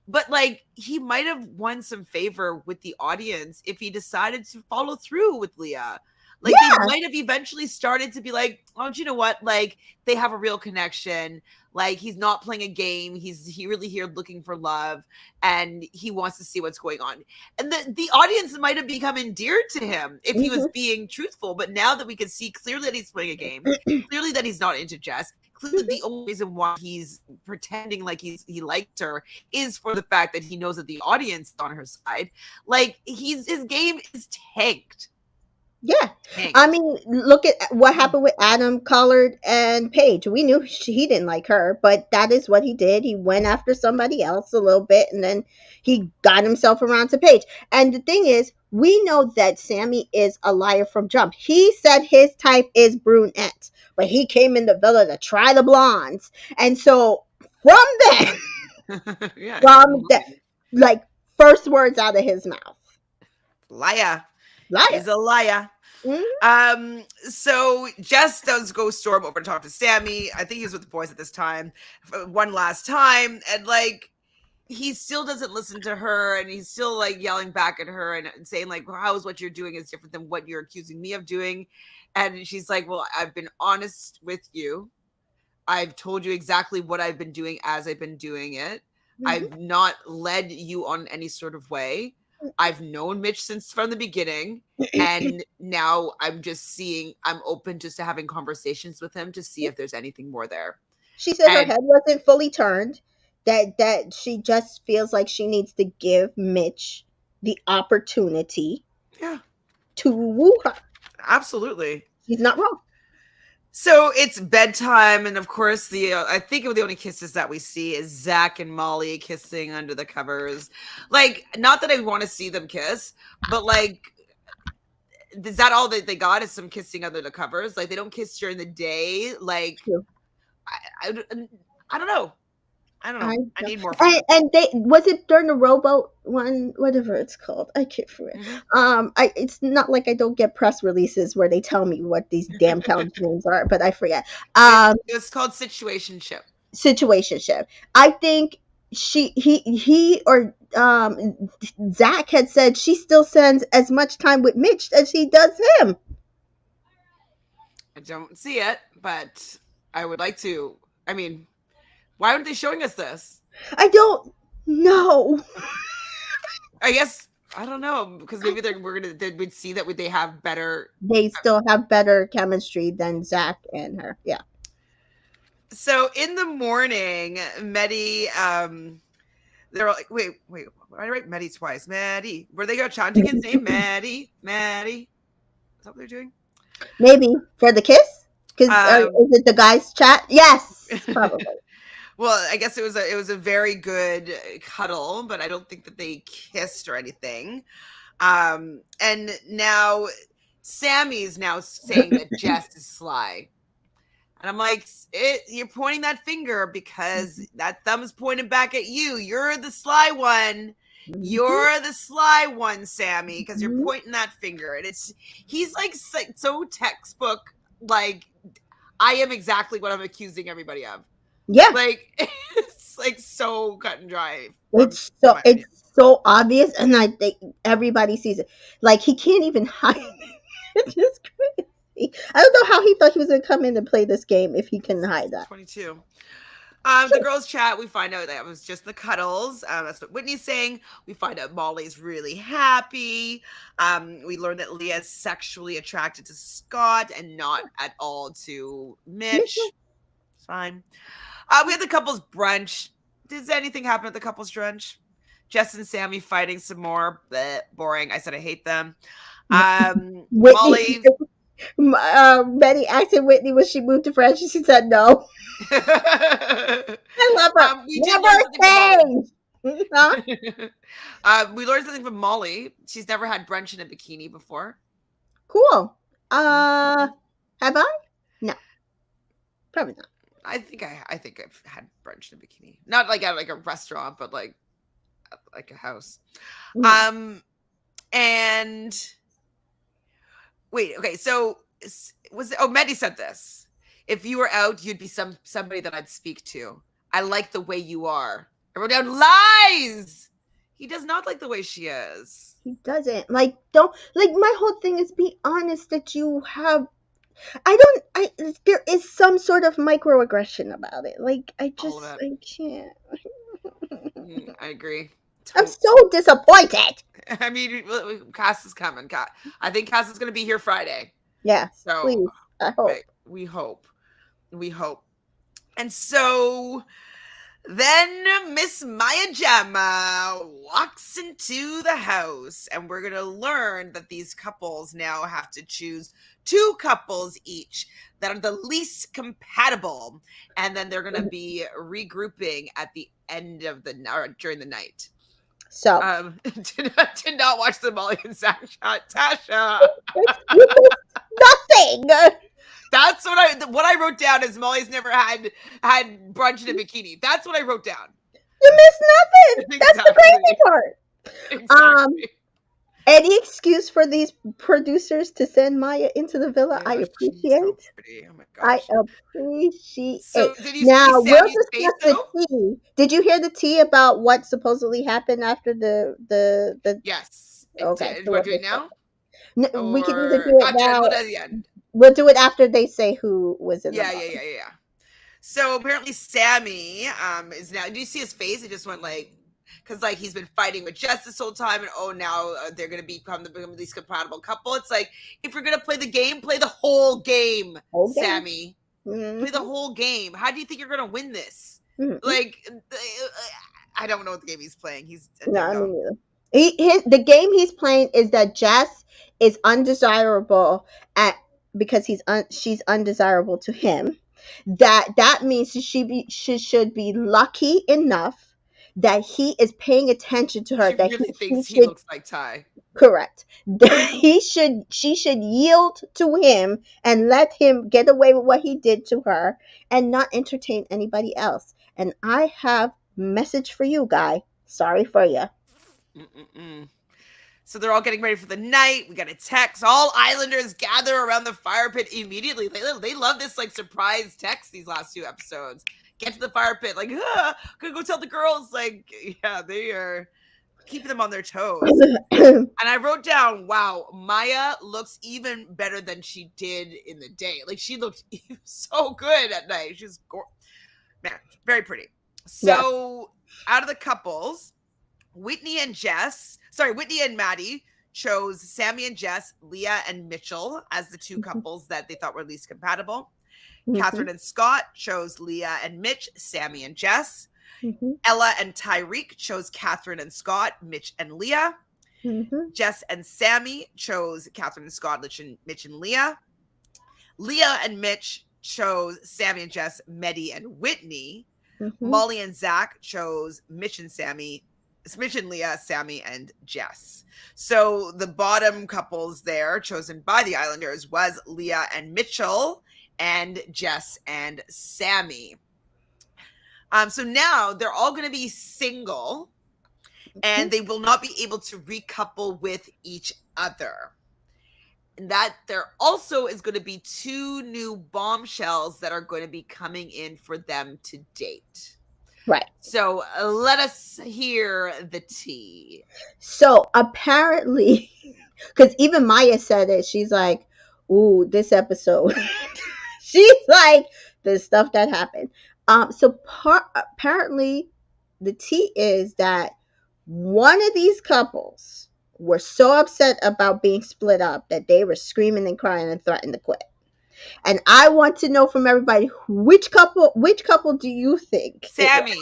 but like he might have won some favor with the audience if he decided to follow through with Leah. Like, they might have eventually started to be like, oh, do you know what? Like, they have a real connection. Like, he's not playing a game. He really here looking for love, and he wants to see what's going on. And the audience might have become endeared to him if he was being truthful. But now that we can see clearly that he's playing a game, clearly that he's not into Jess, clearly the only reason why he's pretending like he liked her is for the fact that he knows that the audience is on her side. Like, his game is tanked. Yeah. I mean, look at what happened with Adam, Collard, and Paige. We knew he didn't like her, but that is what he did. He went after somebody else a little bit, and then he got himself around to Paige. And the thing is, we know that Sammy is a liar from jump. He said his type is brunette, but he came in the villa to try the blondes. And so from that, like, first words out of his mouth. Liar. He's a liar. So Jess does go storm over to talk to Sammy. I think he's with the boys at this time, one last time, and like he still doesn't listen to her, and he's still like yelling back at her and saying like, well, how is what you're doing is different than what you're accusing me of doing? And she's like, well, I've been honest with you. I've told you exactly what I've been doing as I've been doing it. I've not led you on any sort of way. I've known Mitch since from the beginning, and now I'm open just to having conversations with him to see if there's anything more there. She said her head wasn't fully turned, that she just feels like she needs to give Mitch the opportunity to woo her. Absolutely. He's not wrong. So it's bedtime, and of course, I think the only kisses that we see is Zach and Molly kissing under the covers. Like, not that I want to see them kiss, but like, is that all that they got? Is some kissing under the covers? Like, they don't kiss during the day. Like, I don't know. I don't know. I I know. need more from them. And they was it during the rowboat one, whatever it's called. I can't forget. Hmm. It's not like I don't get press releases where they tell me what these damn towns names are, but I forget. It was called situationship. Situationship. I think he or Zach had said she still spends as much time with Mitch as he does him. I don't see it, but I would like to. I mean, why aren't they showing us this? I don't know. I guess I don't know because maybe we're gonna we'd see that they have better. They still have better chemistry than Zach and her. Yeah. So in the morning, Medhi, they're like, wait, why did I write Medhi twice? Medhi, where they go chanting his name, Medhi, Medhi. Is that what they're doing? Maybe for the kiss? Because Um, is it the guys' chat? Yes, probably. well, I guess it was a very good cuddle, but I don't think that they kissed or anything. And now Sammy's now saying that Jess is sly. And I'm like, you're pointing that finger because that thumb is pointing back at you. You're the sly one. You're the sly one, Sammy, because you're Mhm. pointing that finger. And he's like so textbook, like, I am exactly what I'm accusing everybody of. Yeah, Like, it's like so cut and dry it's in so my opinion. it's so obvious, and I think everybody sees it. Like he can't even hide it. It's just crazy. I don't know how he thought he was gonna come in and play this game if he couldn't hide that. 22. The girls chat, we find out that it was just the cuddles. That's what Whitney's saying. We find out Molly's really happy. We learn that Leah's sexually attracted to Scott and not at all to Mitchell, Mitch. It's fine. We had the couples brunch. Does anything happen at the couples brunch? Jess and Sammy fighting some more. Bleh, boring. I said I hate them. Whitney, Molly. Betty asked Whitney when she moved to France. She said no. I love her. We did learn Never something from Molly. change. Huh? We learned something from Molly. She's never had brunch in a bikini before. Cool. Have I? No, probably not. I think I've had brunch in a bikini. Not like at like a restaurant, but like at like a house. Mm. And wait, okay, so was it, oh, Meddy said this. If you were out, you'd be somebody that I'd speak to. I like the way you are. I wrote down lies. He does not like the way she is. He doesn't like. Don't like. My whole thing is be honest that you have. I don't. There is some sort of microaggression about it. Like I just I can't. I agree. I'm so disappointed. I mean, Cass is coming. I think Cass is going to be here Friday. Yeah. So please. I hope. right, we hope. We hope. And so then Miss Maya Jama walks into the house, and we're going to learn that these couples now have to choose 2 couples each that are the least compatible, and then they're going to be regrouping at the end of the or during the night. So did not watch the Molly and Tasha. you missed nothing. That's what I wrote down is Molly's never had brunch in a bikini. That's what I wrote down. You missed nothing. That's the crazy part. Exactly. Any excuse for these producers to send Maya into the villa, I appreciate. So pretty. Oh my gosh. I appreciate. So did you now see we'll Sammy's face, discuss the tea. Did you hear the tea about what supposedly happened after the? Yes. Okay. Do you want to do it now? We can either do it now. At the end. We'll do it after they say who was in the bar. Yeah. So apparently Sammy is now. Do you see his face? It just went like, because like he's been fighting with Jess this whole time, and oh now they're gonna become the least compatible couple. It's like if you're gonna play the game, play the whole game, Sammy. Mm-hmm. Play the whole game. How do you think you're gonna win this? Mm-hmm. Like, I don't know what the game he's playing. The game he's playing is that Jess is undesirable because she's undesirable to him. That means she should be lucky enough that he is paying attention to her. She that really thinks he looks like Ty. Correct. She should yield to him and let him get away with what he did to her and not entertain anybody else. And I have message for you, guy. Sorry for you. Mm-mm-mm. So they're all getting ready for the night. We got a text. All Islanders gather around the fire pit immediately. They love this like surprise text these last two episodes. Get to the fire pit, like, gonna go tell the girls. Like, yeah, they are keeping them on their toes. And I wrote down, wow, Maya looks even better than she did in the day. Like, she looked so good at night. She's man, very pretty. Yes. So out of the couples, Whitney and Maddie chose Sammy and Jess, Leah and Mitchell as the two couples that they thought were least compatible. Mm-hmm. Catherine and Scott chose Leah and Mitch, Sammy and Jess. Mm-hmm. Ella and Tyrique chose Catherine and Scott, Mitch and Leah. Mm-hmm. Jess and Sammy chose Catherine and Scott, Mitch and Leah. Leah and Mitch chose Sammy and Jess, Medhi and Whitney. Mm-hmm. Molly and Zach chose Mitch and Leah, Sammy and Jess. So the bottom couples there chosen by the Islanders was Leah and Mitchell and Jess and Sammy. So now they're all going to be single and they will not be able to recouple with each other. And that there also is going to be two new bombshells that are going to be coming in for them to date. Right. So let us hear the tea. So apparently, because even Maya said it, she's like, "Ooh, this episode." She's like, the stuff that happened. So apparently, the tea is that one of these couples were so upset about being split up that they were screaming and crying and threatened to quit. And I want to know from everybody which couple do you think? Sammy.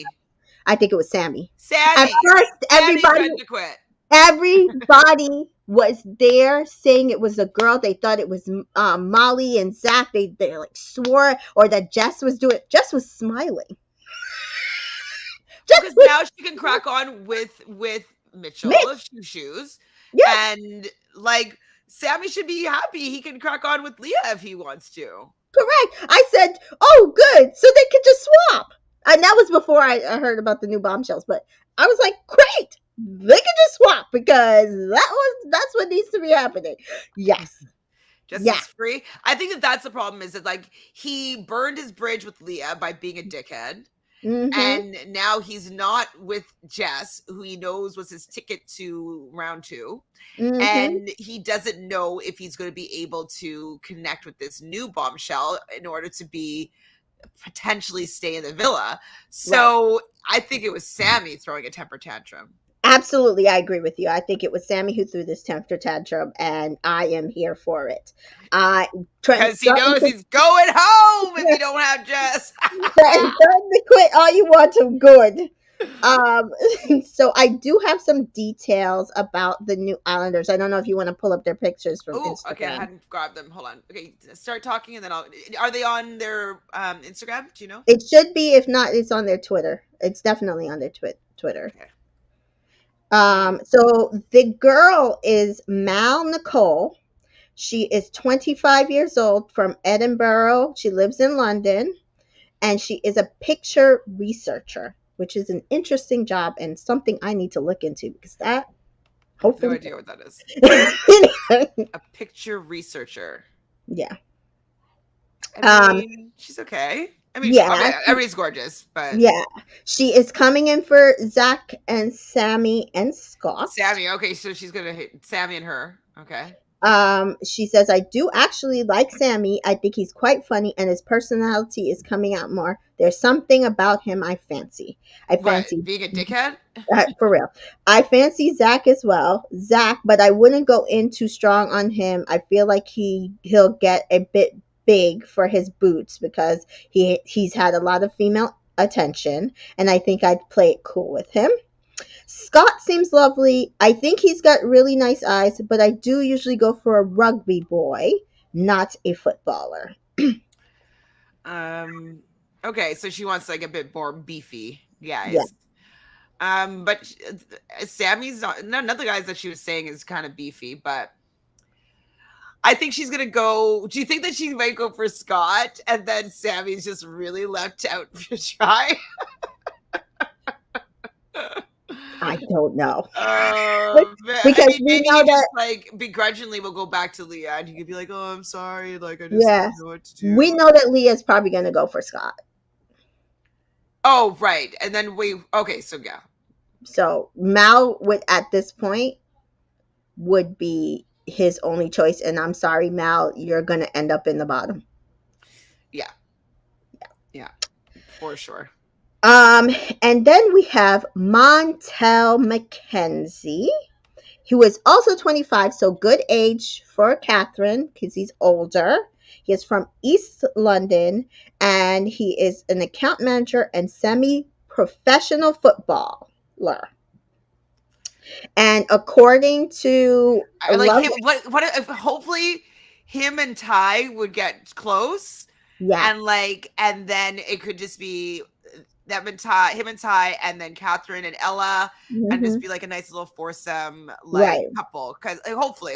I think it was Sammy. Sammy. At first, everybody to quit. Everybody was there saying it was a girl. They thought it was Molly and Zach. They like swore, or that Jess was doing. Jess was smiling. Because now she can crack on with Mitchell, shoes. Yeah. And like Sammy should be happy he can crack on with Leah if he wants to. Correct. I said, oh, good. So they could just swap. And that was before I heard about the new bombshells. But I was like, great. They could just swap because that's what needs to be happening. Yes. Justice free. I think that's the problem is that like he burned his bridge with Leah by being a dickhead. Mm-hmm. And now he's not with Jess, who he knows was his ticket to round 2. Mm-hmm. And he doesn't know if he's going to be able to connect with this new bombshell in order to be potentially stay in the villa. So right. I think it was Sammy throwing a temper tantrum. Absolutely, I agree with you. I think it was Sammy who threw this temper tantrum, and I am here for it. Because he knows he's going home if you don't have Jess. Threaten to quit all you want to good. So I do have some details about the new Islanders. I don't know if you want to pull up their pictures from Instagram. Okay, I hadn't grabbed them. Hold on. Okay, start talking and then are they on their Instagram? Do you know? It should be. If not, it's on their Twitter. It's definitely on their Twitter. Okay. So the girl is Mal Nicole. She is 25 years old from Edinburgh. She lives in London, and she is a picture researcher, which is an interesting job and something I need to look into because that. Hopefully, I have no idea what that is. A picture researcher. Yeah. I mean, she's okay. I mean, yeah, everybody's gorgeous, but yeah, she is coming in for Zach and Sammy and Scott. Sammy, okay, so she's gonna hit Sammy and her. Okay. She says, I do actually like Sammy. I think he's quite funny and his personality is coming out more. There's something about him I fancy. Being a dickhead? For real. I fancy Zach as well. Zach, but I wouldn't go in too strong on him. I feel like he'll get a bit big for his boots because he's had a lot of female attention, and I think I'd play it cool with him. Scott seems lovely. I think he's got really nice eyes, but I do usually go for a rugby boy, not a footballer. Okay, so she wants like a bit more beefy guys. Yeah. But Sammy's none of the guys that she was saying is kind of beefy, but I think she's gonna go. Do you think that she might go for Scott and then Sammy's just really left out to try? I don't know. I Because mean, we maybe know he just that, like begrudgingly will go back to Leah, and he could be like, "Oh, I'm sorry. Like, I just didn't yes, know what to we do." know that Leah's probably going to go for Scott. Oh, right. And then we okay. So yeah, So Mal would, at this point, would be his only choice. And I'm sorry, Mal, you're going to end up in the bottom. yeah, yeah, for sure. Um, and then we have Montel McKenzie, who is also 25, so good age for Catherine because he's older. He is from East London, and he is an account manager and semi-professional footballer. And according to I like Love, him. What if hopefully him and Ty would get close, yes, and then it could just be them and Ty, him and Ty, and then Catherine and Ella, and just hmm be like a nice little foursome like right. couple. Because hopefully,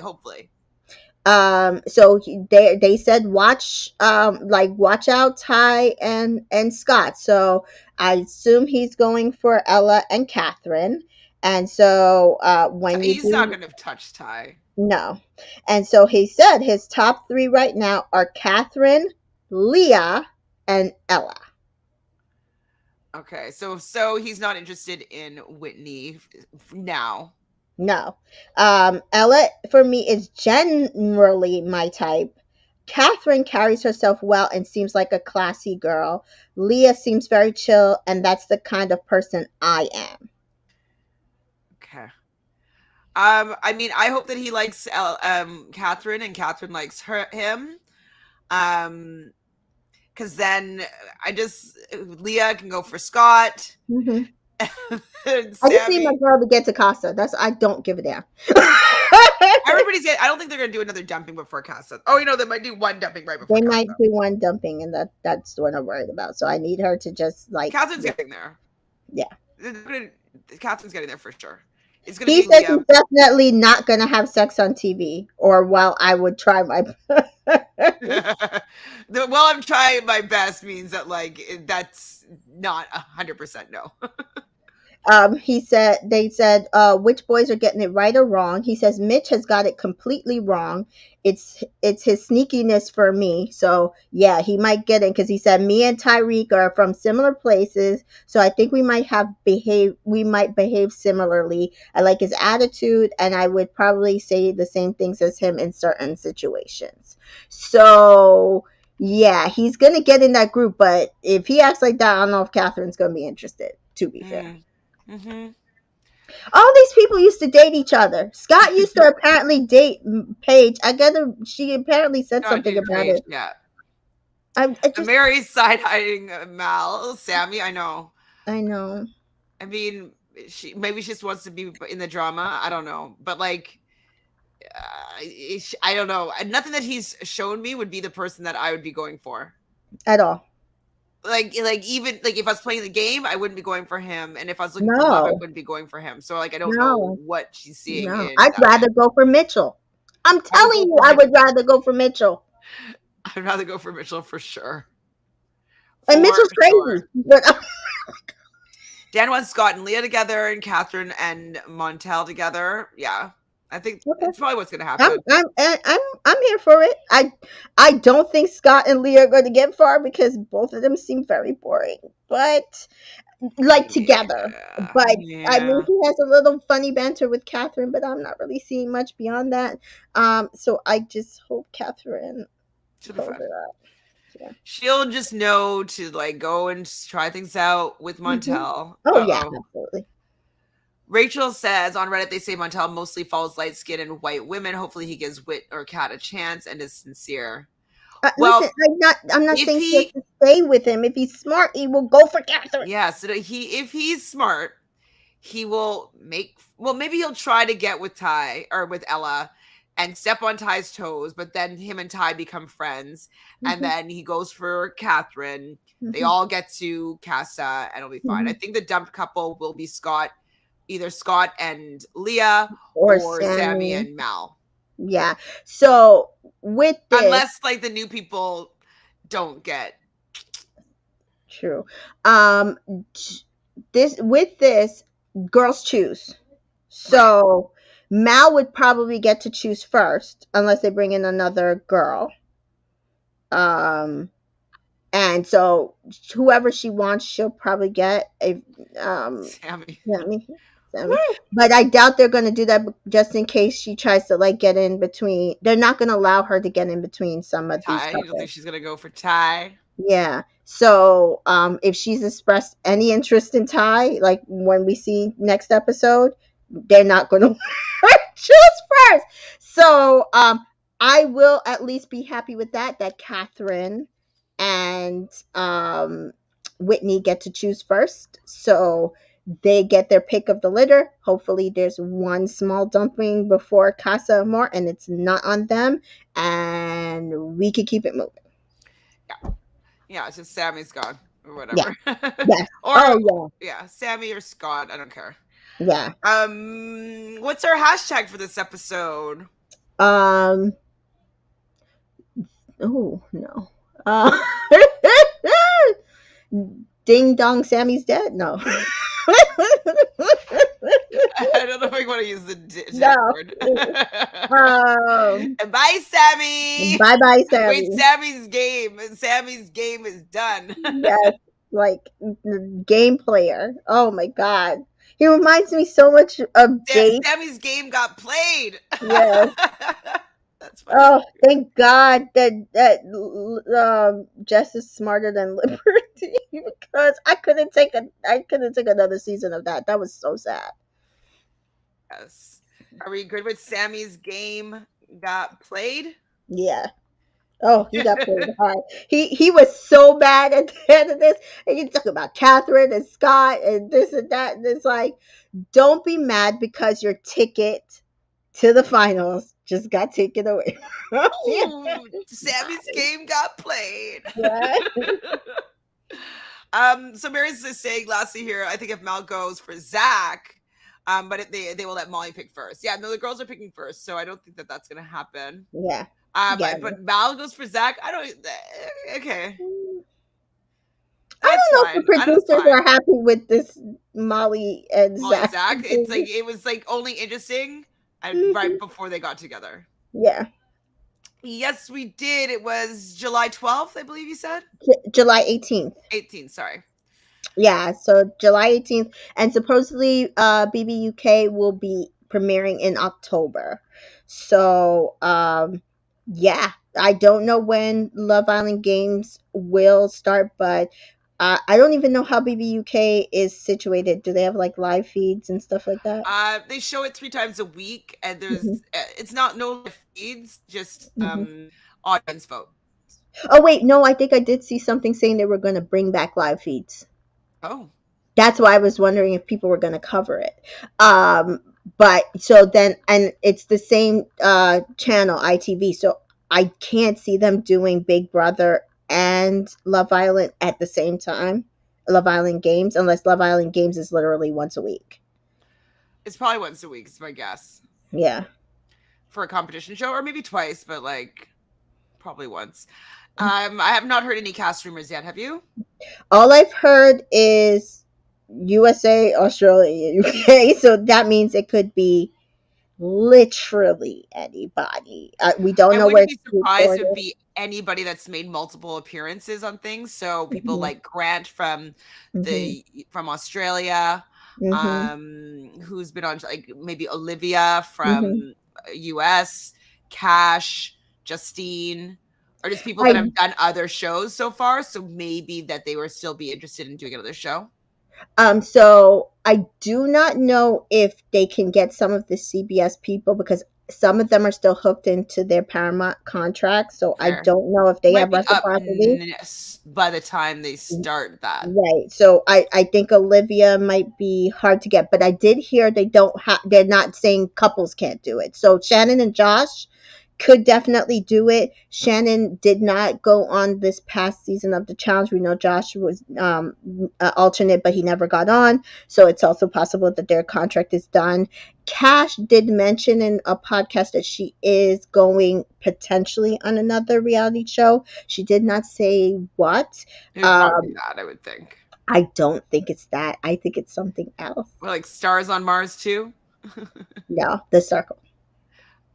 So they said watch, watch out Ty and Scott. So I assume he's going for Ella and Catherine. And so when you He's not do, going to touch Ty. no. And so he said his top three right now are Catherine, Leah, and Ella. Okay, so he's not interested in Whitney now. No. Ella for me is generally my type. Catherine carries herself well and seems like a classy girl. Leah seems very chill, and that's the kind of person I am. Okay. I mean, I hope that he likes Catherine, and Catherine likes him. Um, because then I just Leah can go for Scott hmm and I just need my Sammy. girl to get to Casa. That's I don't give a damn. I don't think they're gonna do another dumping before Casa. Oh, they might do one dumping right before They might Casa. do one dumping, and that's what I'm worried about. So I need her to just Catherine's getting there. yeah. Catherine's getting there for sure. It's gonna He be says Leah. he's definitely not gonna have sex on TV, or while I would try my. Well, I'm trying my best means that that's not 100% no. He said they said which boys are getting it right or wrong. He says Mitch has got it completely wrong. It's his sneakiness for me. So yeah, he might get it because he said me and Tyrique are from similar places, so I think we might behave similarly. I like his attitude, and I would probably say the same things as him in certain situations. So yeah, he's gonna get in that group, but if he acts like that, I don't know if Catherine's gonna be interested. To be fair. Mm. Mm-hmm. All these people used to date each other. Scott used to apparently date Paige. I got she apparently said Not something dating about Paige. it. Yeah. I just, Mary's side hiding Mal. Sammy, I know. I know. I mean, maybe she just wants to be in the drama. I don't know. But I don't know. Nothing that he's shown me would be the person that I would be going for. At all. Even if I was playing the game, I wouldn't be going for him, and if I was looking for love, I No, wouldn't be going for him. So I don't know no, what she's seeing no. in I'd that rather man. go for Mitchell. I'm I would telling go you, for I would Mitchell. rather go for Mitchell. I'd rather go for Mitchell for sure. And For Mitchell's sure. crazy, but Dan wants Scott and Leah together, and Catherine and Montel together. Yeah, I think okay. it's probably what's going to I'm happen. I'm I'm here for it. I don't think Scott and Leah are going to get far because both of them seem very boring. But together. Yeah, But I mean, yeah, he has a little funny banter with Catherine, but I'm not really seeing much beyond that. So I just hope Catherine should be pulls fun. it up. Yeah. She'll just know to go and try things out with hmm Montel. Oh Uh yeah, oh. absolutely. Rachel says on Reddit they say Montel mostly follows light skinned and white women. Hopefully he gives Wit or Cat a chance and is sincere. Listen, Well, I'm not if saying she has he to stay with him. If he's smart, he will go for Catherine. yeah, so if he's smart, he will maybe he'll try to get with Ty or with Ella and step on Ty's toes, but then him and Ty become friends, and hmm then he goes for Catherine. They hmm all get to Casa, and it'll be fine. I hmm think the dumped couple will be either Scott and Leah, Or or Sammy Sammy. and Mal, Yeah. So with this, unless the new people don't get. true. Um, this with this. girls choose. Right. So Mal would probably get to choose first, unless they bring in another girl. Um, and so whoever she wants, she'll probably get a Sammy. Sammy. Sammy. Woo! But I doubt they're going to do that just in case she tries to like get in between. They're not going to allow her to get in between some of these Ty. You don't think couples. she's gonna go for Ty? Yeah. So, if she's expressed any interest in Ty, like when we see next episode, they're not going to choose first. So, I will at least be happy with that. That Catherine and Whitney get to choose first. So they get their pick of the litter. Hopefully, there's one small dumping before Casa Amor, and it's not on them, and we can keep it moving. Yeah. Yeah, it's just Sammy's gone or Yeah. whatever. Yes. Or Oh yeah, Sammy or Scott. I don't care. yeah. What's our hashtag for this episode? Yeah. Oh no. Uh, Ding dong, Sammy's dead. No. I don't know if I want to use the dead No. word. Um. Bye, Sammy. Bye bye, Wait, Sammy. Sammy's game. Sammy's game is done. Yes, like the game player. Oh my god, he reminds me so much of Jake. Sammy's game got played. Yes. That's funny. Oh, thank God that Jess is smarter than Liberty because I couldn't take another season of that. That was so sad. Yes. Are we good with Sammy's game got played? Yeah. Oh, he got played hard. He was so bad at the end of this. And you talk about Catherine and Scott and this and that. And it's like, don't be mad because your ticket to the finals just got taken away. Ooh, Sammy's game got played. Yeah. So Mary's just saying lastly here, I think if Mal goes for Zach, but they will let Molly pick first. Yeah, no, the girls are picking first, so I don't think that that's gonna happen. Yeah. Yeah. But Mal goes for Zach. I don't. Okay, I that's don't know if the fine. That's producers are fine. happy with this Molly and Molly and Zach. Zach. It's like it was like only interesting right before they got together. Yeah. Yes, we did. It was July 12th, I believe you said. July 18th. 18th. Sorry. Yeah, so July 18th, and supposedly BBUK will be premiering in October. So yeah, I don't know when Love Island Games will start, but I don't even know how BBUK is situated. Do they have like live feeds and stuff like that? They show it 3 times a week, and there's Hmm. it's not no live feeds, just Hmm. audience vote. Oh wait, no, I think I did see something saying they were going to bring back live feeds. Oh, That's why I was wondering if people were going to cover it. But so then, and it's the same channel, ITV. So I can't see them doing Big Brother and Love Island at the same time. Love Island Games, unless Love Island Games is literally once a week. it's probably once a week. Is my guess Yeah. for a competition show, or maybe twice, but like probably once. I have not heard any cast rumors yet. Have you? All I've heard is USA, Australia, UK. So that means it could be literally anybody. We don't I know where wouldn't be it's surprised if it would recorded. be anybody that's made multiple appearances on things. So people Hmm. like Grant from Hmm. from Australia, Hmm. who's been on like maybe Olivia Hmm. from US, Cash, Justine, or just people that I have done other shows so far. So maybe that they will still be interested in doing another show. So I do not know if they can get some of the CBS people because some of them are still hooked into their Paramount contract. So I Fair. don't know if they Might have be up reciprocity. by the time they start that. Right. So I think Olivia might be hard to get, but I did hear they're not saying couples can't do it. So Shannon and Josh could definitely do it. Shannon did not go on this past season of the challenge. We know Josh was alternate, but he never got on. So it's also possible that their contract is done. Cash did mention in a podcast that she is going potentially on another reality show. She did not say what. It would probably be that, I would think. I don't think it's that. I think it's something else. Or like Stars on Mars too? No, the circle.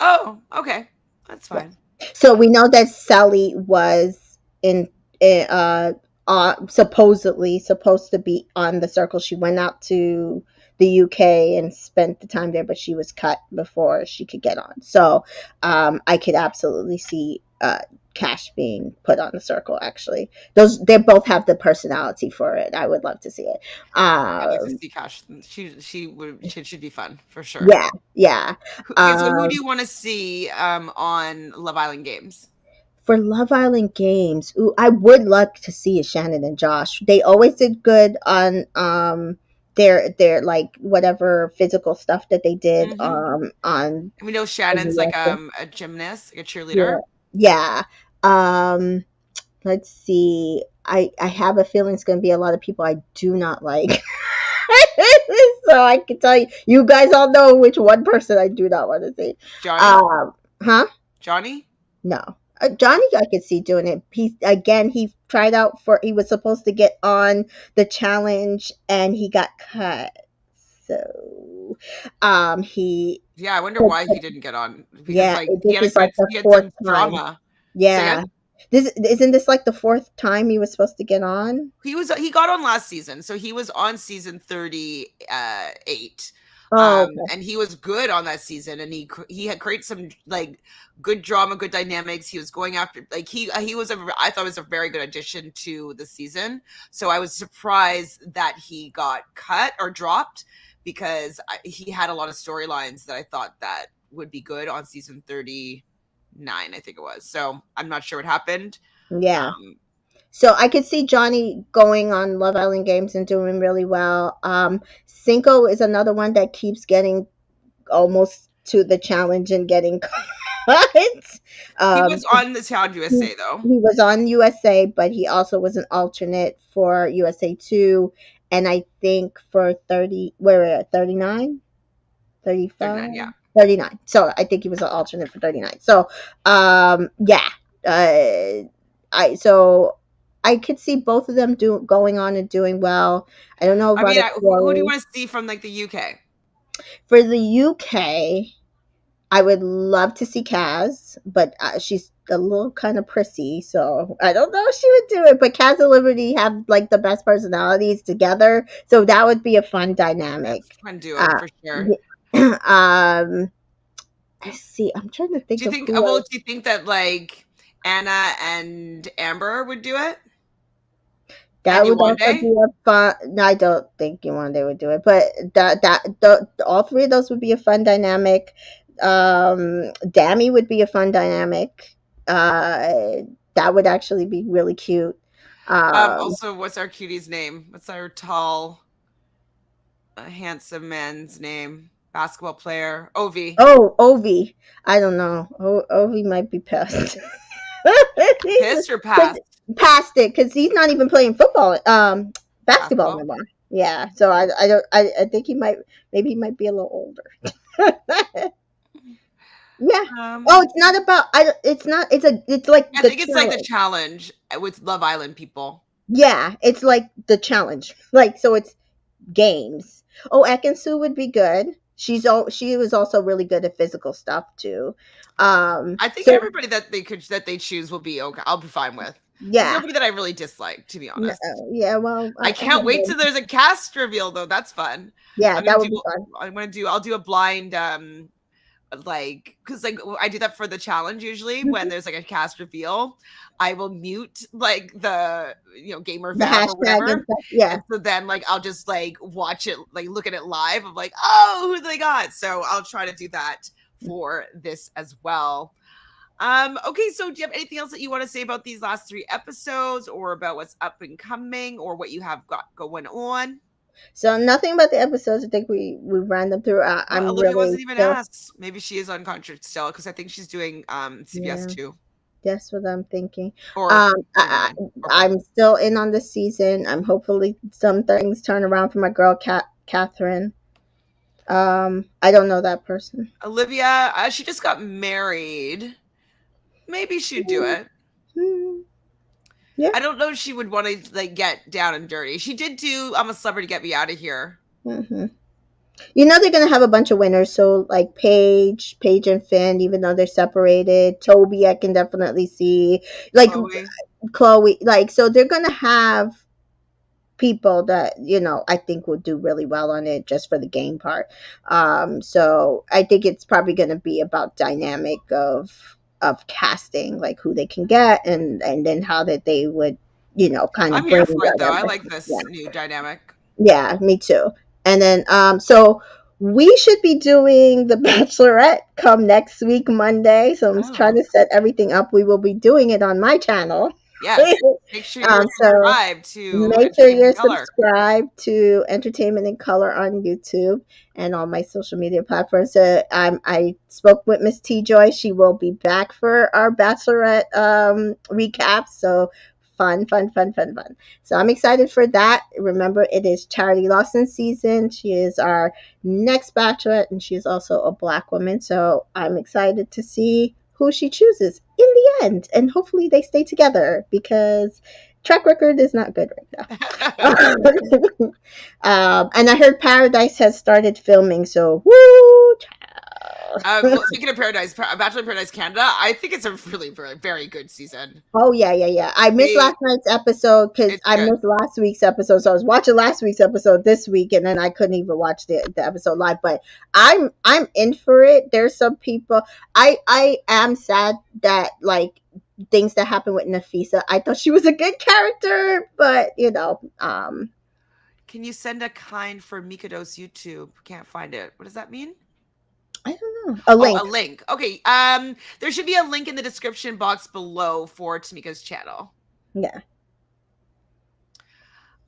Oh, okay. That's Yes. fine. So we know that Sally was in supposedly supposed to be on the circle. She went out to the UK and spent the time there, but she was cut before she could get on. So I could absolutely see Cash being put on the circle. Actually, those they both have the personality for it. I would love to see it. I'd like to Um, see Cash. She should be fun for sure. yeah, yeah. Okay, so who do Um, you want to see on Love Island Games? For Love Island Games, ooh, I would love to see a Shannon and Josh. They always did good on their like whatever physical stuff that they did Hmm. on We know Shannon's like a gymnast, like a yeah, cheerleader. yeah. Um let's see. I have a feeling it's going to be a lot of people I do not like. So I can tell you, you guys all know which one person I do not want to see. Johnny? Huh? Johnny? No. Johnny, I could see doing it. He tried out for. He was supposed to get on the challenge, and he got cut. So, he Yeah, I wonder why he didn't get on because yeah. like This is like the he had fourth some time. drama. Say Yeah, again? this isn't this like the fourth time he was supposed to get on. He got on last season, so he was on season 38. Oh, okay. And he was good on that season, and he had created some like good drama, good dynamics. He was going after like he was I thought it was a very good addition to the season. So I was surprised that he got cut or dropped because he had a lot of storylines that I thought that would be good on season 39, I think it was. So I'm not sure what happened. Yeah. Um, So I could see Johnny going on Love Island Games and doing really well. Cinco is another one that keeps getting almost to the challenge and getting caught. he was Um, on the Town he, USA though. he was on USA, but he also was an alternate for USA 2. And I think for 30, where 39, 35, 39, yeah. 39. So I think he was an alternate for 39. So, yeah. Uh, so I could see both of them going on and doing well. I don't know I about mean, a who do you Corey. want to see from like the UK? For the UK, I would love to see Kaz, but she's a little kind of prissy, so I don't know if she would do it. But Kaz and Liberty have like the best personalities together, so that would be a fun dynamic. That's fun duo Uh, for sure. let's see. I'm trying to Do think you of think? who Well, else. do you think that like Anna and Amber would do it? That And would also Yewande? be a fun. No, I don't think One would do it, but all three of those would be a fun dynamic. Dammy would be a fun dynamic. That would actually be really cute. Um, Also, what's our cutie's name? What's our tall, handsome man's name? Basketball player, Ovi. oh, Ovi. I don't know. Ovi might be past. Pissed or passed? Past it because he's not even playing football. Basketball Basketball. no more. Yeah, so I don't I think he might maybe he might be a little older. Yeah. Oh, Um, it's not about. It's not. It's like I the think it's like the challenge. challenge with Love Island people. Yeah, it's like the challenge. Like so, it's games. Oh, Ekansu would be good. She was also really good at physical stuff too. I think So everybody that they choose will be okay. I'll be fine with. There's yeah, nobody that I really dislike, to be honest. yeah. Well, I can't wait till there's a cast reveal though. That's fun. yeah, I'm gonna that do. would be fun. I'll do a blind like because like I do that for the challenge usually when Mhm. there's like a cast reveal. I will mute like the gamer The fab or hashtag and whatever, stuff. Yeah. and so then like I'll just like watch it, like look at it live. I'm like, oh, who they got? So I'll try to do that for this as well. Okay, so do you have anything else that you want to say about these last 3 episodes or about what's up and coming or what you have got going on? So nothing about the episodes. I think we ran them through. I'm Olivia really wasn't even still. asked. Maybe she is on contract still because I think she's doing CBS Yeah. too That's what I'm thinking. or I, 99 or both. I'm still in on the season. I'm hopefully some things turn around for my girl, Catherine. I don't know that person. Olivia, she just got married. Maybe she'd do it. Hmm. Yeah. I don't know if she would want to like get down and dirty. She did do I'm a Celebrity, Get Me Out of Here. Hmm. You know they're gonna have a bunch of winners. So like Paige and Finn, even though they're separated. Toby, I can definitely see. Like Chloe. Chloe, like so they're gonna have people that I think will do really well on it just for the game part. So I think it's probably going to be about dynamic of casting, like who they can get, and then how that they would kind I'm of bring here for it though. them. I like Yeah, this new dynamic. yeah, me too. And then so we should be doing the Bachelorette come next week Monday, so I'm trying Oh, to set everything up. We will be doing it on my channel. yes. Make sure you're So subscribed to make sure Entertainment you're in Color. subscribed to Entertainment in Color on YouTube and all my social media platforms. So I spoke with Miss T Joy. She will be back for our Bachelorette recap. So fun, fun, fun, fun, fun. So I'm excited for that. Remember, it is Charity Lawson season. She is our next Bachelorette, and she's also a Black woman. So I'm excited to see who she chooses in the end, and hopefully they stay together because track record is not good right now. And I heard Paradise has started filming, so woo! Well, speaking of Paradise, Bachelor in Paradise Canada, I think it's a really very, very good season. Oh yeah, yeah, yeah. I missed They, last night's episode because it's I good. missed last week's episode. So I was watching last week's episode this week, and then I couldn't even watch the episode live. But I'm in for it. There's some people. I am sad that like things that happened with Nafisa. I thought she was a good character, but Can you send a kind for Mikado's YouTube? Can't find it. What does that mean? I don't know. A Oh, a link. link. Okay. There should be a link in the description box below for Tamika's channel. Yeah.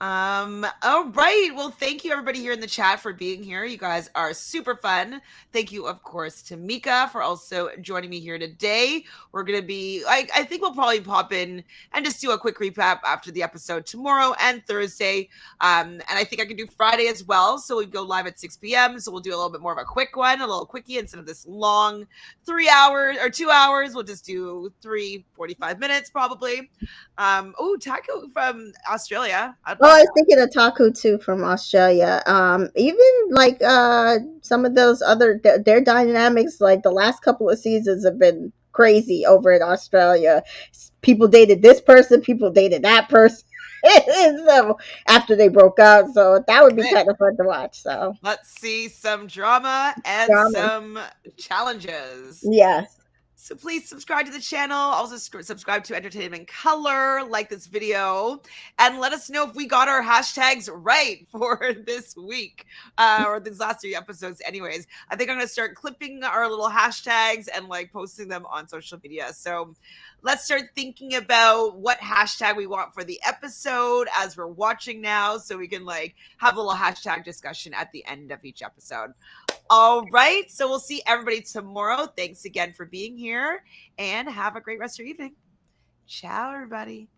All right. Well, thank you everybody here in the chat for being here. You guys are super fun. Thank you, of course, to Mika for also joining me here today. We're gonna be I think we'll probably pop in and just do a quick recap after the episode tomorrow and Thursday. And I think I can do Friday as well. So we go live at 6 p.m. So we'll do a little bit more of a quick one, a little quickie instead of this long 3 hours or 2 hours. We'll just do 45 minutes probably. Oh, Taco from Australia. Oh, I was thinking of Taku too from Australia. Even like some of those other their dynamics, like the last couple of seasons have been crazy over in Australia. People dated this person, people dated that person. So after they broke up, so that would be kind of fun to watch. So let's see some drama and drama, some challenges. yes. So please subscribe to the channel. Also subscribe to Entertainment Color, like this video, and let us know if we got our hashtags right for this week or these last 3 episodes. Anyways, I think I'm going to start clipping our little hashtags and like posting them on social media. So let's start thinking about what hashtag we want for the episode as we're watching now, so we can like have a little hashtag discussion at the end of each episode. All right. So we'll see everybody tomorrow. Thanks again for being here and have a great rest of your evening. Ciao, everybody.